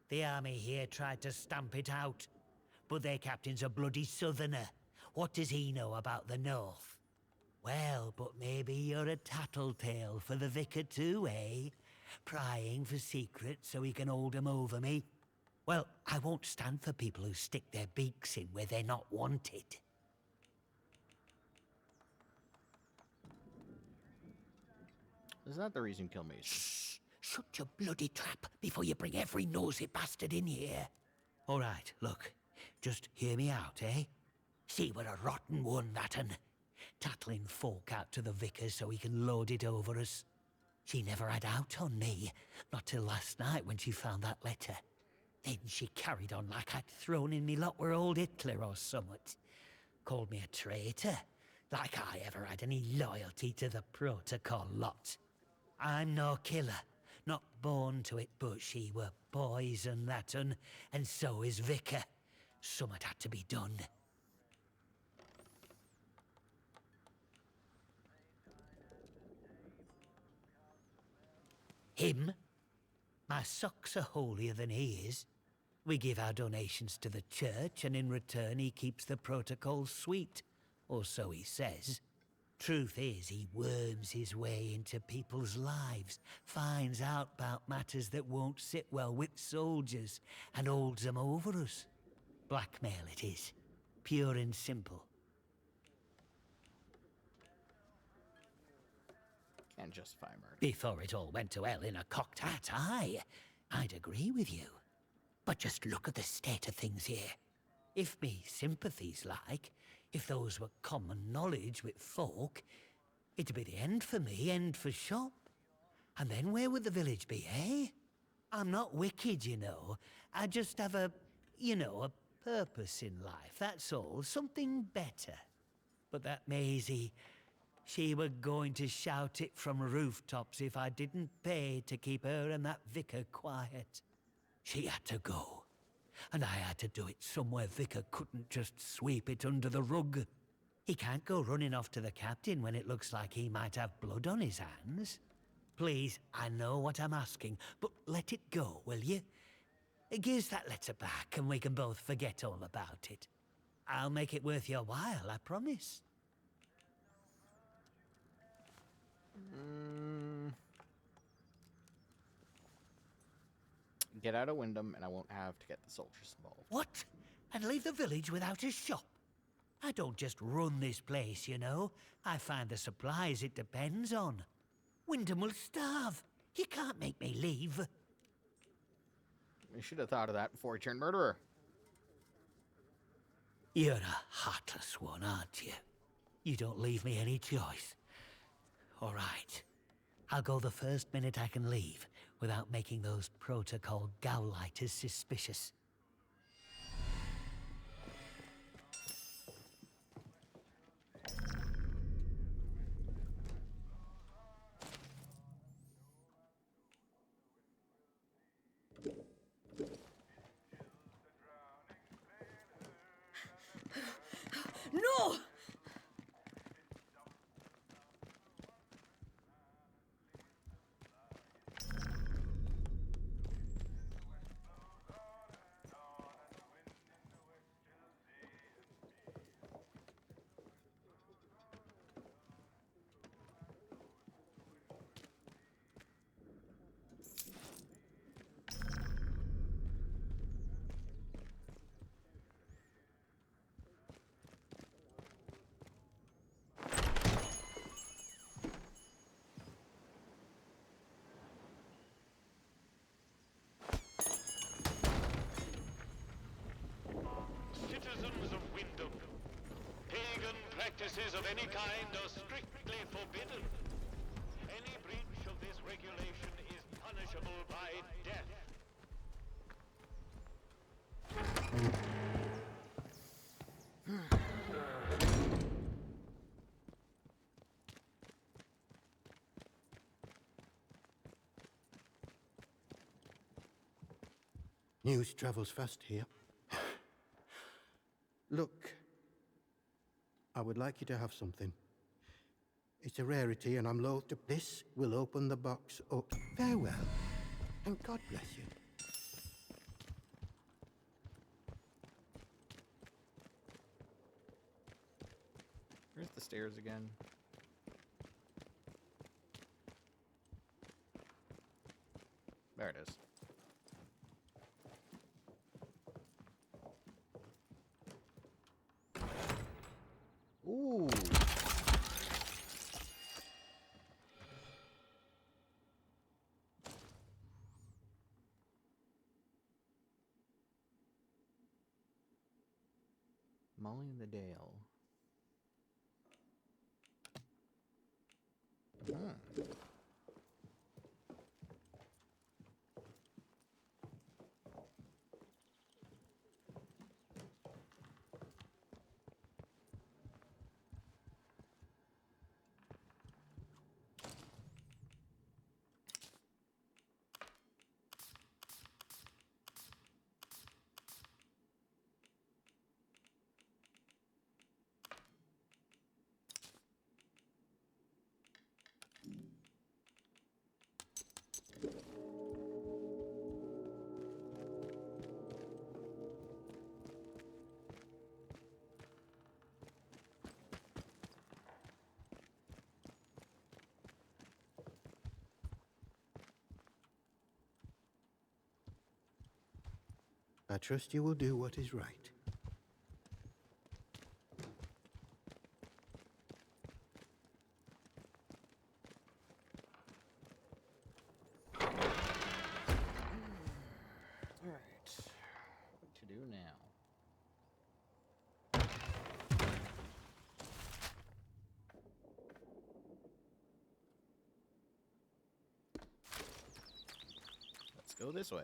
The army here tried to stamp it out, but their captain's a bloody southerner. What does he know about the north? Well, but maybe you're a tattletale for the vicar too, eh? Prying for secrets so he can hold 'em over me. Well, I won't stand for people who stick their beaks in where they're not wanted. Is that the reason you kill me? Shh! Shut your bloody trap before you bring every nosy bastard in here. All right, look. Just hear me out, eh? See, we're a rotten one, that un. Tattling folk out to the vicar so he can load it over us. She never had out on me, not till last night when she found that letter. Then she carried on like I'd thrown in me lot were old Hitler or summat. Called me a traitor. Like I ever had any loyalty to the protocol lot. I'm no killer. Not born to it, but she were poison, that un, and so is Vicar. Summat had to be done. Him? My socks are holier than he is. We give our donations to the church, and in return he keeps the protocol sweet. Or so he says. Truth is, he worms his way into people's lives, finds out about matters that won't sit well with soldiers, and holds them over us. Blackmail it is. Pure and simple. Can't justify murder. Before it all went to hell in a cocked hat, I'd agree with you. But just look at the state of things here. If me sympathies like, if those were common knowledge with folk, it'd be the end for me, end for shop. And then where would the village be, eh? I'm not wicked, you know. I just have a purpose in life, that's all. Something better. But that Maisie, she were going to shout it from rooftops if I didn't pay to keep her and that vicar quiet. She had to go. And I had to do it somewhere Vicar couldn't just sweep it under the rug. He can't go running off to the captain when it looks like he might have blood on his hands. Please, I know what I'm asking, but let it go, will you? Give us that letter back and we can both forget all about it. I'll make it worth your while, I promise. Get out of Wyndham, and I won't have to get the soldiers involved. What? And leave the village without a shop? I don't just run this place, you know. I find the supplies it depends on. Wyndham will starve. You can't make me leave. You should have thought of that before he turned murderer. You're a heartless one, aren't you? You don't leave me any choice. All right. I'll go the first minute I can leave, without making those protocol gowlighters suspicious. No! Citizens of Wyndham, pagan practices of any kind are strictly forbidden. Any breach of this regulation is punishable by death. News travels fast here. Look, I would like you to have something. It's a rarity, and I'm loath to... This will open the box up. Farewell, and God bless you. Where's the stairs again? There it is. Ooh. Molly in the Dale. I trust you will do what is right. Alright. What to do now? Let's go this way.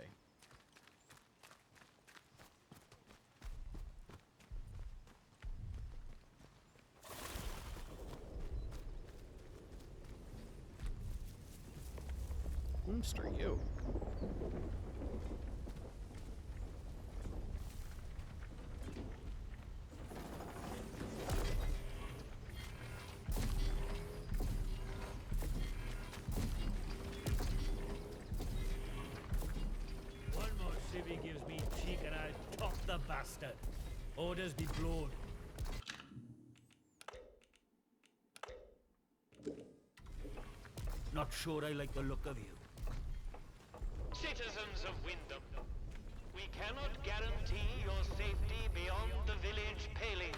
Homester, you. One more civvy gives me cheek and I'll top the bastard. Orders be blown. Not sure I like the look of you. Citizens of Wyndham, we cannot guarantee your safety beyond the village palings.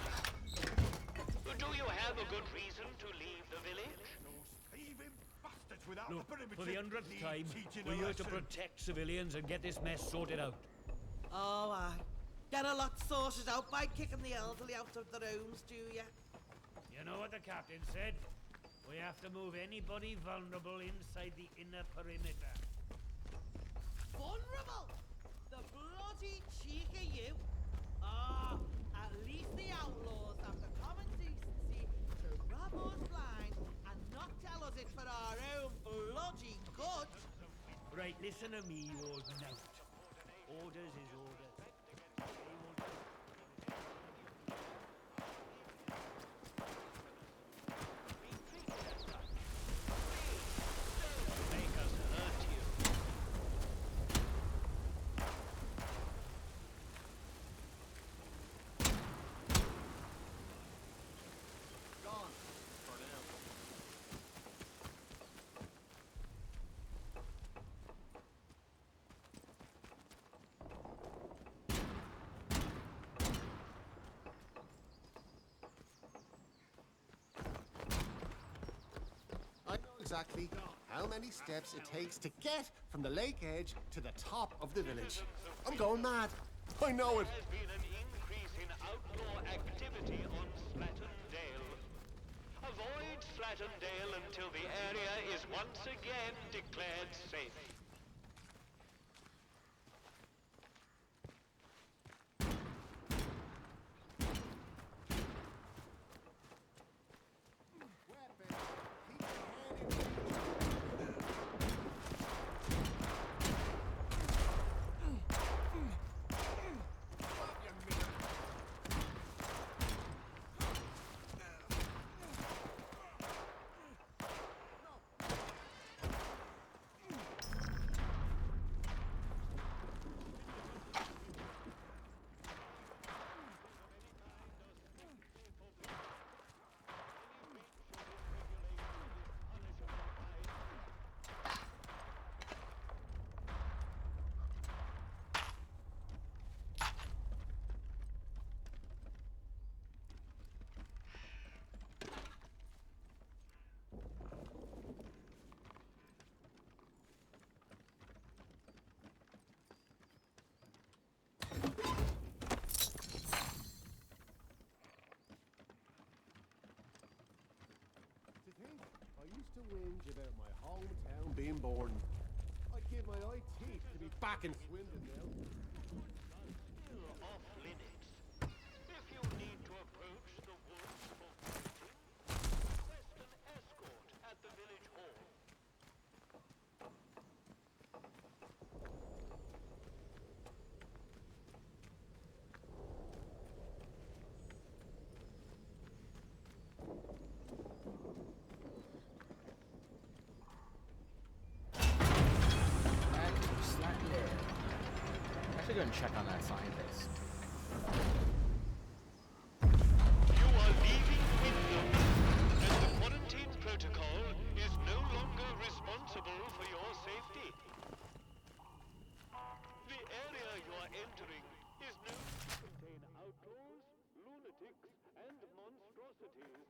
Do you have a good reason to leave the village? Thieving bastards without Look, the perimeter for the 100th need time, teaching we're a here to lesson. protect civilians and get this mess sorted out. Oh, aye. Get a lot sorted out by kicking the elderly out of their homes, do ya? You know what the captain said? We have to move anybody vulnerable inside the inner perimeter. Vulnerable! The bloody cheek of you! Ah, at least the outlaws have the common decency to rub us blind and not tell us it's for our own bloody good. Right, listen to me, you old knout. Orders is orders. Make us hurt you. Gone. For now. I know exactly how many steps it takes to get from the lake edge to the top of the village. I'm going mad. I know it. There has been an increase in outlaw activity on Slattendale. Avoid Slattendale until the area is once again declared safe. To think, I used to whinge about my hometown being boring. I'd give my eye teeth to be back in Swindon now. Still off limits. If you need to approach the woods for fighting, request an escort at the village hall. I should go and check on that scientist. You are leaving Wyndham, and the quarantine protocol is no longer responsible for your safety. The area you are entering outlaws, lunatics, and monstrosities.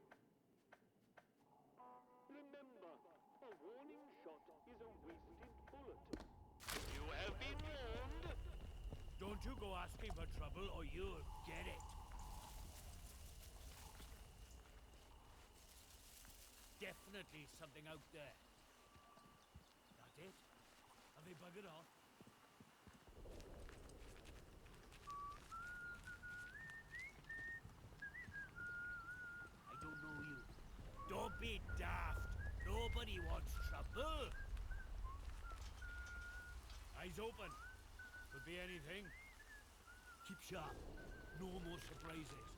Remember, a warning shot is a wasted bullet. You have been warned. Don't you go asking for trouble or you'll get it. Definitely something out there. That it? Have they buggered off? I don't know you. Don't be daft. Nobody wants trouble. Eyes open. Could be anything. Keep sharp. No more surprises.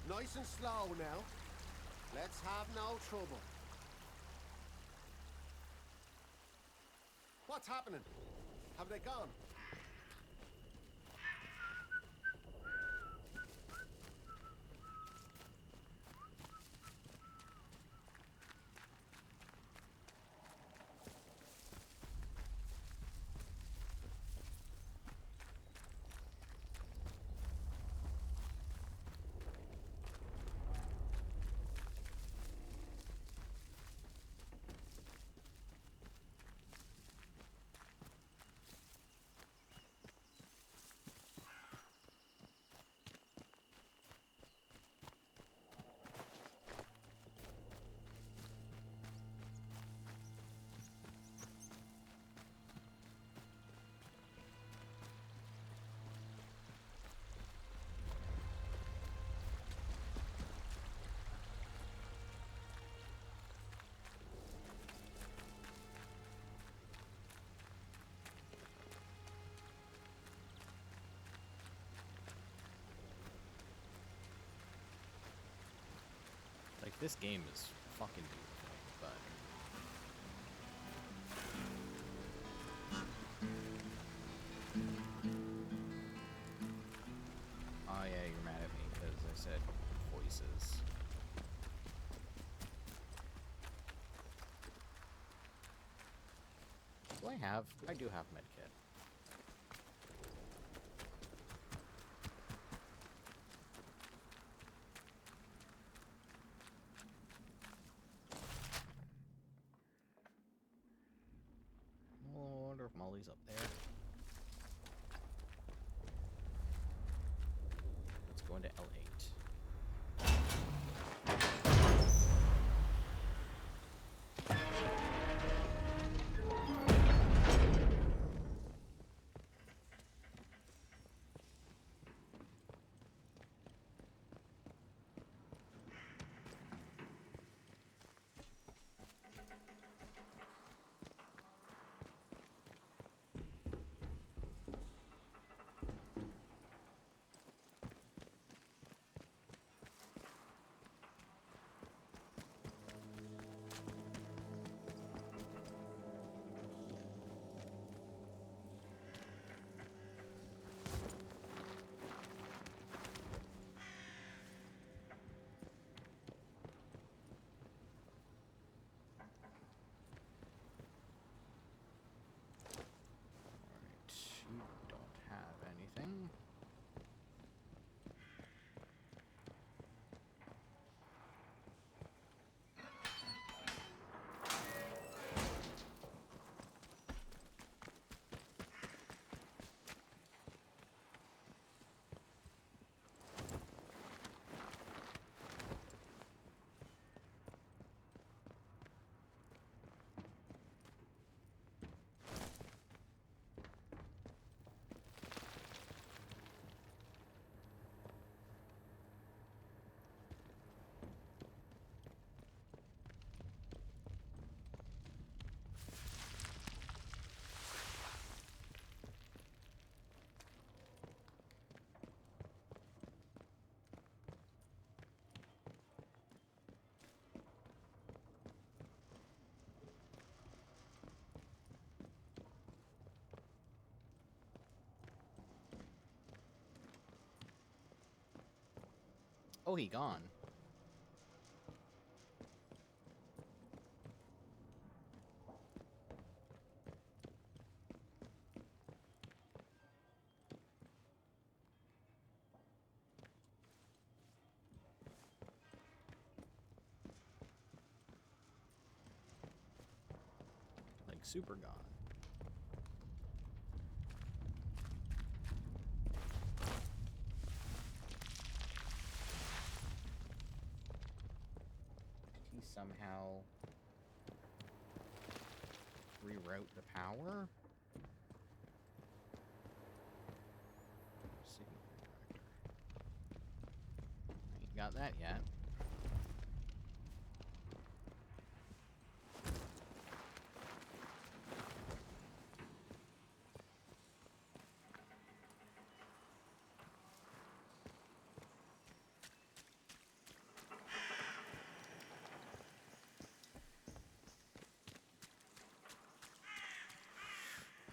Nice and slow now. Let's have no trouble. What's happening? Have they gone? Like, this game is fucking beautiful, but... Oh yeah, you're mad at me because I said voices. Do I have? I do have medkit. I wonder if Molly's up there. Let's go into L8. Oh, he gone. Like super gone. He somehow reroute the power? Signal reactor. Ain't got that yet.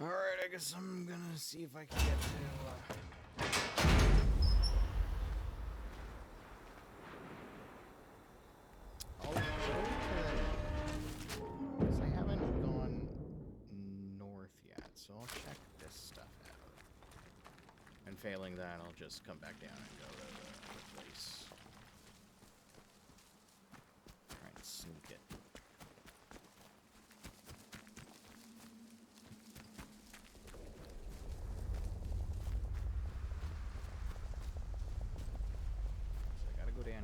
Alright, I guess I'm gonna see if I can get to, I'll go to... Because I haven't gone north yet, so I'll check this stuff out. And failing that, I'll just come back down and go to the other place. Try and sneak it. Go down here.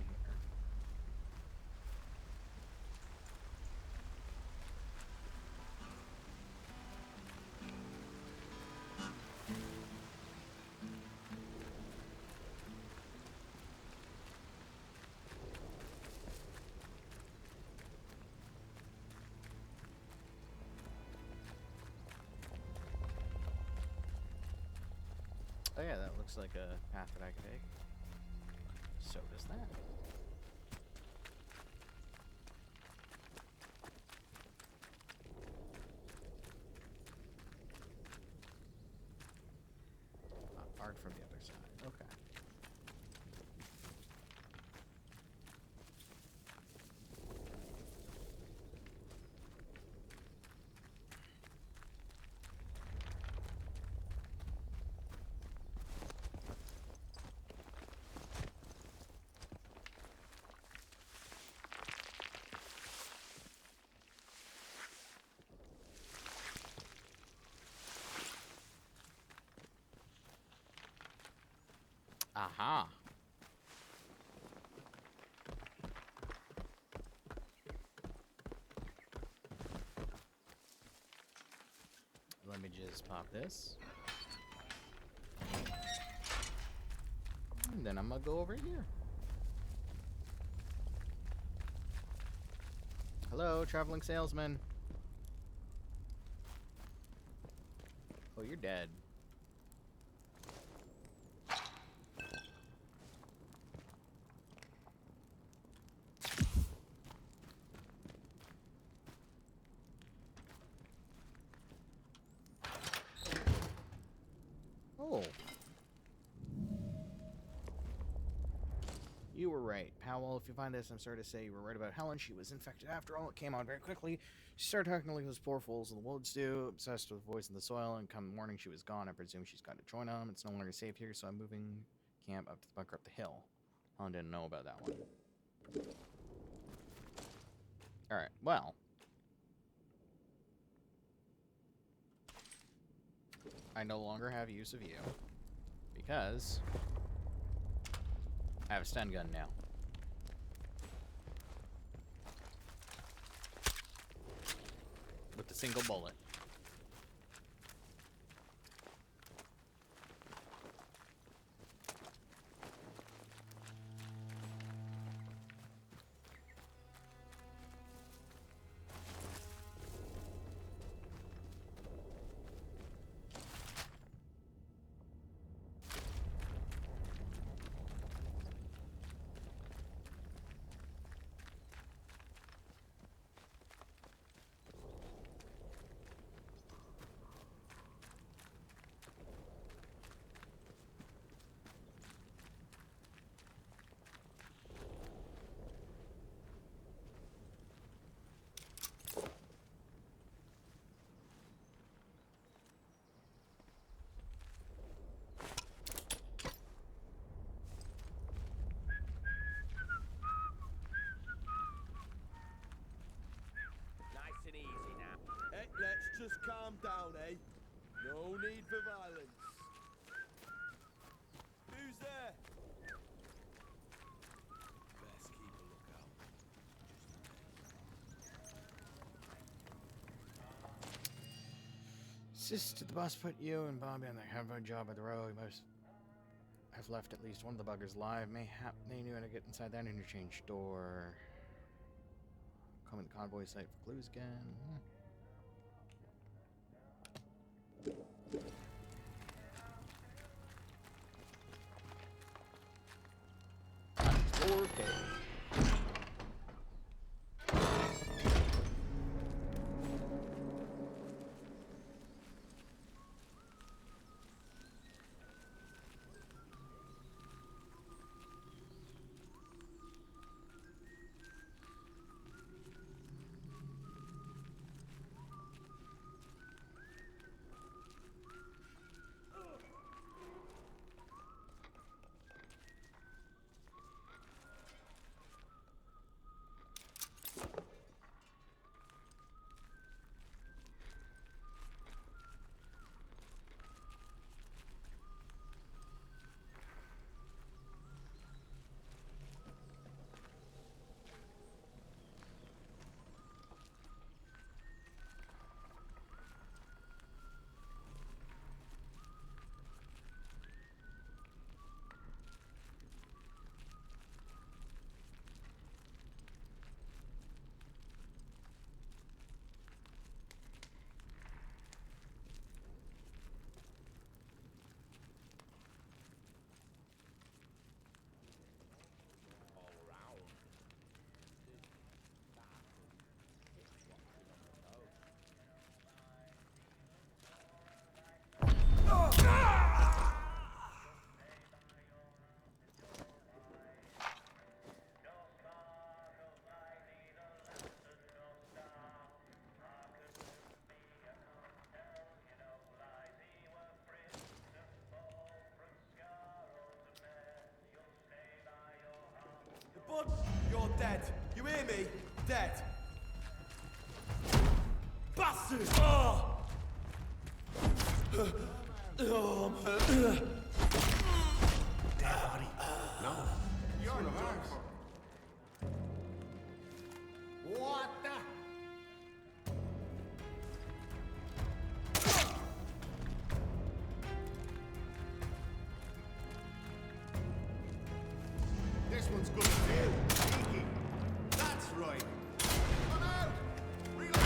Oh yeah, that looks like a path that I could take. So does that. Art from the other side. Okay. Aha. Let me just pop this. And then I'm gonna go over here. Hello, traveling salesman. Oh, you're dead. Oh. You were right. Powell, if you find this, I'm sorry to say you were right about Helen. She was infected after all. It came on very quickly. She started talking like those poor fools in the woods do, obsessed with the voice in the soil, and come morning she was gone. I presume she's gone to join them. It's no longer safe here, so I'm moving camp up to the bunker up the hill. Helen didn't know about that one. Alright, well. I no longer have use of you. Because I have a stun gun now. With a single bullet. need for violence. Who's there? Best keep a lookout. Did the boss put you and Bobby on the convoy job at the road? You must have left at least one of the buggers alive. Mayhap they knew how to get inside that interchange door. Come in the convoy site for clues again. Okay. Bud, you're dead. You hear me? Dead. Bastard! Oh! Oh, I'm hurt. Dead body. No. You're the worst. What the? This one's good as new. Cheeky. That's right. Come out! Reload!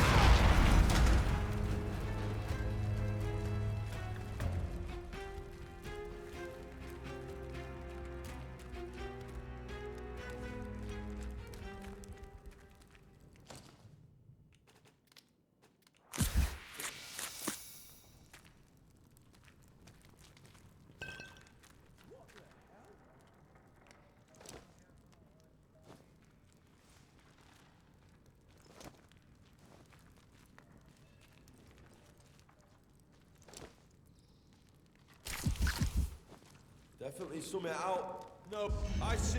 Definitely something out. No, I see.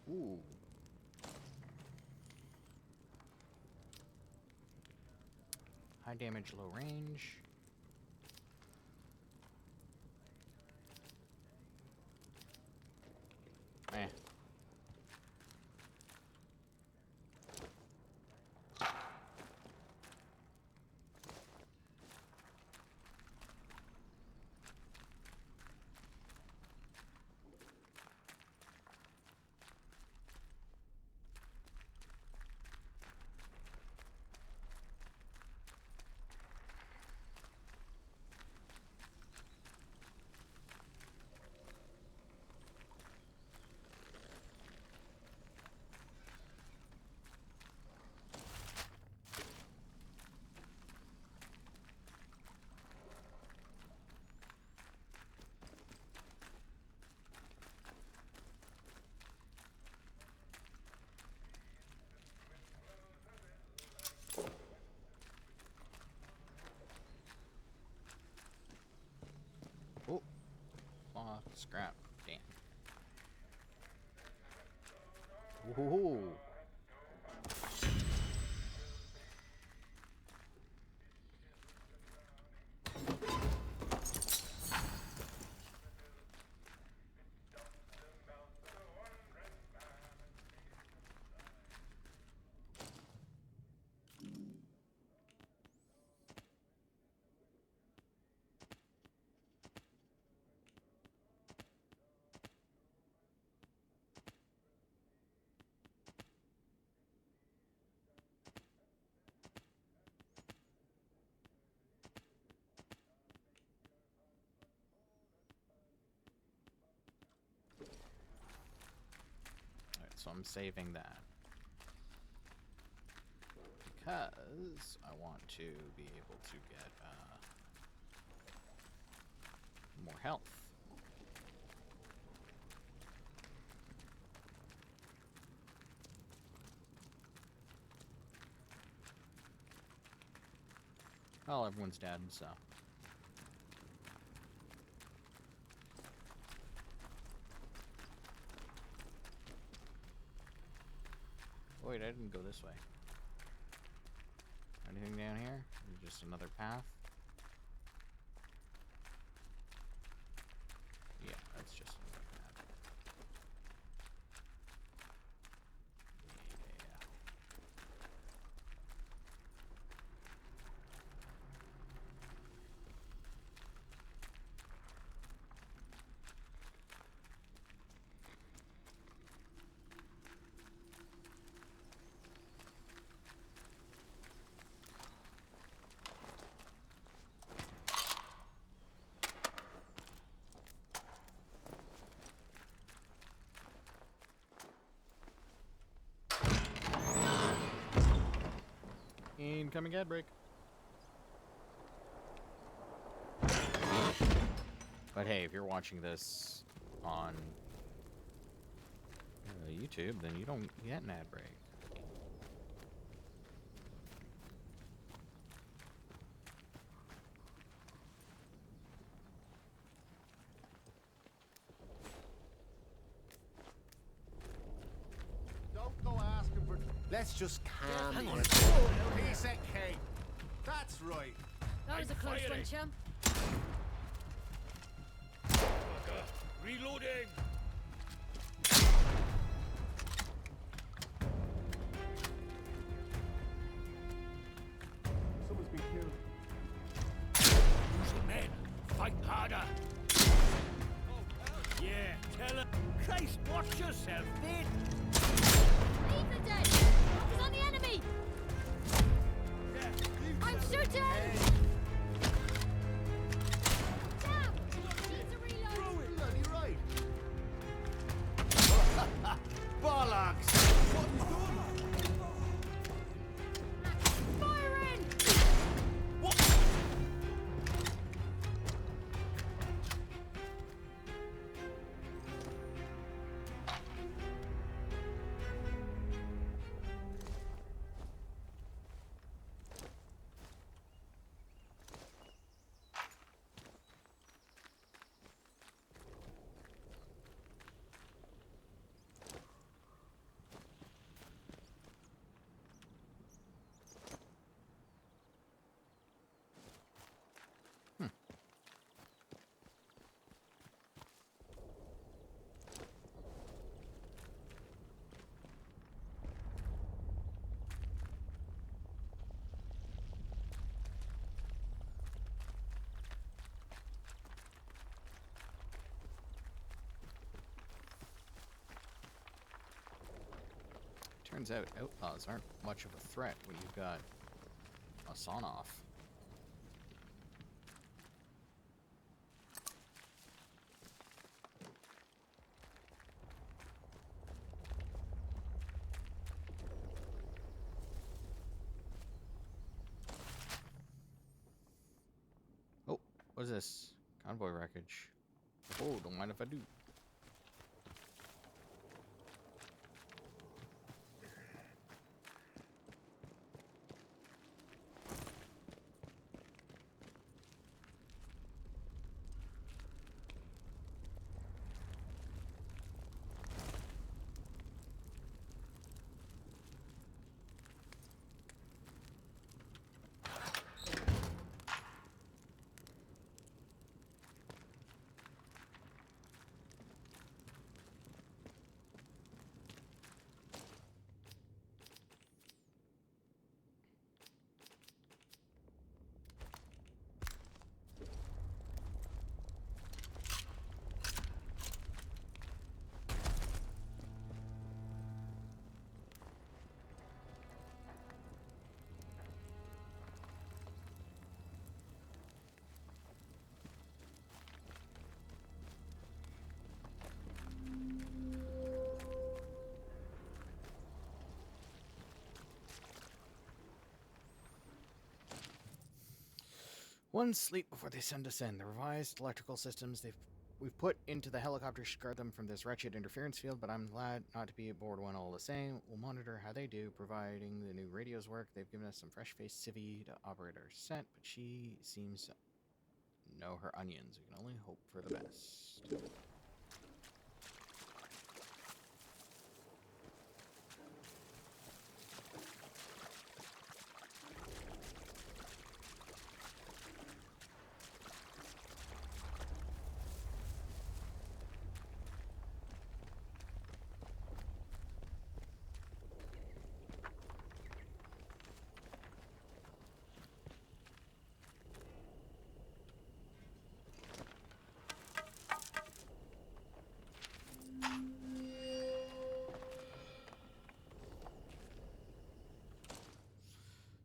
Ooh. High damage, low range. Eh. Scrap. Damn. Ooh. So I'm saving that because I want to be able to get more health. Well, everyone's dead, so. Wait, I didn't go this way. Anything down here? Just another path? Yeah, that's just another path. Yeah. Incoming ad break. But hey, if you're watching this on YouTube, then you don't get an ad break. Don't go asking for... Let's just calm Hang down. on. Piece of cake. That's right. That was a close one, chum. Reloading! Someone's been killed. Using men, fight harder! Yeah, tell him. Christ, watch yourself, mate! Leave the dead! Focus on the enemy! I'm shooting! Down! Need to reload! Bloody right. Bollocks! What is doing? Firing! Turns out outlaws aren't much of a threat when you've got a sawn-off. Oh, what is this? Convoy wreckage. Oh, don't mind if I do. One sleep before they send us in. The revised electrical systems we've put into the helicopter should guard them from this wretched interference field, but I'm glad not to be aboard one all the same. We'll monitor how they do, providing the new radios work. They've given us some fresh-faced civvy to operate our set, but she seems to know her onions. We can only hope for the best.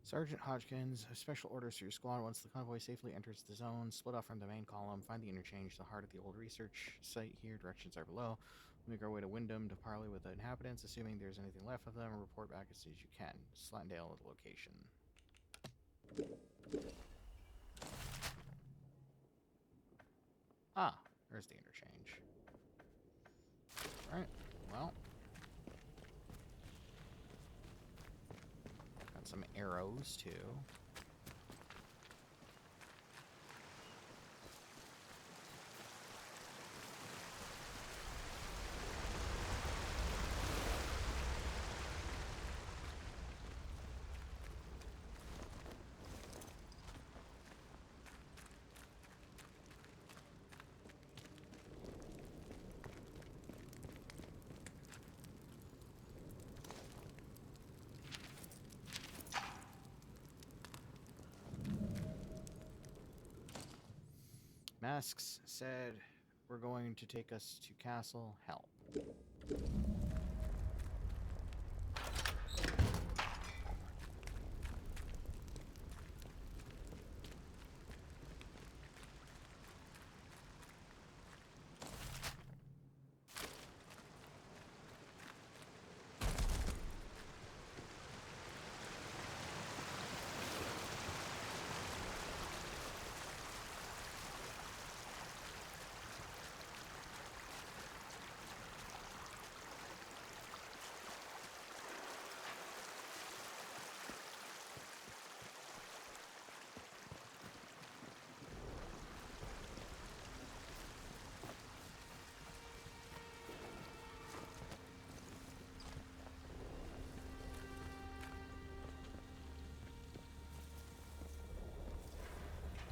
Sergeant Hodgkins, special orders for your squad. Once the convoy safely enters the zone, split off from the main column, find the interchange, the heart of the old research site here. Directions are below. We'll make our way to Wyndham to parley with the inhabitants, assuming there's anything left of them, and report back as soon as you can. Slatendale at the location. Ah, there's the interchange. Alright, well. Got some arrows, too. Masks said we're going to take us to Castle Help.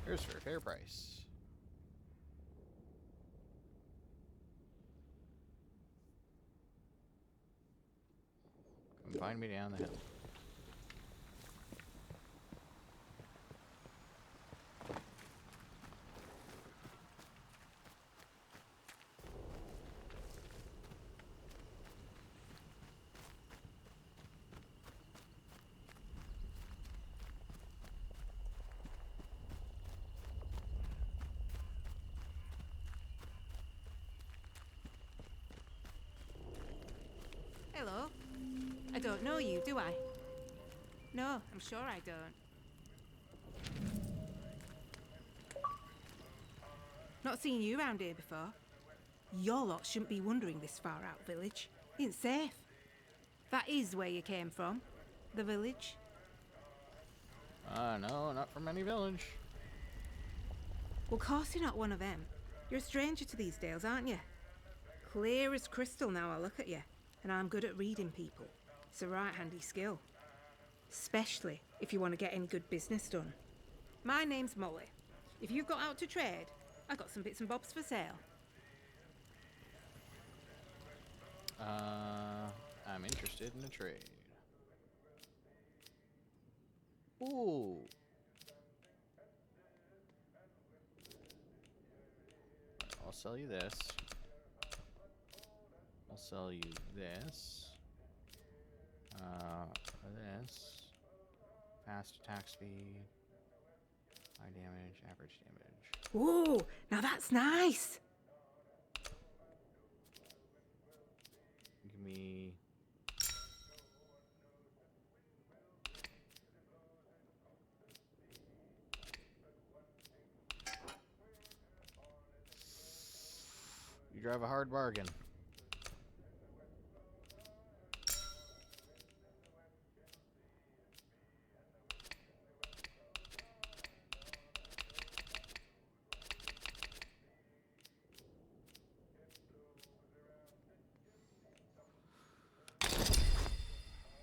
Here's for a fair price. Come find me down the hill. Hello. I don't know you, do I? No, I'm sure I don't. Not seen you round here before. Your lot shouldn't be wandering this far out village. Ain't safe. That is where you came from. The village. No, not from any village. Well, course you're not one of them. You're a stranger to these dales, aren't you? Clear as crystal now I look at you. And I'm good at reading people. It's a right handy skill. Especially if you want to get any good business done. My name's Molly. If you've got out to trade, I got some bits and bobs for sale. I'm interested in a trade. Ooh. I'll sell you this. I'll sell you this. This. Fast attack speed. High damage, average damage. Ooh, now that's nice. Give me... You drive a hard bargain.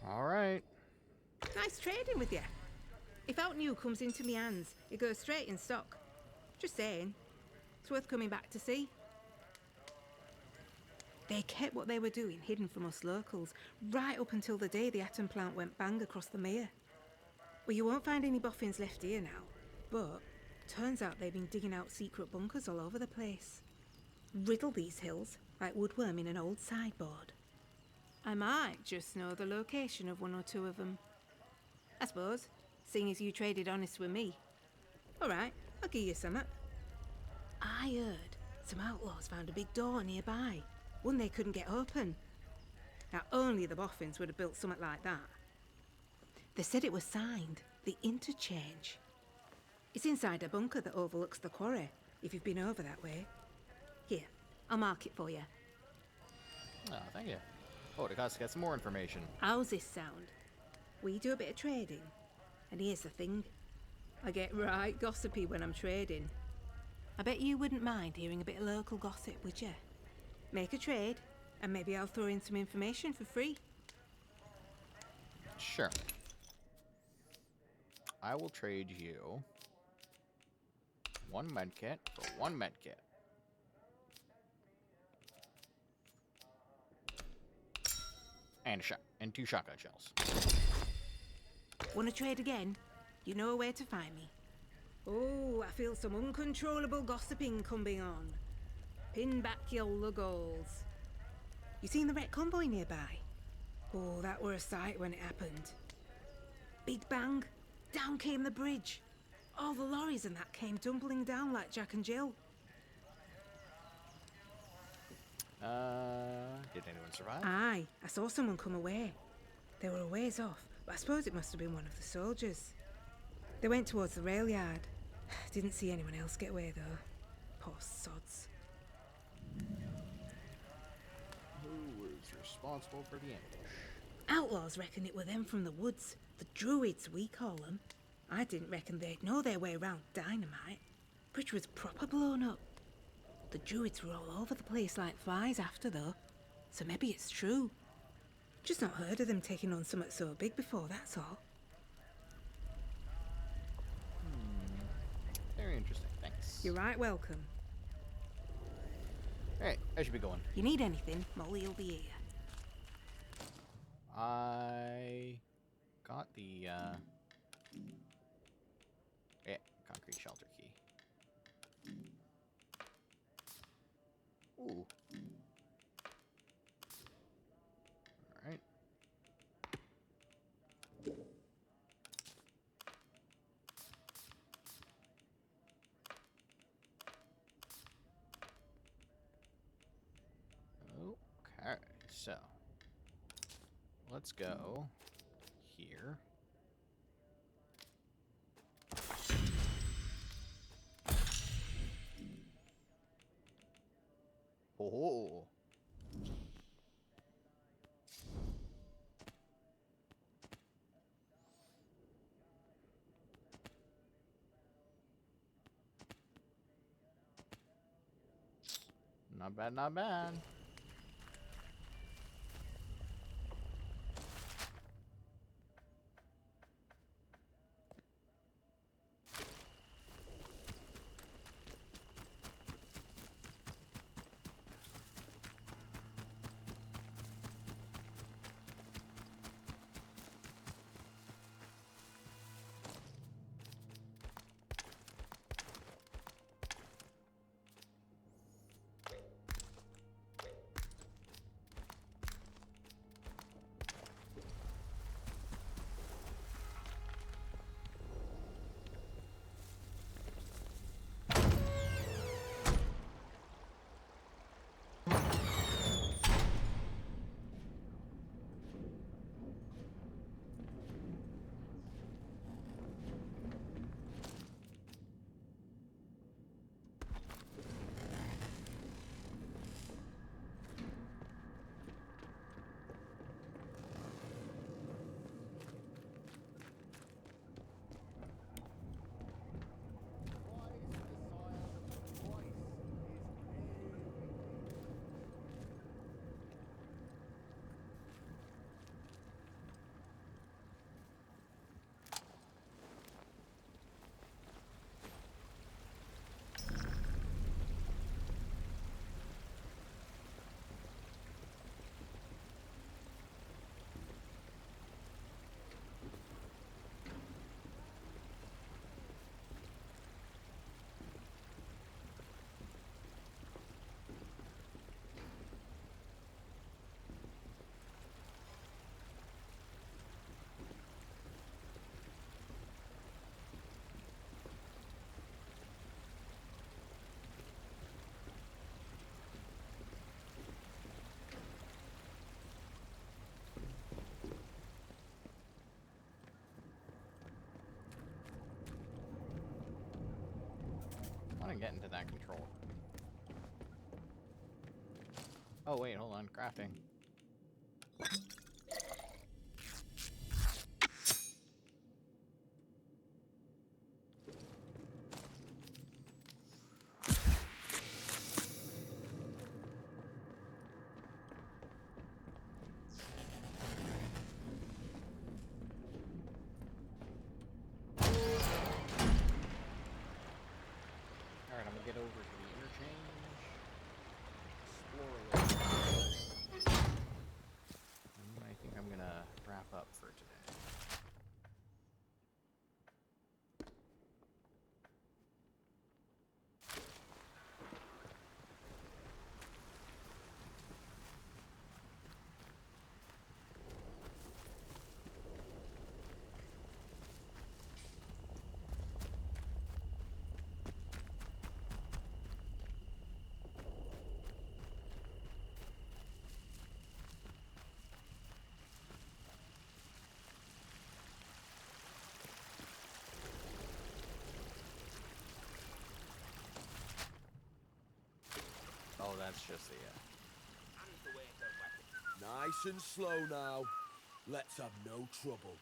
All right. Nice trading with you. If out new comes into me hands, it goes straight in stock. Just saying. It's worth coming back to see. They kept what they were doing hidden from us locals, right up until the day the atom plant went bang across the mere. Well, you won't find any boffins left here now, but turns out they've been digging out secret bunkers all over the place. Riddle these hills like woodworm in an old sideboard. I might just know the location of one or two of them. I suppose, seeing as you traded honest with me. All right, I'll give you some up. I heard some outlaws found a big door nearby, one they couldn't get open. Now, only the boffins would have built something like that. They said it was signed, the interchange. It's inside a bunker that overlooks the quarry, if you've been over that way. Here, I'll mark it for you. Oh, thank you. Oh, it costs to get some more information. How's this sound? We do a bit of trading, and here's the thing. I get right gossipy when I'm trading. I bet you wouldn't mind hearing a bit of local gossip, would you? Make a trade, and maybe I'll throw in some information for free. Sure. I will trade you 1 medkit for 1 medkit. And 2 shotgun shells. Want to trade again? You know where to find me. Oh, I feel some uncontrollable gossiping coming on. Pin back your luggles. You seen the wrecked convoy nearby? Oh, that were a sight when it happened. Big bang, down came the bridge. All the lorries and that came tumbling down like Jack and Jill. Did anyone survive? Aye, I saw someone come away. They were a ways off, but I suppose it must have been one of the soldiers. They went towards the rail yard. Didn't see anyone else get away though. Poor sods. Who was responsible for the ambush? Outlaws reckon it were them from the woods. The druids, we call them. I didn't reckon they'd know their way around dynamite. Bridge was proper blown up. The druids were all over the place like flies after though, so maybe it's true. Just not heard of them taking on something so big before, that's all. Very interesting, thanks. You're right welcome. Alright, I should be going. You need anything, Molly will be here. I got the, yeah, concrete shelter key. Ooh. Alright. Okay, so let's go here. Oh. Not bad, not bad. want to get into that control room. Oh, wait, hold on. Crafting. Alright, I'm gonna get over to the interchange. Explore a little. And I think I'm gonna wrap up for today. Oh, that's just the, Nice and slow now. Let's have no trouble.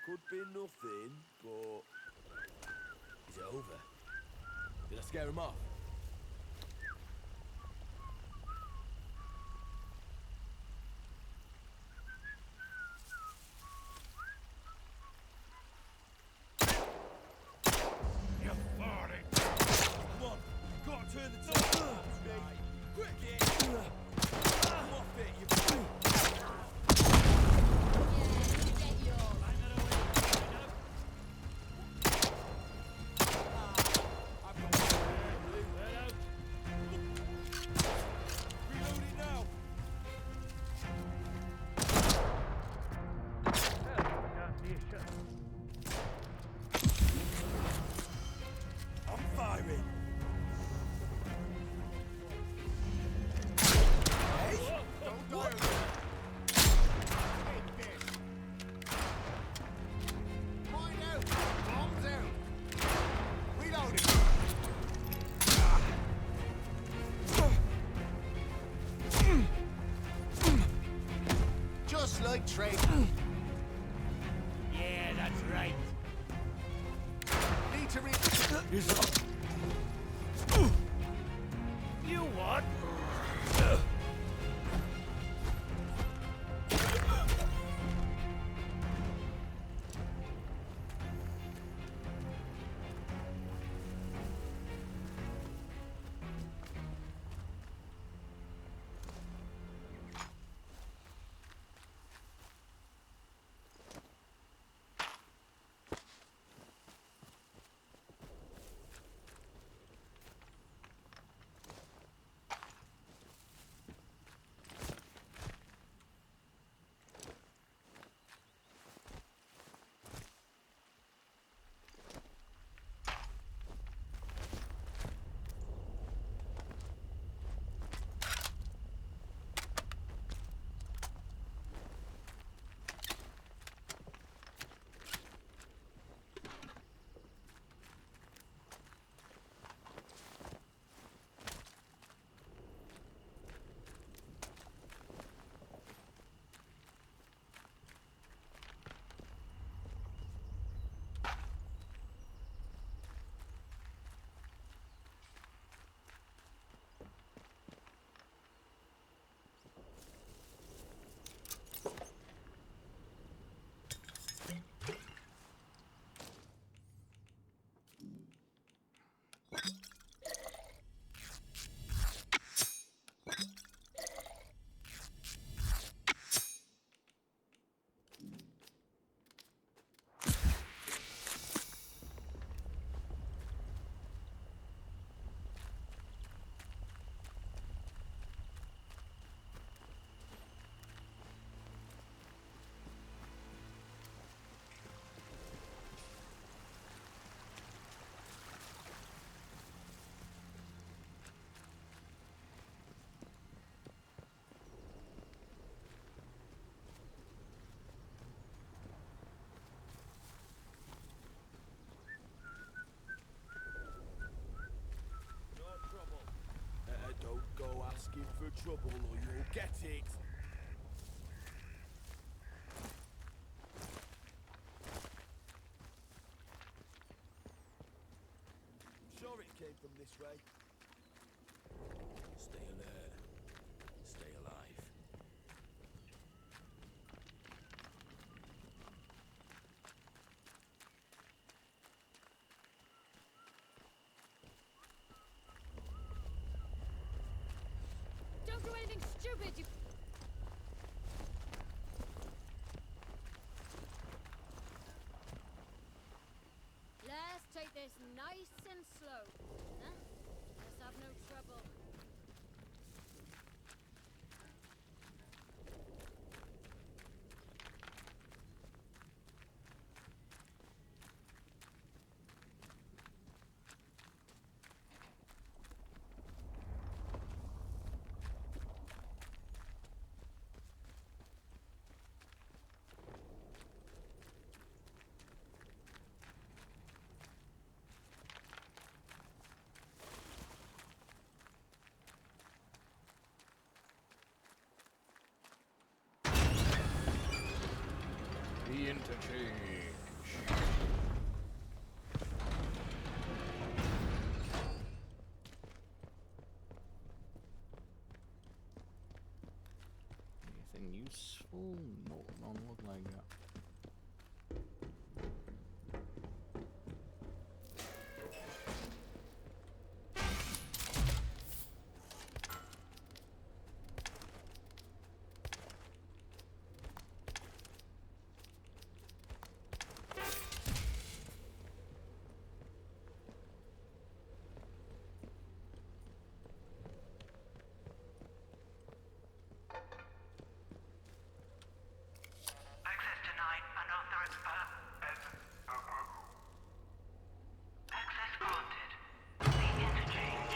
Could be nothing, but... Is it over? Did I scare him off? You're farting. Come on, gotta turn the top. Quick! Come off it, you fool! Reloading now! I'm firing! Hey! Don't die over there! Take this! Mine out! Bombs out! Reloading! Just like trade. Yeah, that's right. Need to You what? came from this way. Stay alert. Stay alive. Don't do anything stupid, you... Let's take this nice and slow. Huh? Let's have no trouble. The interchange. Anything useful? No, don't look like that. Access denied. Unauthorized. Access granted. The interchange.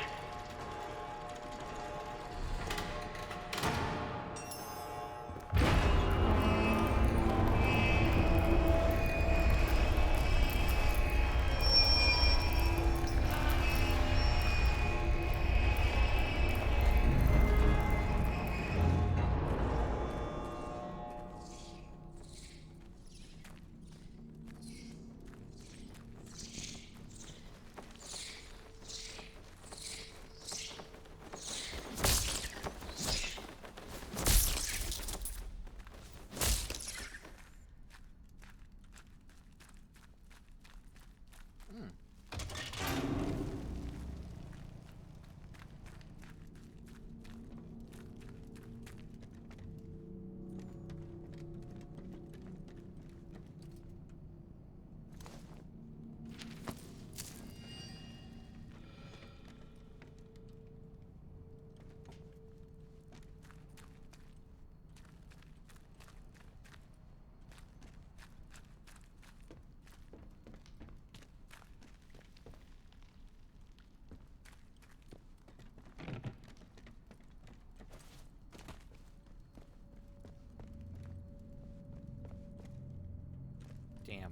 Damn.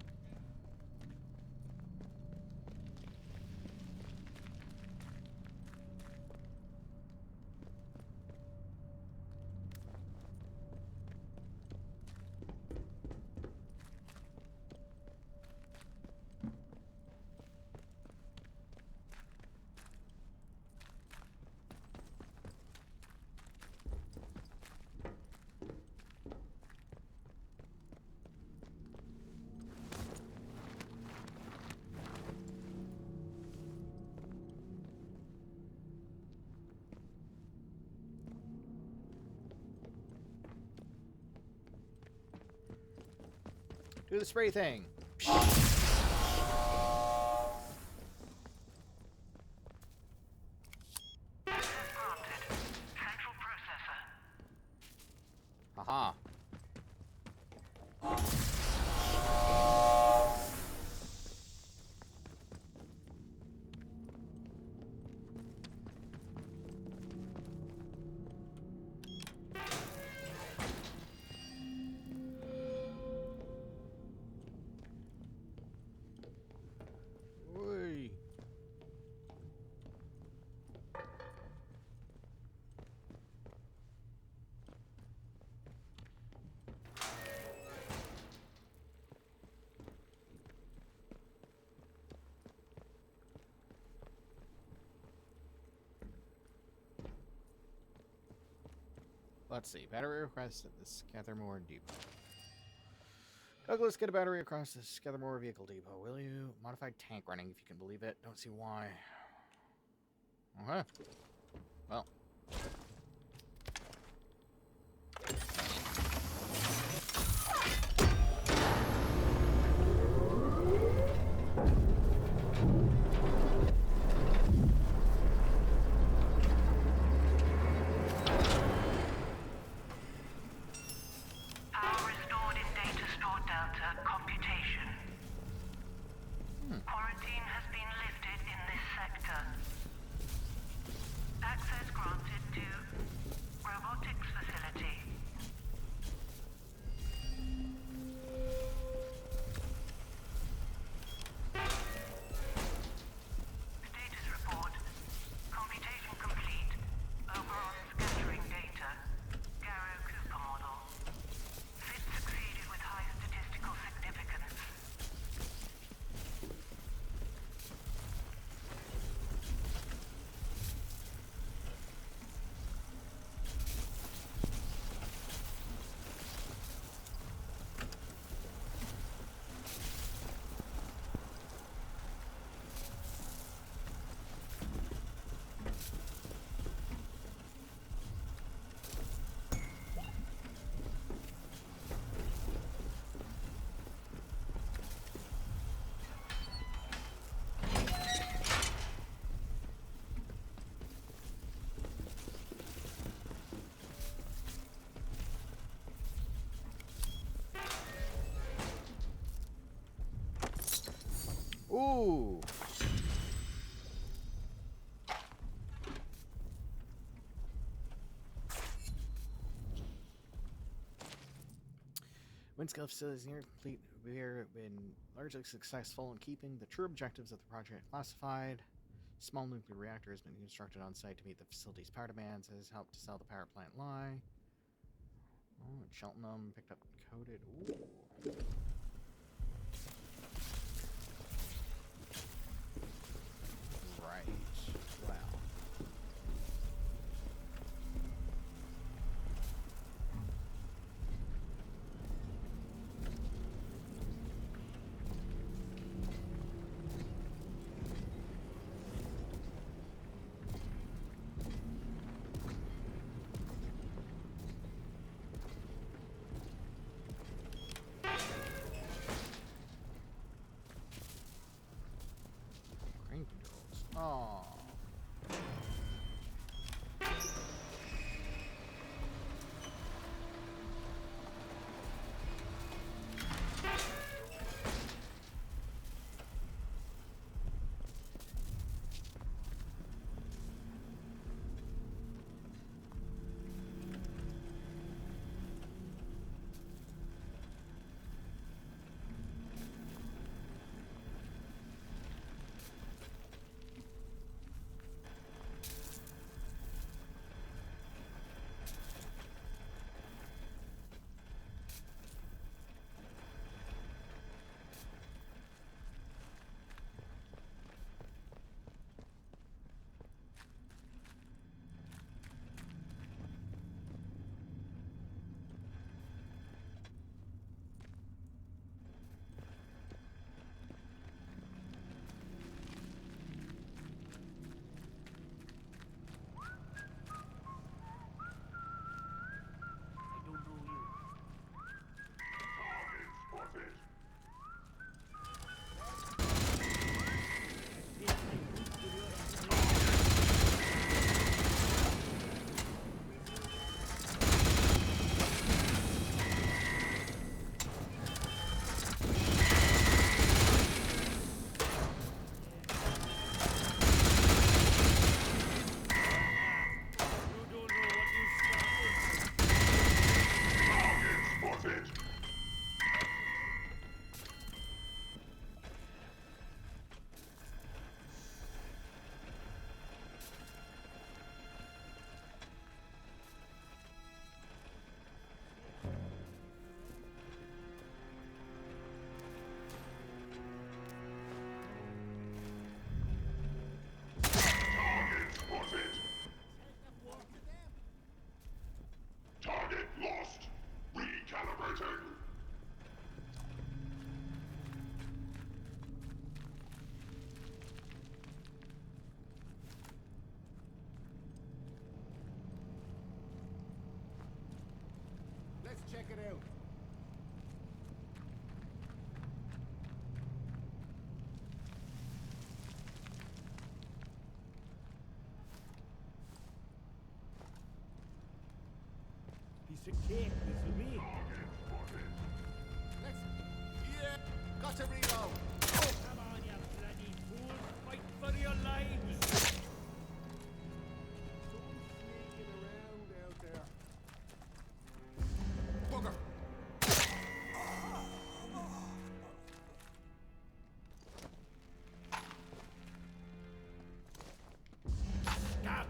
Do the spray thing. Central processor. Aha. Let's see. Battery request at the Scathermore Depot. Douglas, get a battery across the Scathermore Vehicle Depot, will you? Modified tank running, if you can believe it. Don't see why. Okay. Well. Power restored in data store Delta computation. Quarantine has been lifted in this sector. Access granted to robotics facility. Status report. Computation complete. Overall scattering data. Garrow-Cooper model. Fit succeeded with high statistical significance. Ooh. Wind-scale facilities near complete. We've been largely successful in keeping the true objectives of the project classified. Small nuclear reactor has been constructed on site to meet the facility's power demands. Has helped to sell the power plant line. Oh, Cheltenham picked up coded. Ooh. Right. Wow. Crane controls. Oh. Let's check it out. Piece of cake, this'll be. Let's... Yeah! Got to reload! Come on, you bloody fools! Fight for your lives! Sneaking around out there. Bugger! Stop!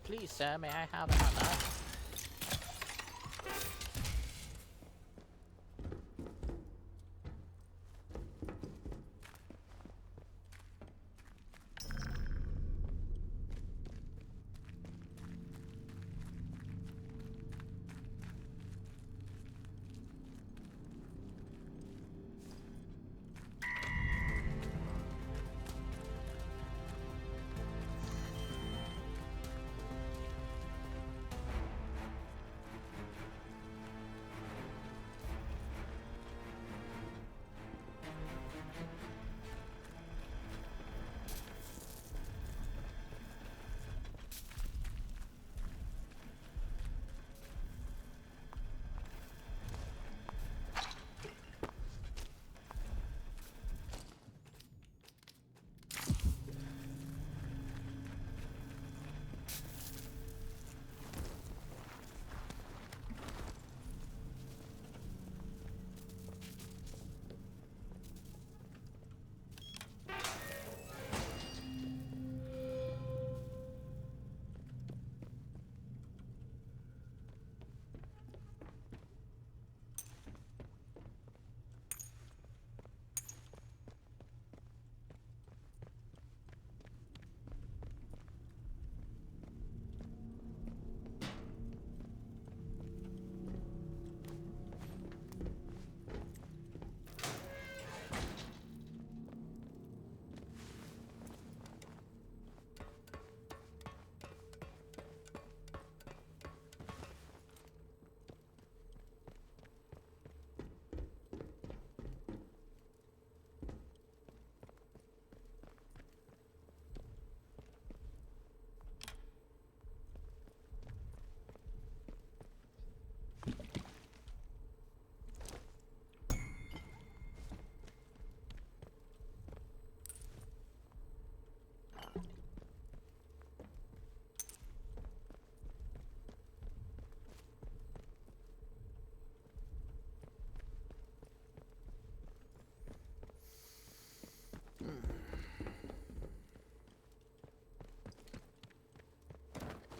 Please, sir, may I have another?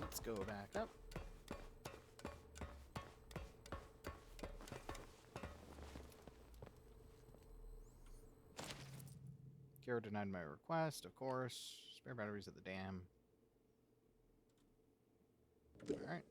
Let's go back up. Kira denied my request, of course. Spare batteries at the dam. Alright.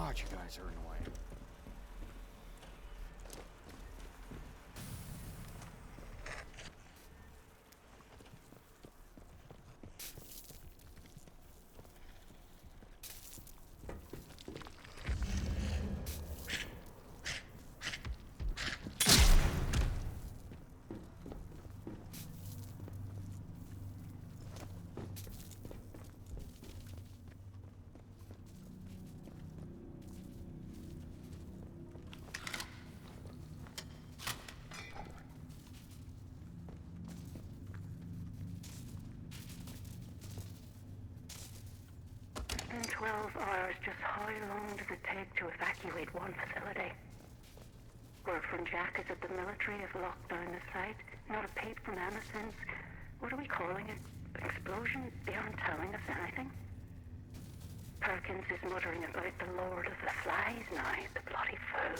God, you guys are annoying. In 12 hours, just how long does it take to evacuate one facility? Word from Jack is that the military have locked down the site. Not a peep from Emma since, what are we calling it? Explosion? They aren't telling us anything. Perkins is muttering about the Lord of the Flies now, the bloody fool.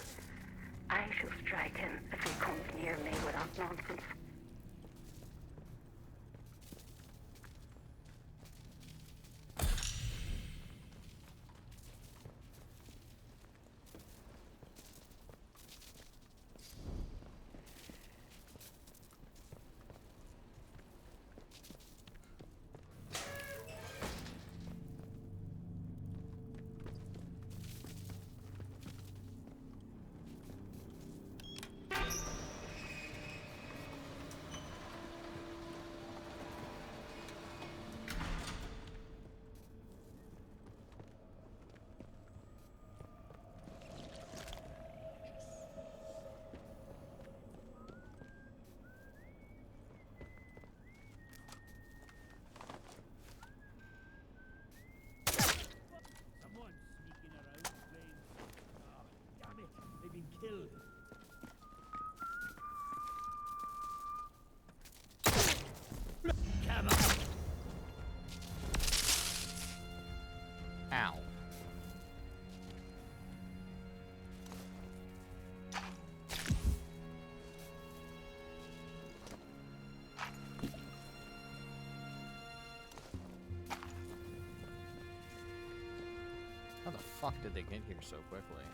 I shall strike him if he comes near me with that nonsense. Someone's sneaking around playing. Oh, damn it! They've been killed. Come on! Ow. How the fuck did they get here so quickly?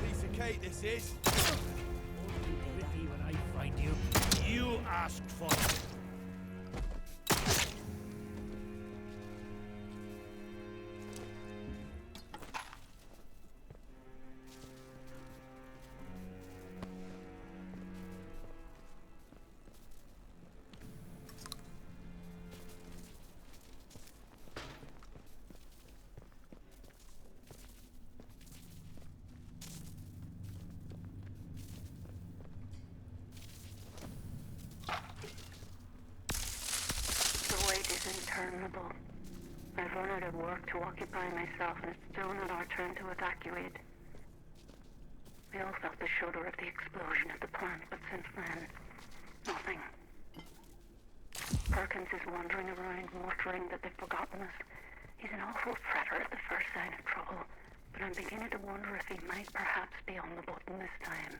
Piece of cake, this is. Ricky, when I find you, you asked for it. The wait is interminable. I've run out of work to occupy myself, and it's still not our turn to evacuate. We all felt the shudder of the explosion at the plant, but since then, nothing. Perkins is wandering around, muttering that they've forgotten us. He's an awful fretter at the first sign of trouble, but I'm beginning to wonder if he might perhaps be on the button this time.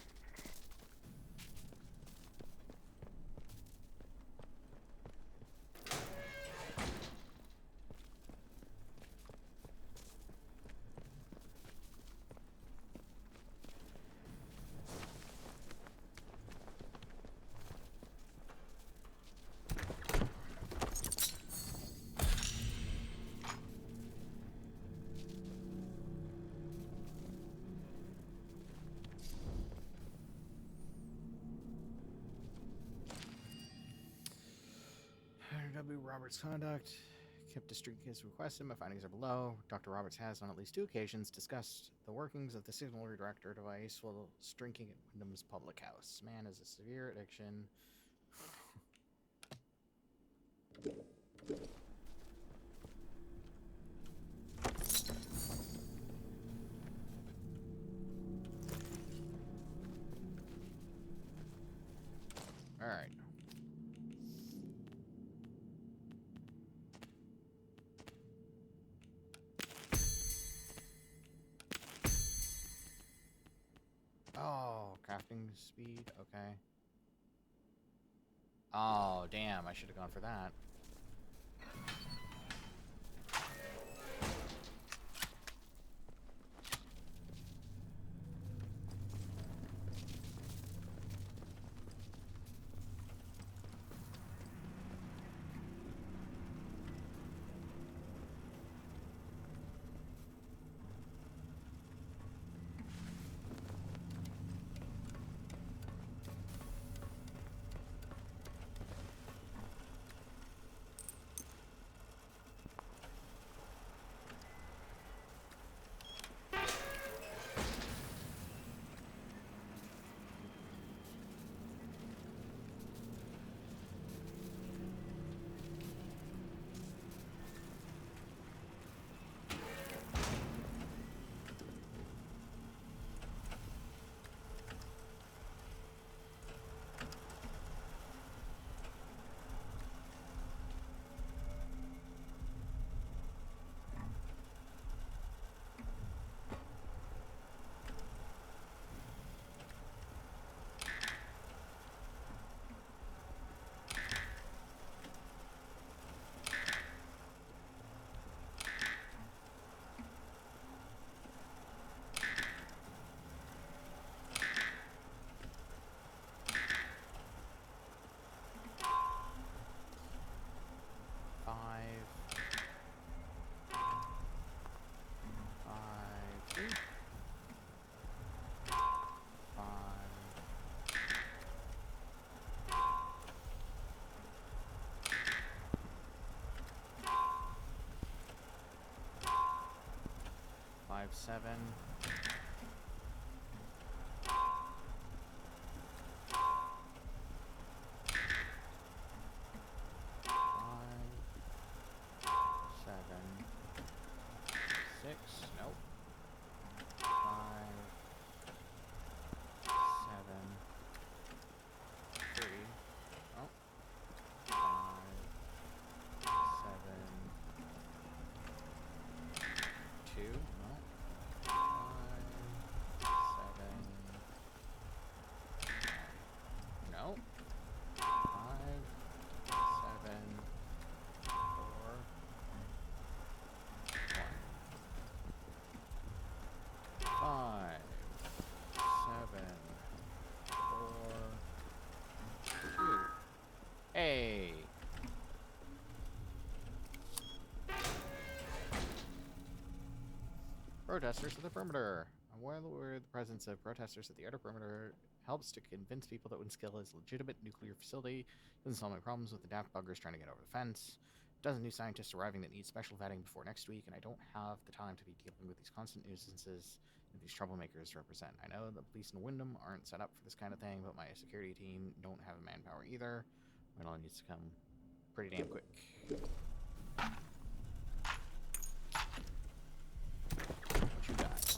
W. Roberts' conduct. Kept District case requested. My findings are below. Dr. Roberts has, on at least 2 occasions, discussed the workings of the signal redirector device while drinking at Wyndham's public house. Man has a severe addiction. All right. Oh, crafting walking speed. Okay. Oh, damn. I should have gone for that. Five, 7. Nope. 5, 7, 3. Oh. 5, 7, 2. No. 5, 7. No. 5, 7, 4, 5, 7, 4, 2. Hey! Protesters at the perimeter. I'm well aware the presence of protesters at the outer perimeter helps to convince people that Winskill is a legitimate nuclear facility. Doesn't solve my problems with the daft buggers trying to get over the fence. Dozen new scientists arriving that need special vetting before next week, and I don't have the time to be dealing with these constant nuisances that these troublemakers represent. I know the police in Wyndham aren't set up for this kind of thing, but my security team don't have manpower either. It all needs to come pretty damn quick. What you got?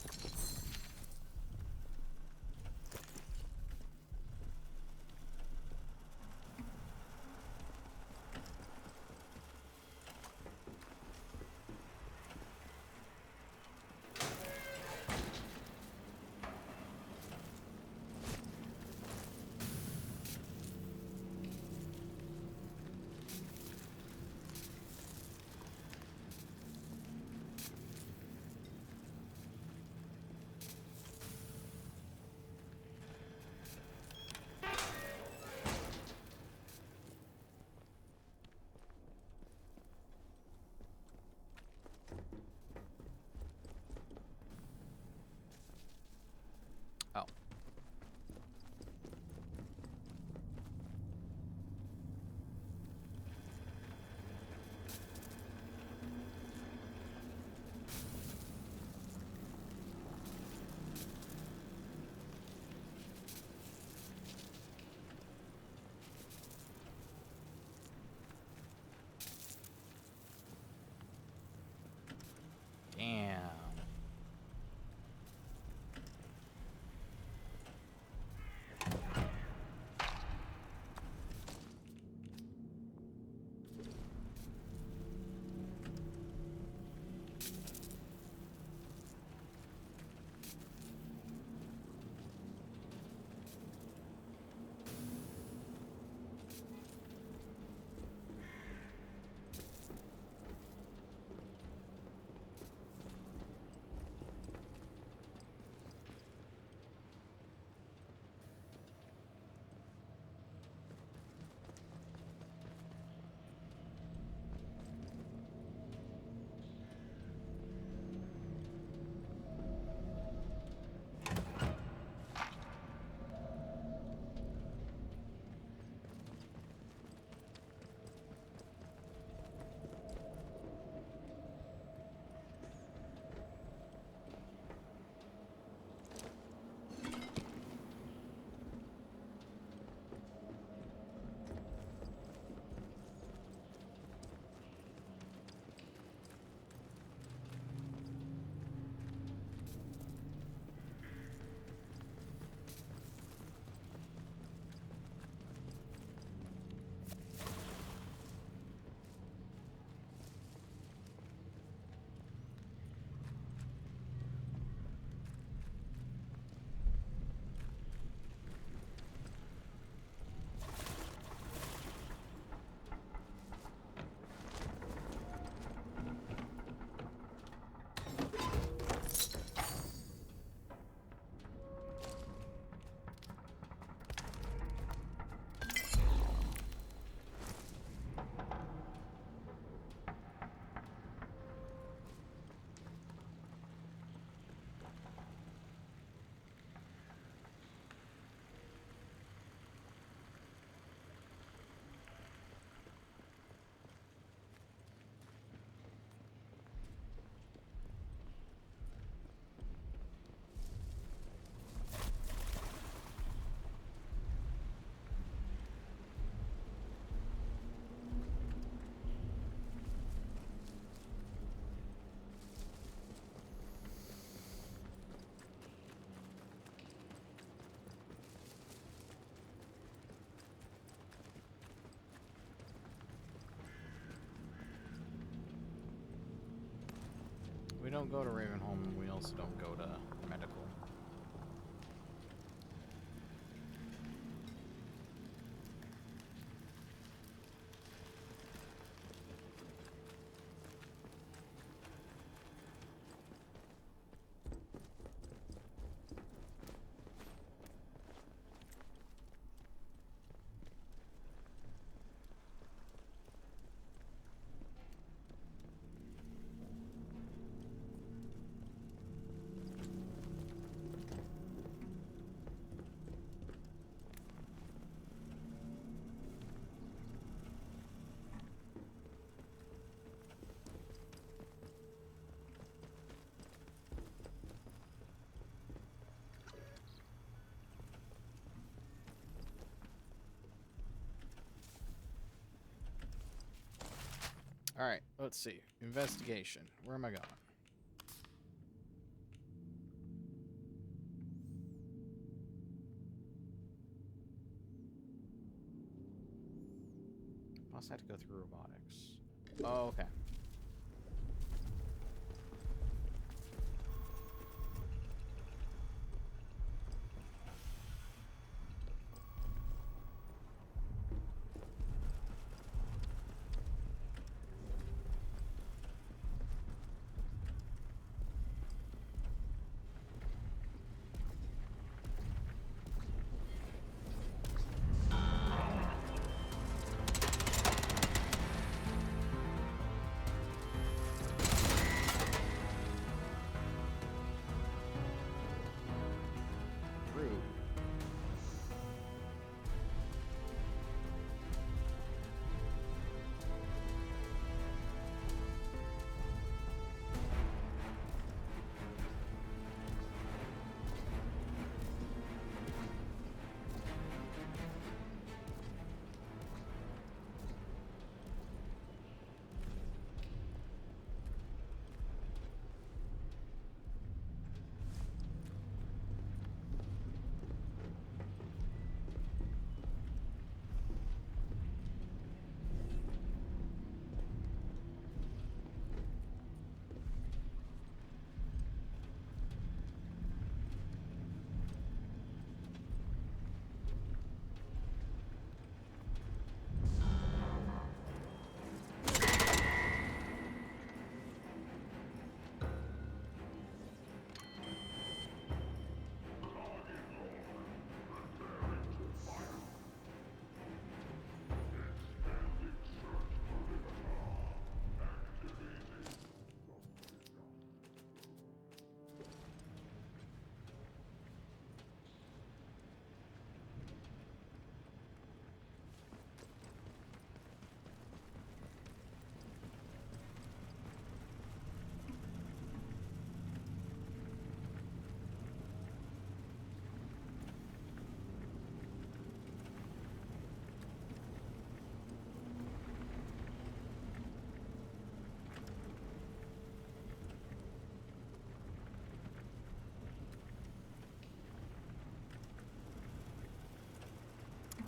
don't go to Ravenholm, and we also don't go to medical. Alright, let's see. Investigation. Where am I going? Must have to go through robotics. Oh, okay.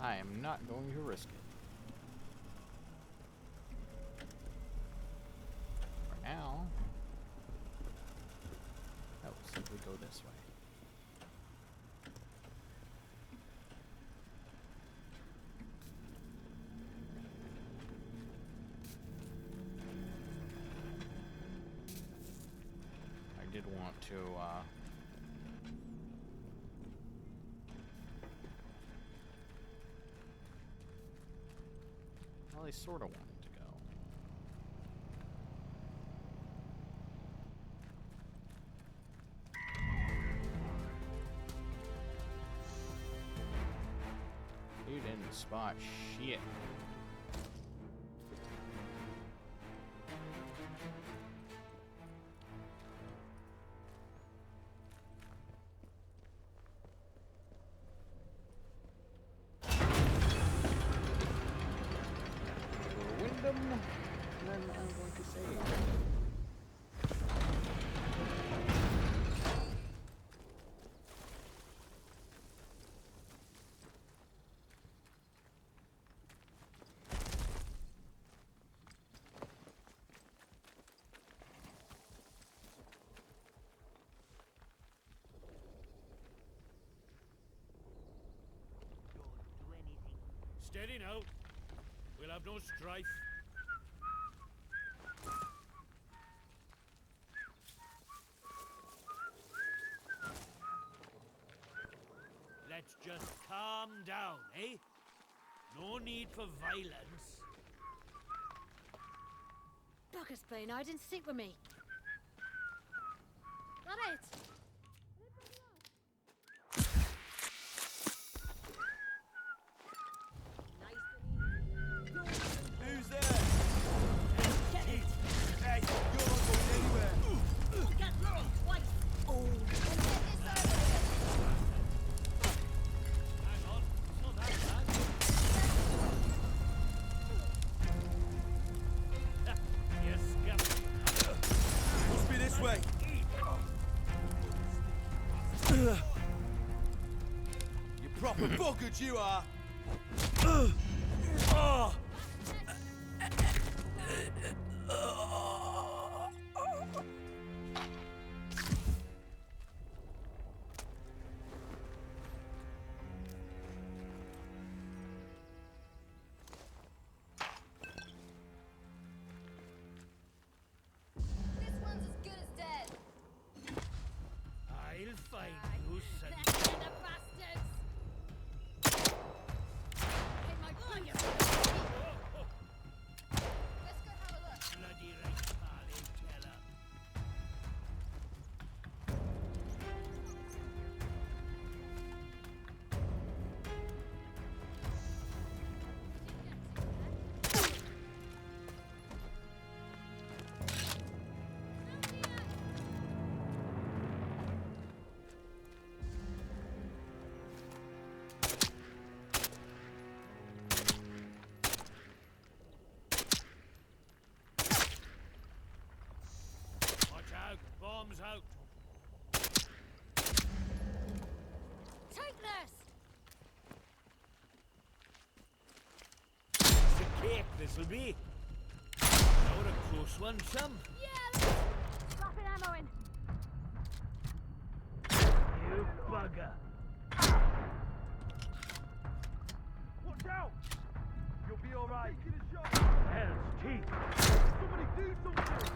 I am not going to risk it. For now, I will simply go this way. I did want to, well, I sort of wanted to go. You didn't spot shit. Wyndham, and then I'm going to save. Steady now. We'll have no strife. Let's just calm down, eh? No need for violence. Bugger's playing hide and seek with me. Got it! Who's there? Hey, you're not going anywhere. Get lost twice! Oh! Hang on, it's not that bad. Yes, Captain. Must be this way. You proper buggered, you are. Oh. This one's as good as dead. I'll find you, son. The bastards! Hit my boy, you Let's go have a look. Bloody right, Harley, tell her. Watch out, bombs out. Take this! It's a cake, this'll be. Now a close one, chum. Yeah, dropping ammo in. You bugger. Watch out! You'll be all right. Hell's teeth. Somebody do something!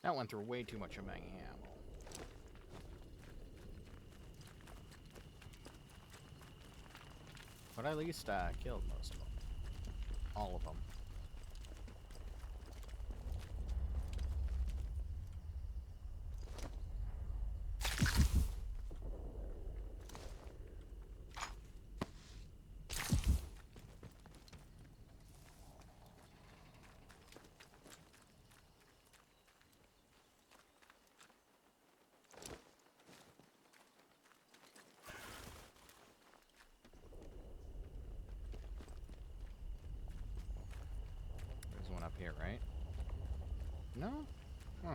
That went through way too much of my ammo. But at least I killed most of them. All of them. up here, right? No? Huh.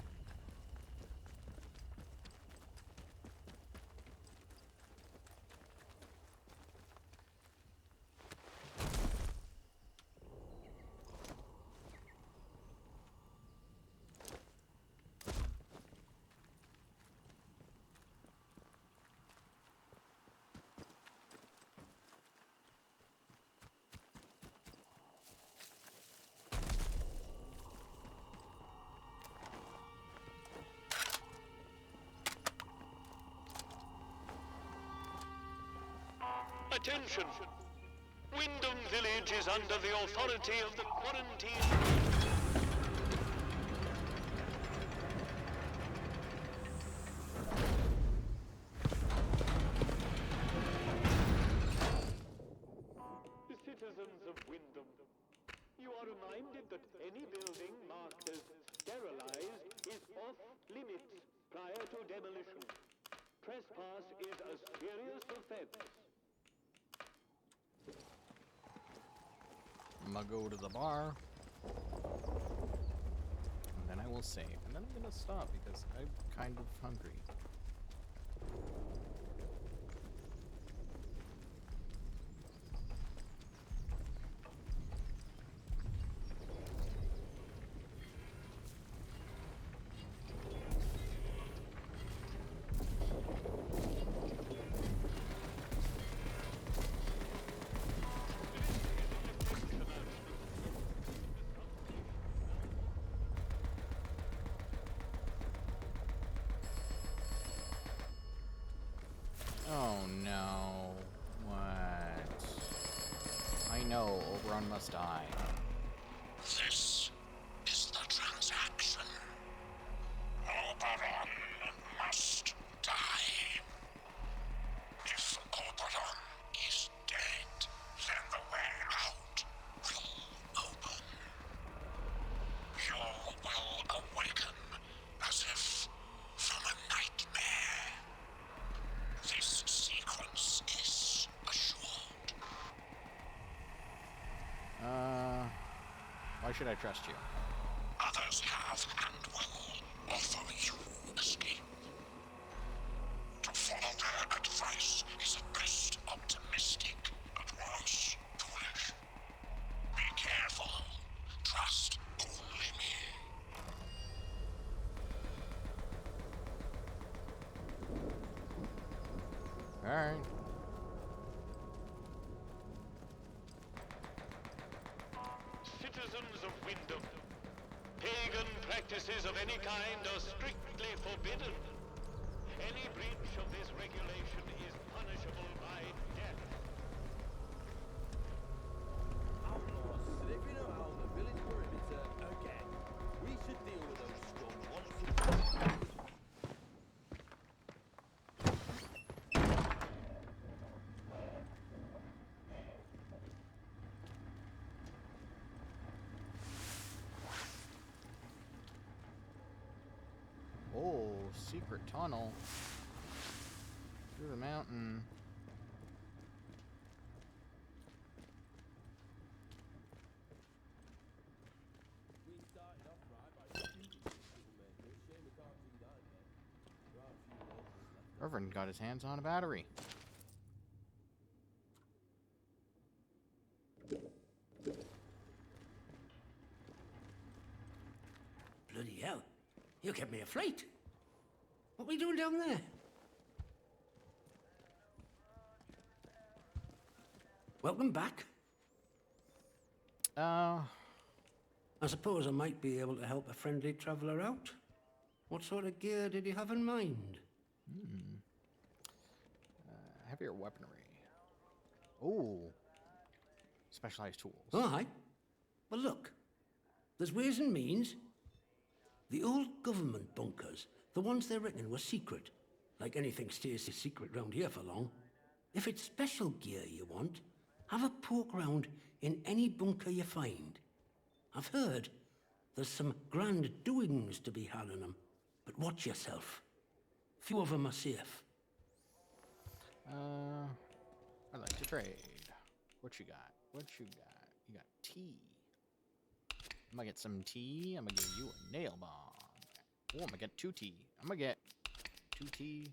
Attention! Wyndham Village is under the authority of the quarantine. The citizens of Wyndham, you are reminded that any building marked as sterilized is off limits prior to demolition. Trespass is a serious offense. I'm gonna go to the bar. And then I will save. And then I'm gonna stop because I'm kind of hungry. Oh no. What? I know, Oberon must die. This is the transaction. Oberon must die. If Oberon is dead, then the way out will open. You will awaken as if from a nightmare. This sequence is assured. Why should I trust you? Others have and will offer you escape. To follow their advice is at best optimistic, at worst foolish. Be careful. Trust only me. Alright. Citizens of Wyndham, pagan practices of any kind are strictly forbidden. Any breach of this regulation is punishable by death. Outlaws slipping around the village perimeter again. We should deal with those scum once and for all. Oh, secret tunnel. Through the mountain. We started off right by shooting troublemakers. Shame we can't do that again. There are a few locals left. Reverend got his hands on a battery. Bloody hell. You kept me afloat. What are we doing down there? Welcome back. I suppose I might be able to help a friendly traveller out. What sort of gear did you have in mind? Heavier weaponry. Oh. Specialized tools. Aye. Well, look. There's ways and means. The old government bunkers, the ones they reckon were secret. Like anything stays a secret round here for long. If it's special gear you want, have a poke round in any bunker you find. I've heard there's some grand doings to be had in them, but watch yourself. Few of them are safe. I'd like to trade. What you got? What you got? You got tea. I'm gonna get some tea. I'm gonna give you a nail bomb. Oh, I'm gonna get 2 tea. I'm gonna get 2 tea.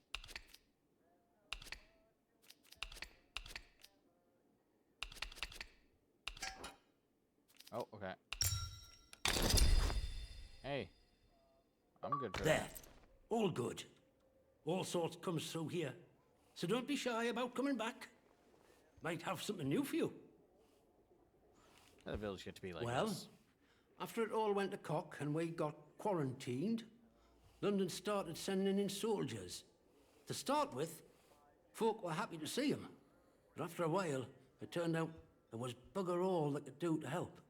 Oh, okay. Hey, I'm good for There. that. All good. All sorts comes through here. So don't be shy about coming back. Might have something new for you. The village get to be like Well, this. after it all went to cock and we got quarantined, London started sending in soldiers. To start with, folk were happy to see 'em. But after a while, it turned out there was bugger all they could do to help.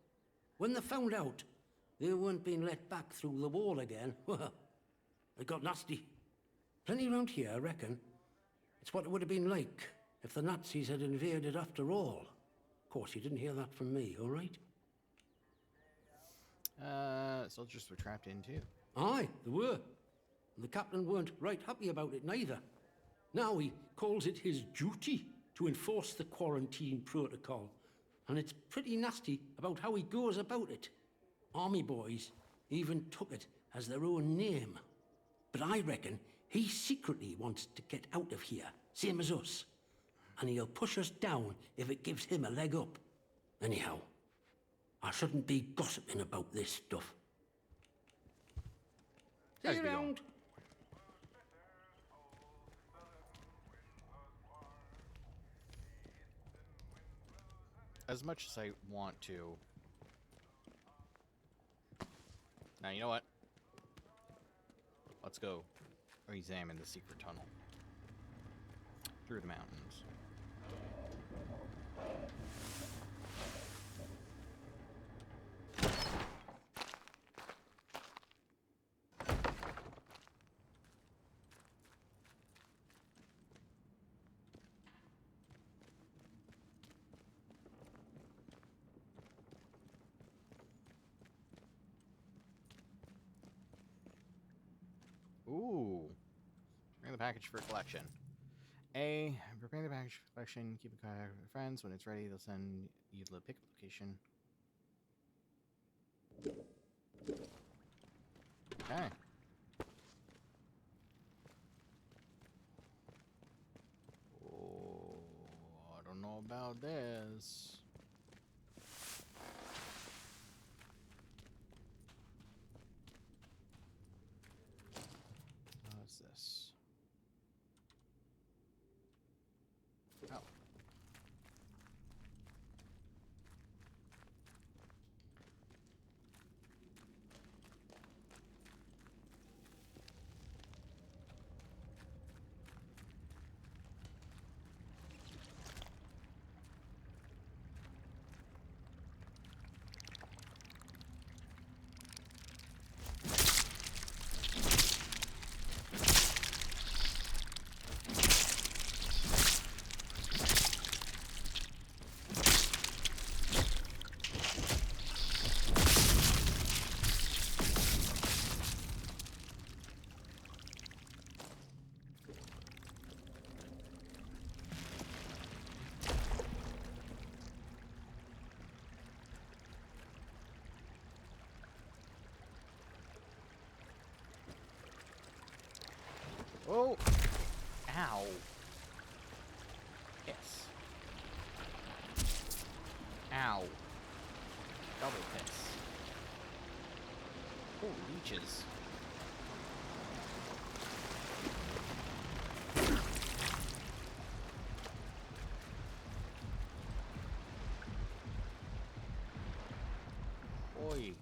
When they found out they weren't being let back through the wall again, well, it got nasty. Plenty round here, I reckon. It's what it would have been like if the Nazis had invaded after all. Of course, you didn't hear that from me, all right? Soldiers were trapped in too. Aye, they were. And the captain weren't right happy about it neither. Now he calls it his duty to enforce the quarantine protocol. And it's pretty nasty about how he goes about it. Army boys even took it as their own name. But I reckon he secretly wants to get out of here, same as us. And he'll push us down if it gives him a leg up. Anyhow, I shouldn't be gossiping about this stuff. See you around. As much as I want to. Now, you know what? Let's go examine the secret tunnel through the mountains. Ooh. Bring the package for collection. A. Prepare the package for collection. Keep in contact with your friends. When it's ready, they'll send you the pickup location. Okay. Oh, I don't know about this. What's this? Oh. Oh! Ow. Piss. Ow. Double piss. Oh, leeches. Oi.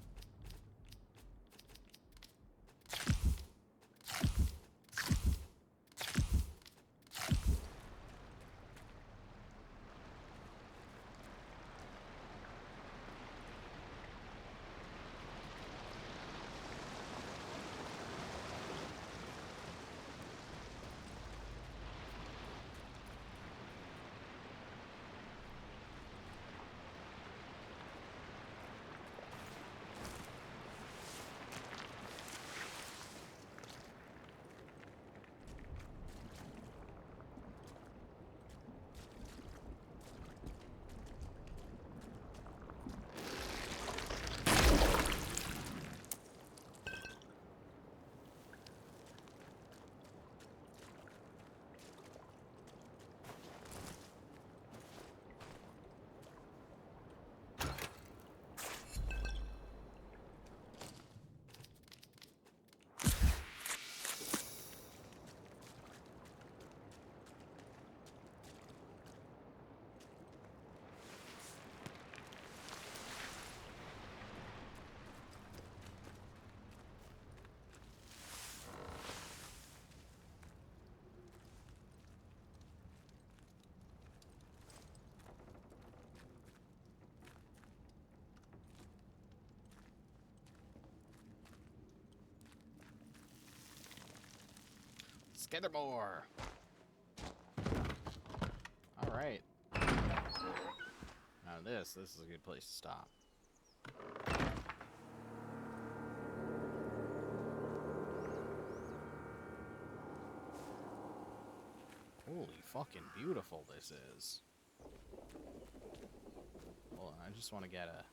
Tethermore. All right. Now this is a good place to stop. Holy fucking beautiful this is. Hold on, I just want to get a...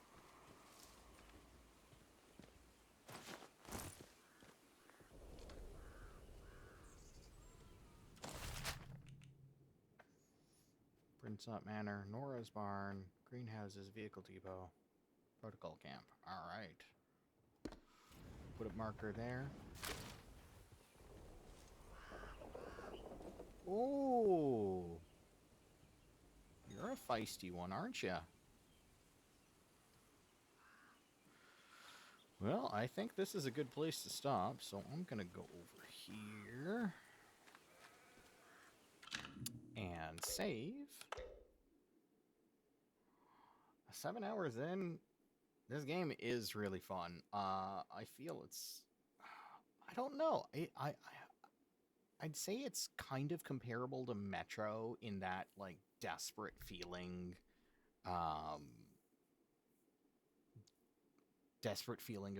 Princep Manor, Nora's Barn, Greenhouses, Vehicle Depot, Protocol Camp. Alright. Put a marker there. Oh! You're a feisty one, aren't you? Well, I think this is a good place to stop, so I'm gonna go over here and save. 7 hours in, this game is really fun. I feel it's... I don't know. I'd say it's kind of comparable to Metro in that, like, desperate feeling, of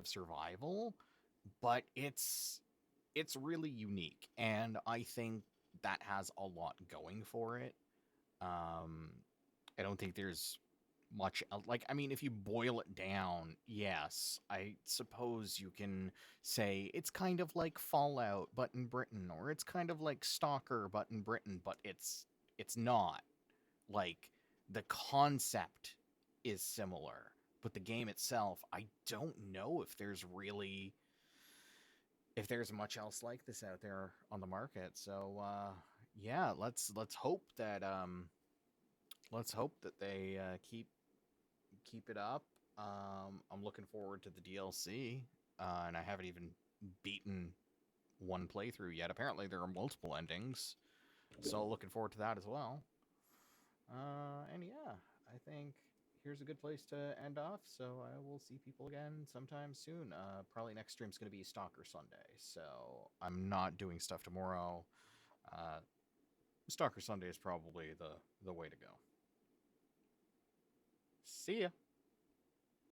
survival, but it's really unique, and I think that has a lot going for it. I don't think there's much else. Like, I mean, if you boil it down, yes, I suppose you can say it's kind of like Fallout but in Britain, or it's kind of like Stalker but in Britain, but it's not. Like, the concept is similar, but the game itself, I don't know if there's much else like this out there on the market. So yeah, let's hope that they keep it up. I'm looking forward to the DLC, and I haven't even beaten one playthrough yet. Apparently there are multiple endings, so looking forward to that as well. And yeah, I think here's a good place to end off, so I will see people again sometime soon. Probably next stream's going to be Stalker Sunday, so I'm not doing stuff tomorrow. Stalker Sunday is probably the way to go. See ya!